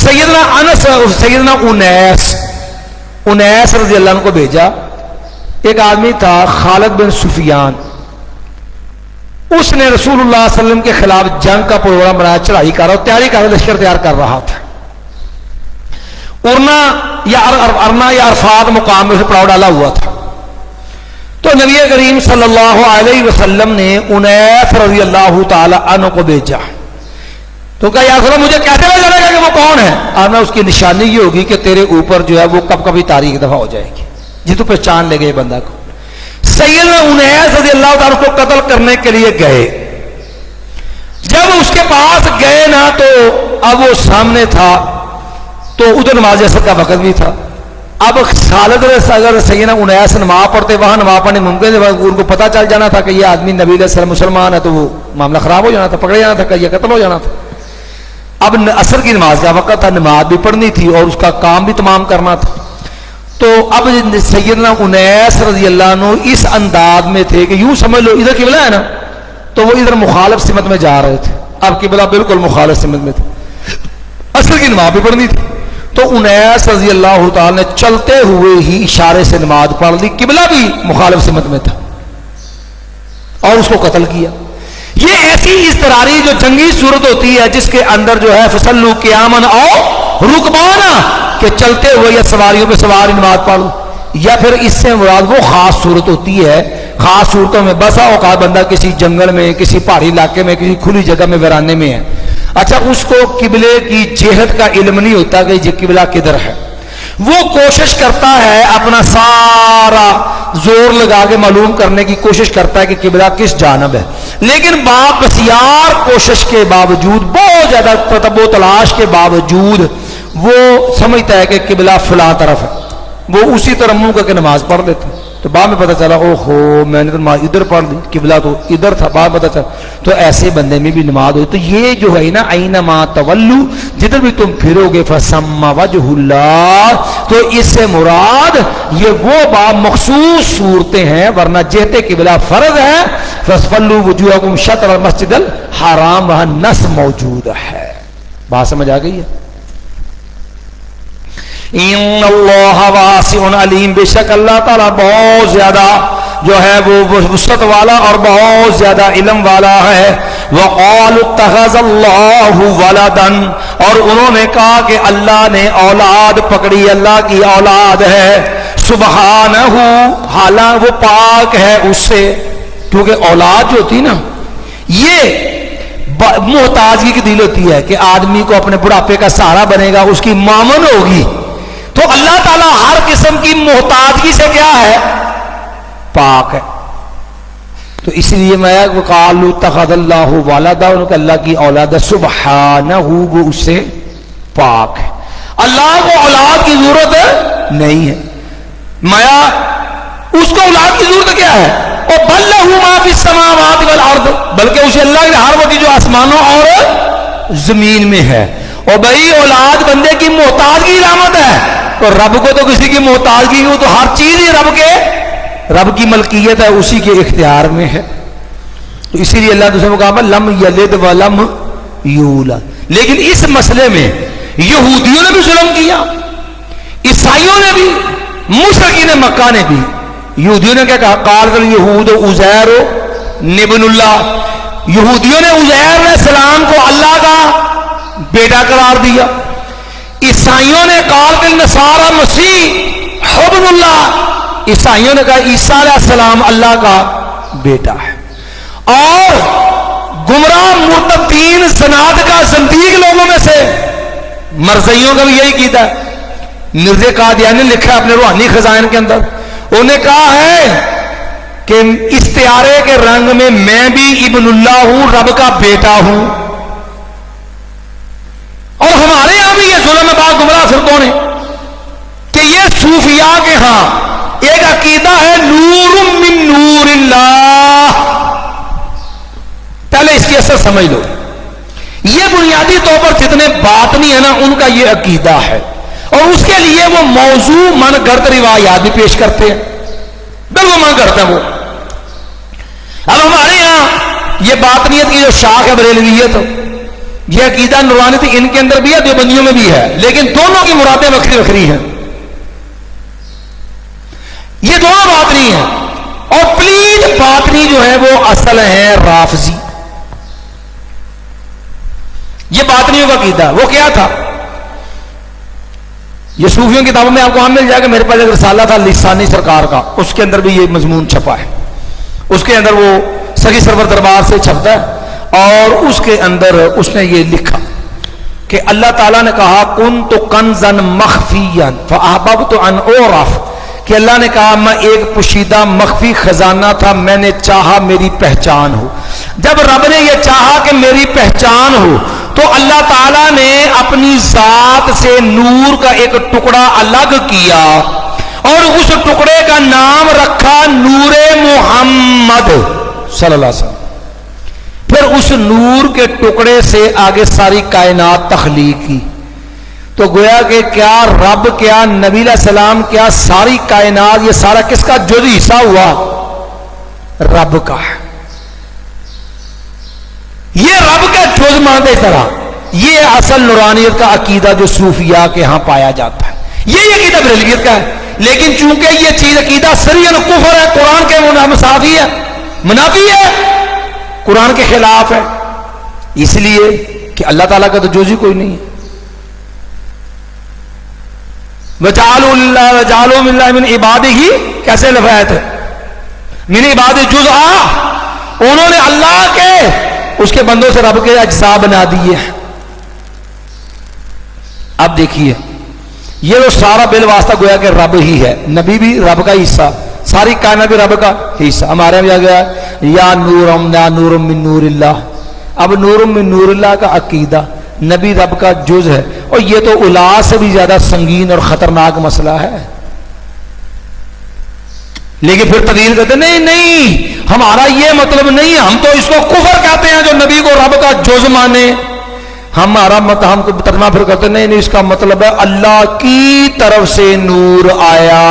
سیدنا انس اور سیدنا انیس رضی اللہ عنہ کو بھیجا. ایک آدمی تھا خالد بن سفیان، اس نے رسول اللہ صلی اللہ علیہ وسلم کے خلاف جنگ کا پروگرام بنایا، چڑھائی کر رہا، تیاری کر رہا، لشکر تیار کر رہا تھا. ارنا یا عرفات مقام میں سے پڑاؤ ڈالا ہوا تھا. تو نبی کریم صلی اللہ علیہ وسلم نے انیس رضی اللہ تعالی عنہ کو بھیجا. تو کہا یا رسول اللہ مجھے کیسے پتا چلے گا کہ وہ کون ہے؟ اور اس کی نشانی یہ ہوگی کہ تیرے اوپر جو ہے وہ کب کبھی تاریخ دفعہ ہو جائے گی جی تو پہچان لے گئے بندہ کو. سیدنا انیس رضی اللہ تعالیٰ کو قتل کرنے کے لیے گئے. جب اس کے پاس گئے نا تو اب وہ سامنے تھا، تو ادھر نماز اثر کا وقت بھی تھا. اب خالد اگر سیدنا انیس نماز پڑھتے وہاں نماز پڑھنے ممکن ہے، ان کو پتہ چل جانا تھا کہ یہ آدمی نبی علیہ السلام مسلمان ہے تو وہ معاملہ خراب ہو جانا تھا، پکڑے جانا تھا کہ یہ قتل ہو جانا تھا. اب عصر کی نماز کا وقت تھا، نماز بھی پڑھنی تھی اور اس کا کام بھی تمام کرنا تھا. تو اب سیدنا انیس رضی اللہ عنہ اس انداز میں تھے کہ یوں سمجھ لو ادھر قبلہ ہے نا، تو وہ ادھر مخالف سمت میں جا رہے تھے. اب قبلہ بالکل مخالف سمت میں تھے، عصر کی نماز بھی پڑھنی تھی. تو انیس رضی اللہ تعالی نے چلتے ہوئے ہی اشارے سے نماز پڑھ لی، قبلہ بھی مخالف سمت میں تھا، اور اس کو قتل کیا. یہ ایسی اضطراری جو جنگی صورت ہوتی ہے جس کے اندر جو ہے فصلو قیامن او رکبانا، کہ چلتے ہوئے یا سواریوں پہ سوار نماز پڑھو، یا پھر اس سے مراد وہ خاص صورت ہوتی ہے. خاص صورتوں میں بسا اوقات بندہ کسی جنگل میں، کسی پہاڑی علاقے میں، کسی کھلی جگہ میں ویرانے میں ہے، اچھا اس کو قبلے کی جہت کا علم نہیں ہوتا کہ یہ قبلہ کدھر ہے. وہ کوشش کرتا ہے، اپنا سارا زور لگا کے معلوم کرنے کی کوشش کرتا ہے کہ قبلہ کس جانب ہے، لیکن بسیار کوشش کے باوجود، بہت زیادہ تتبع تلاش کے باوجود وہ سمجھتا ہے کہ قبلہ فلاں طرف ہے. وہ اسی طرح منہ کر کے نماز پڑھ لیتا. تو بعد میں پتہ چلا او ہو میں نے تو نماز ادھر پڑھ لی، قبلہ تو ادھر تھا. بعد پتہ چلا تو ایسے بندے میں بھی نماز ہوئی. تو یہ جو ہے نا اینما تولو، جدھر بھی تم پھرو گے فثم وجہ اللہ، تو اس سے مراد یہ وہ مخصوص صورتیں ہیں، ورنہ جہت قبلہ فرض ہے. فَاسْفَلُّوا وُجُوهَكُمْ شَطْرَ الْمَسْجِدِ الْحَرَامِ، وہاں نص موجود ہے. بات سمجھ آ گئی ہے؟ ان اللہ واسع علیم، بے شک اللہ تعالیٰ بہت زیادہ جو ہے وہ وسعت والا اور بہت زیادہ علم والا ہے. وقالوا اتخذ اللہ ولدا، اور انہوں نے کہا کہ اللہ نے اولاد پکڑی، اللہ کی اولاد ہے. سبحانہ، حالانکہ وہ پاک ہے اس سے، کیونکہ اولاد جو ہوتی نا یہ محتاجگی کی دل ہوتی ہے کہ آدمی کو اپنے بڑھاپے کا سہارا بنے گا، اس کی مامن ہوگی. تو اللہ تعالیٰ ہر قسم کی محتاجگی سے کیا ہے؟ پاک ہے. تو اس لیے میں قالوا اتخذ اللہ ولدا، ان کو اللہ کی اولاد، سبحانہ وہ اس سے پاک ہے، اللہ کو اولاد کی ضرورت نہیں ہے، مایا اس کو اولاد کی ضرورت کیا ہے؟ اور بل لہ ما فی السماوات والارض، بلکہ اسے اللہ کے ہر وہ جو آسمانوں اور زمین میں ہے۔ اور بھائی اولاد بندے کی محتاج کی علامت ہے، تو رب کو تو کسی کی محتاجگی ہو، تو ہر چیز ہی رب کی ملکیت ہے، اسی کے اختیار میں ہے۔ تو اسی لیے اللہ دوسرے مقام پر لم یلد ولم یولد۔ لیکن اس مسئلے میں یہودیوں نے بھی ظلم کیا، عیسائیوں نے بھی، مشرکین مکہ نے بھی۔ یہودیوں نے کیا کہا؟ قالت الیہود عزیر ابن اللہ، یہودیوں نے عزیر علیہ السلام کو اللہ کا بیٹا قرار دیا۔ عیسائیوں نے قالت النصارى مسیح ابن اللہ، عیسائیوں نے کہا عیسیٰ علیہ السلام اللہ کا بیٹا ہے۔ اور گمراہ مرتدین زنادقہ زندیق لوگوں میں سے مرزائیوں کا بھی یہی عقیدہ ہے۔ مرزا قادیانی نے لکھا ہے اپنے روحانی خزائن کے اندر، انہوں نے کہا ہے کہ استعارے کے رنگ میں بھی ابن اللہ ہوں، رب کا بیٹا ہوں۔ اور ہمارے یہاں بھی یہ ظلم ہے بعض گمراہ فرقوں نے کہ یہ صوفیاء کے ہاں ایک عقیدہ ہے نور من نور اللہ۔ پہلے اس کی اثر سمجھ لو، یہ بنیادی طور پر جتنے باطنی ہیں نا ان کا یہ عقیدہ ہے، اور اس کے لیے وہ موضوع من گھڑت روایات بھی پیش کرتے ہیں، بالکل من گھڑت ہے وہ۔ اب ہمارے یہاں یہ باطنیت کی جو شاخ ہے بریلویت، یہ عقیدہ نورانیت ان کے اندر بھی ہے، دیوبندیوں میں بھی ہے، لیکن دونوں کی مرادیں وکری وکری ہیں، یہ دونوں باطنی ہیں۔ اور پلیت باطنی جو ہے وہ اصل ہے رافضی، یہ باطنیوں کا عقیدہ۔ وہ کیا تھا؟ یہ صوفیوں کی کتابوں میں آپ کو مل جائے گا، میرے پاس ایک رسالہ تھا لسانی سرکار کا، اس کے اندر بھی یہ مضمون چھپا ہے، اس کے اندر وہ سگی سرور دربار سے چھپتا ہے، اور اس کے اندر اس نے یہ لکھا کہ اللہ تعالیٰ نے کہا کنت کنزا مخفیا فاحببت ان اعرف، کہ اللہ نے کہا میں ایک پوشیدہ مخفی خزانہ تھا، میں نے چاہا میری پہچان ہو۔ جب رب نے یہ چاہا کہ میری پہچان ہو تو اللہ تعالیٰ نے اپنی ذات سے نور کا ایک ٹکڑا الگ کیا، اور اس ٹکڑے کا نام رکھا نور محمد صلی اللہ علیہ وسلم۔ پھر اس نور کے ٹکڑے سے آگے ساری کائنات تخلیق کی۔ تو گویا کہ کیا رب، کیا نبی علیہ السلام، کیا ساری کائنات، یہ سارا کس کا جزء حصہ ہوا؟ رب کا ہے۔ یہ رب کا جزء مانتے طرح، یہ اصل نورانیت کا عقیدہ جو صوفیاء کے ہاں پایا جاتا ہے، یہ عقیدہ بریلویت کا ہے۔ لیکن چونکہ یہ چیز عقیدہ سریعاً کفر ہے، قرآن کے مساوی ہے، منافی ہے، قرآن کے خلاف ہے، اس لیے کہ اللہ تعالیٰ کا تو جزء ہی کوئی نہیں ہے۔ وَجَعَلُوا مِن اللَّهِ مِنْ عِبَادِهِ، کیسے لفظ ہے من عبادِ جزءا، انہوں نے اللہ کے اس کے بندوں سے رب کے اجزاء بنا دیے۔ اب دیکھیے یہ جو سارا بالواسطہ گویا کہ رب ہی ہے، نبی بھی رب کا حصہ، ساری کائنات بھی رب کا حصہ۔ ہمارے یہاں بھی آ گیا یا نور من نور اللہ۔ اب نور من نور اللہ کا عقیدہ، نبی رب کا جز ہے، اور یہ تو اولاد سے بھی زیادہ سنگین اور خطرناک مسئلہ ہے۔ لیکن پھر تدلیل کہتے نہیں نہیں ہمارا یہ مطلب نہیں ہے، ہم تو اس کو کفر کہتے ہیں جو نبی کو رب کا جز مانے۔ ہمارا ہم کو ترجمہ پھر کرتے نہیں نہیں، اس کا مطلب ہے اللہ کی طرف سے نور آیا۔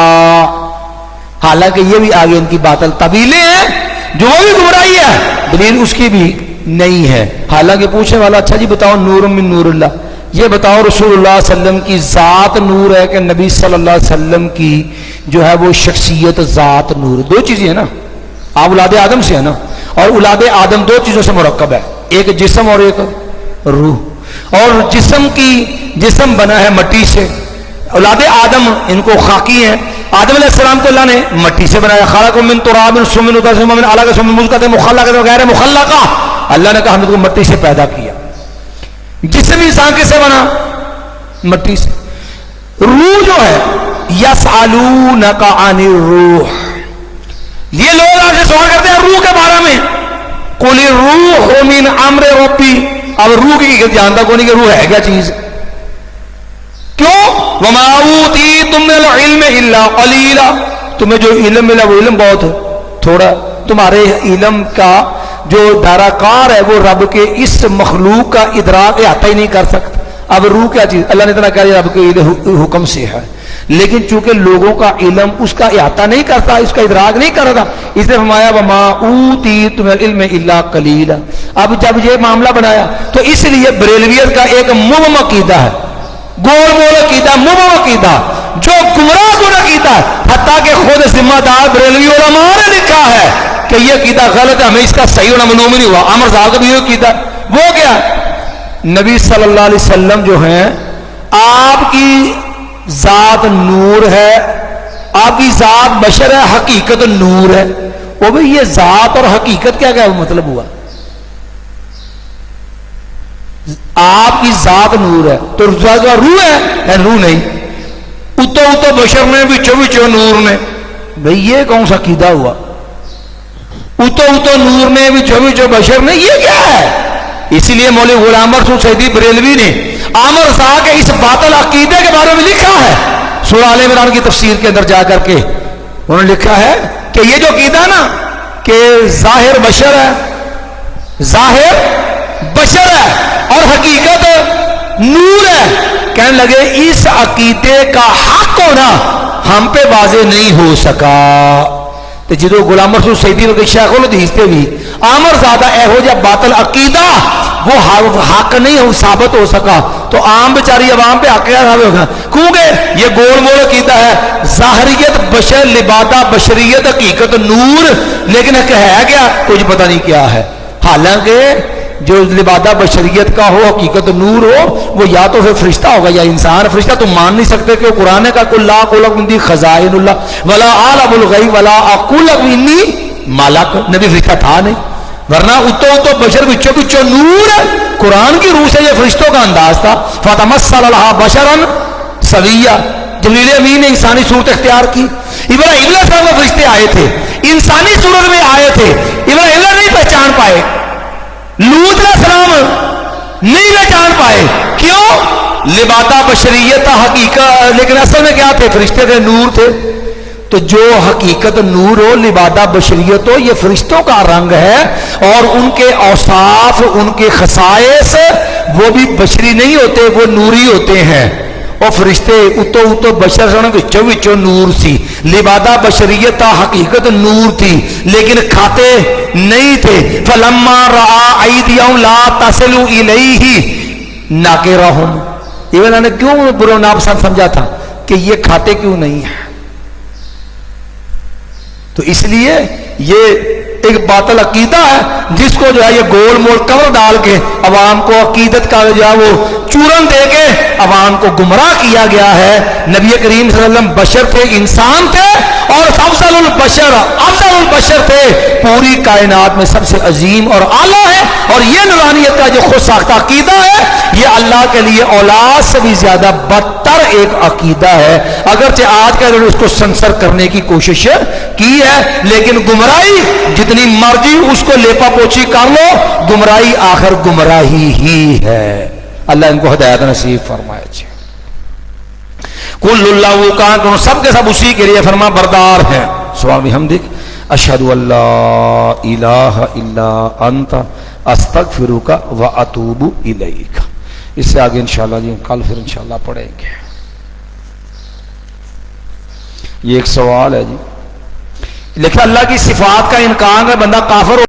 حالانکہ یہ بھی آگے ان کی باطل طویلیں ہیں، جو بھی گمراہی ہے دلیل اس کی بھی نہیں ہے۔ حالانکہ پوچھنے والا اچھا جی بتاؤ نور من نور اللہ، یہ بتاؤ رسول اللہ صلی اللہ علیہ وسلم کی ذات نور ہے کہ نبی صلی اللہ علیہ وسلم کی جو ہے وہ شخصیت ذات نور؟ دو چیزیں ہیں نا، آپ اولاد آدم سے ہیں نا، اور اولاد آدم دو چیزوں سے مرکب ہے، ایک جسم اور ایک روح۔ اور جسم بنا ہے مٹی سے، اولاد آدم ان کو خاکی ہیں، آدم علیہ السلام کو اللہ نے مٹی سے بنایا، خلقکم من تراب ثم من نطفۃ ثم من علقۃ ثم من مضغۃ مخلقۃ وغیر مخلقہ، اللہ نے کہا ہم نے تم کو مٹی سے پیدا کیا۔ جسم انسان کس سے بنا؟ مٹی سے۔ روح جو ہے یسألونک عن الروح، یہ لوگ آپ سے سوال کرتے ہیں روح کے بارے میں، قل الروح من امر ربی. اب روح کی جانتا کون نہیں کہ روح ہے کیا چیز. کیوں؟ وما اوتیتم من العلم الا قلیلا. تمہیں جو علم ملا وہ علم بہت ہے تھوڑا. تمہارے علم کا جو دائرہ کار ہے وہ رب کے اس مخلوق کا ادراک احاطہ ہی نہیں کر سکتا. اب روح کیا چیز؟ اللہ نے اتنا کہا رب کے حکم سے ہے، لیکن چونکہ لوگوں کا علم اس کا احاطہ نہیں کرتا، اس کا ادراک نہیں کرتا، اس نے فرمایا وما اوتیتم من العلم الا قلیلا. اب جب یہ معاملہ بنایا تو اس لیے بریلویت کا ایک مبہم عقیدہ ہے، گول مول عقیدہ، مبہم عقیدہ جو گمراہ کن عقیدہ ہے. حتیٰ کہ خود ذمہ دار بریلوی علماء نے لکھا ہے کہ یہ عقیدہ غلط ہے، ہمیں اس کا صحیح ہونا معلوم نہیں ہوا. عمر صاحب کا بھی یہ عقیدہ. وہ کیا؟ نبی صلی اللہ علیہ وسلم جو ہیں آپ کی ذات نور ہے، آپ کی ذات بشر ہے، حقیقت نور ہے. وہ بھی یہ ذات اور حقیقت کیا کیا مطلب ہوا؟ آپ کی ذات نور ہے تو روح ہے روح نہیں. اتو بشر نے بچو نور نے. بھئی یہ کون سا عقیدہ ہوا؟ اتو نور نے بچو بشر نے، یہ کیا ہے؟ اسی لیے مولوی غلام رسول سیدی بریلوی نے عامر صاحب کے اس باطل عقیدے کے بارے میں لکھا ہے سورہ آل عمران کی تفسیر کے اندر جا کر کے. انہوں نے لکھا ہے کہ یہ جو عقیدہ نا کہ ظاہر بشر ہے، ظاہر بشر ہے اور حقیقت نور ہے، کہنے لگے اس عقیدے کا حق ہونا ہم پہ واضح نہیں ہو سکا. تو جدو غلام رسول سیدی کے شیخ الحدیث تے بھی عامر زادہ ایہو جا باطل عقیدہ وہ حق نہیں ہو ثابت ہو سکا تو عام بیچاری عوام پہ حق کیا ہوگا؟ کیونکہ یہ گول مول عقیدہ ہے، ظاہریت بشر، لبادہ بشریت، حقیقت نور، لیکن ہے کیا کچھ پتہ نہیں کیا ہے. حالانکہ جو لبادہ بشریت کا ہو، حقیقت نور ہو، وہ یا تو پھر فرشتہ ہوگا یا انسان. فرشتہ تم مان نہیں سکتے کہ وہ قرآن کا کل لا اقول لکم عندی خزائن اللہ ولا اعلم الغیب ولا اقول لکم انی ملک. نبی فرشتہ تھا نہیں، ورنہ اتو بشر بچو نور ہے. قرآن کی روح سے یہ فرشتوں کا انداز تھا. فتمثل لها بشرا سویا. جبریل امین نے انسانی صورت اختیار کی. ابراہیم علیہ السلام کو فرشتے آئے تھے، انسانی صورت میں آئے تھے، ابراہیم نہیں پہچان پائے، لوط علیہ السلام نہیں پہچان پائے. کیوں؟ لبادہ بشریت حقیقت، لیکن اصل میں کیا تھے؟ فرشتے تھے، نور تھے. تو جو حقیقت نور ہو، لبادہ بشریت ہو، یہ فرشتوں کا رنگ ہے اور ان کے اوصاف، ان کے خصائص وہ بھی بشری نہیں ہوتے، وہ نوری ہوتے ہیں. اور فرشتے اتو بشر سن وچو نور سی، لبادہ بشریت تا حقیقت نور تھی لیکن کھاتے نہیں تھے. فلما رأى أيديهم لا تصل إليه ناکرہم. یہ انہوں نے کیوں برو ناپسند سمجھا تھا کہ یہ کھاتے کیوں نہیں ہیں؟ تو اس لیے یہ ایک باطل عقیدہ ہے جس کو جو ہے یہ گول مول کور ڈال کے عوام کو عقیدت کا جو ہے وہ چورن دے کے عوام کو گمراہ کیا گیا ہے. نبی کریم صلی اللہ علیہ وسلم بشر تھے، انسان تھے اور افضل البشر تھے، پوری کائنات میں سب سے عظیم اور اعلیٰ ہے. اور یہ نورانیت کا جو خود ساختہ عقیدہ ہے یہ اللہ کے لیے اولاد سے بھی زیادہ بدتر ایک عقیدہ ہے. اگرچہ آج کے دور اس کو سنسر کرنے کی کوشش کی ہے، لیکن گمراہی جتنی مرضی اس کو لیپا پوچھی کر لو، گمراہی آخر گمراہی ہی ہے. اللہ ان کو ہدایت نصیب فرمائے. کل اللہ کا سب کے سب اسی کے لیے فرما بردار ہیں. سبحان بحمدک اشہد ان لا الہ الا انت استغفرک و اتوب الیک. اس سے آگے انشاءاللہ جی کل پھر انشاءاللہ پڑھیں گے. یہ ایک سوال ہے جی، لیکن اللہ کی صفات کا انکار ہے بندہ کافر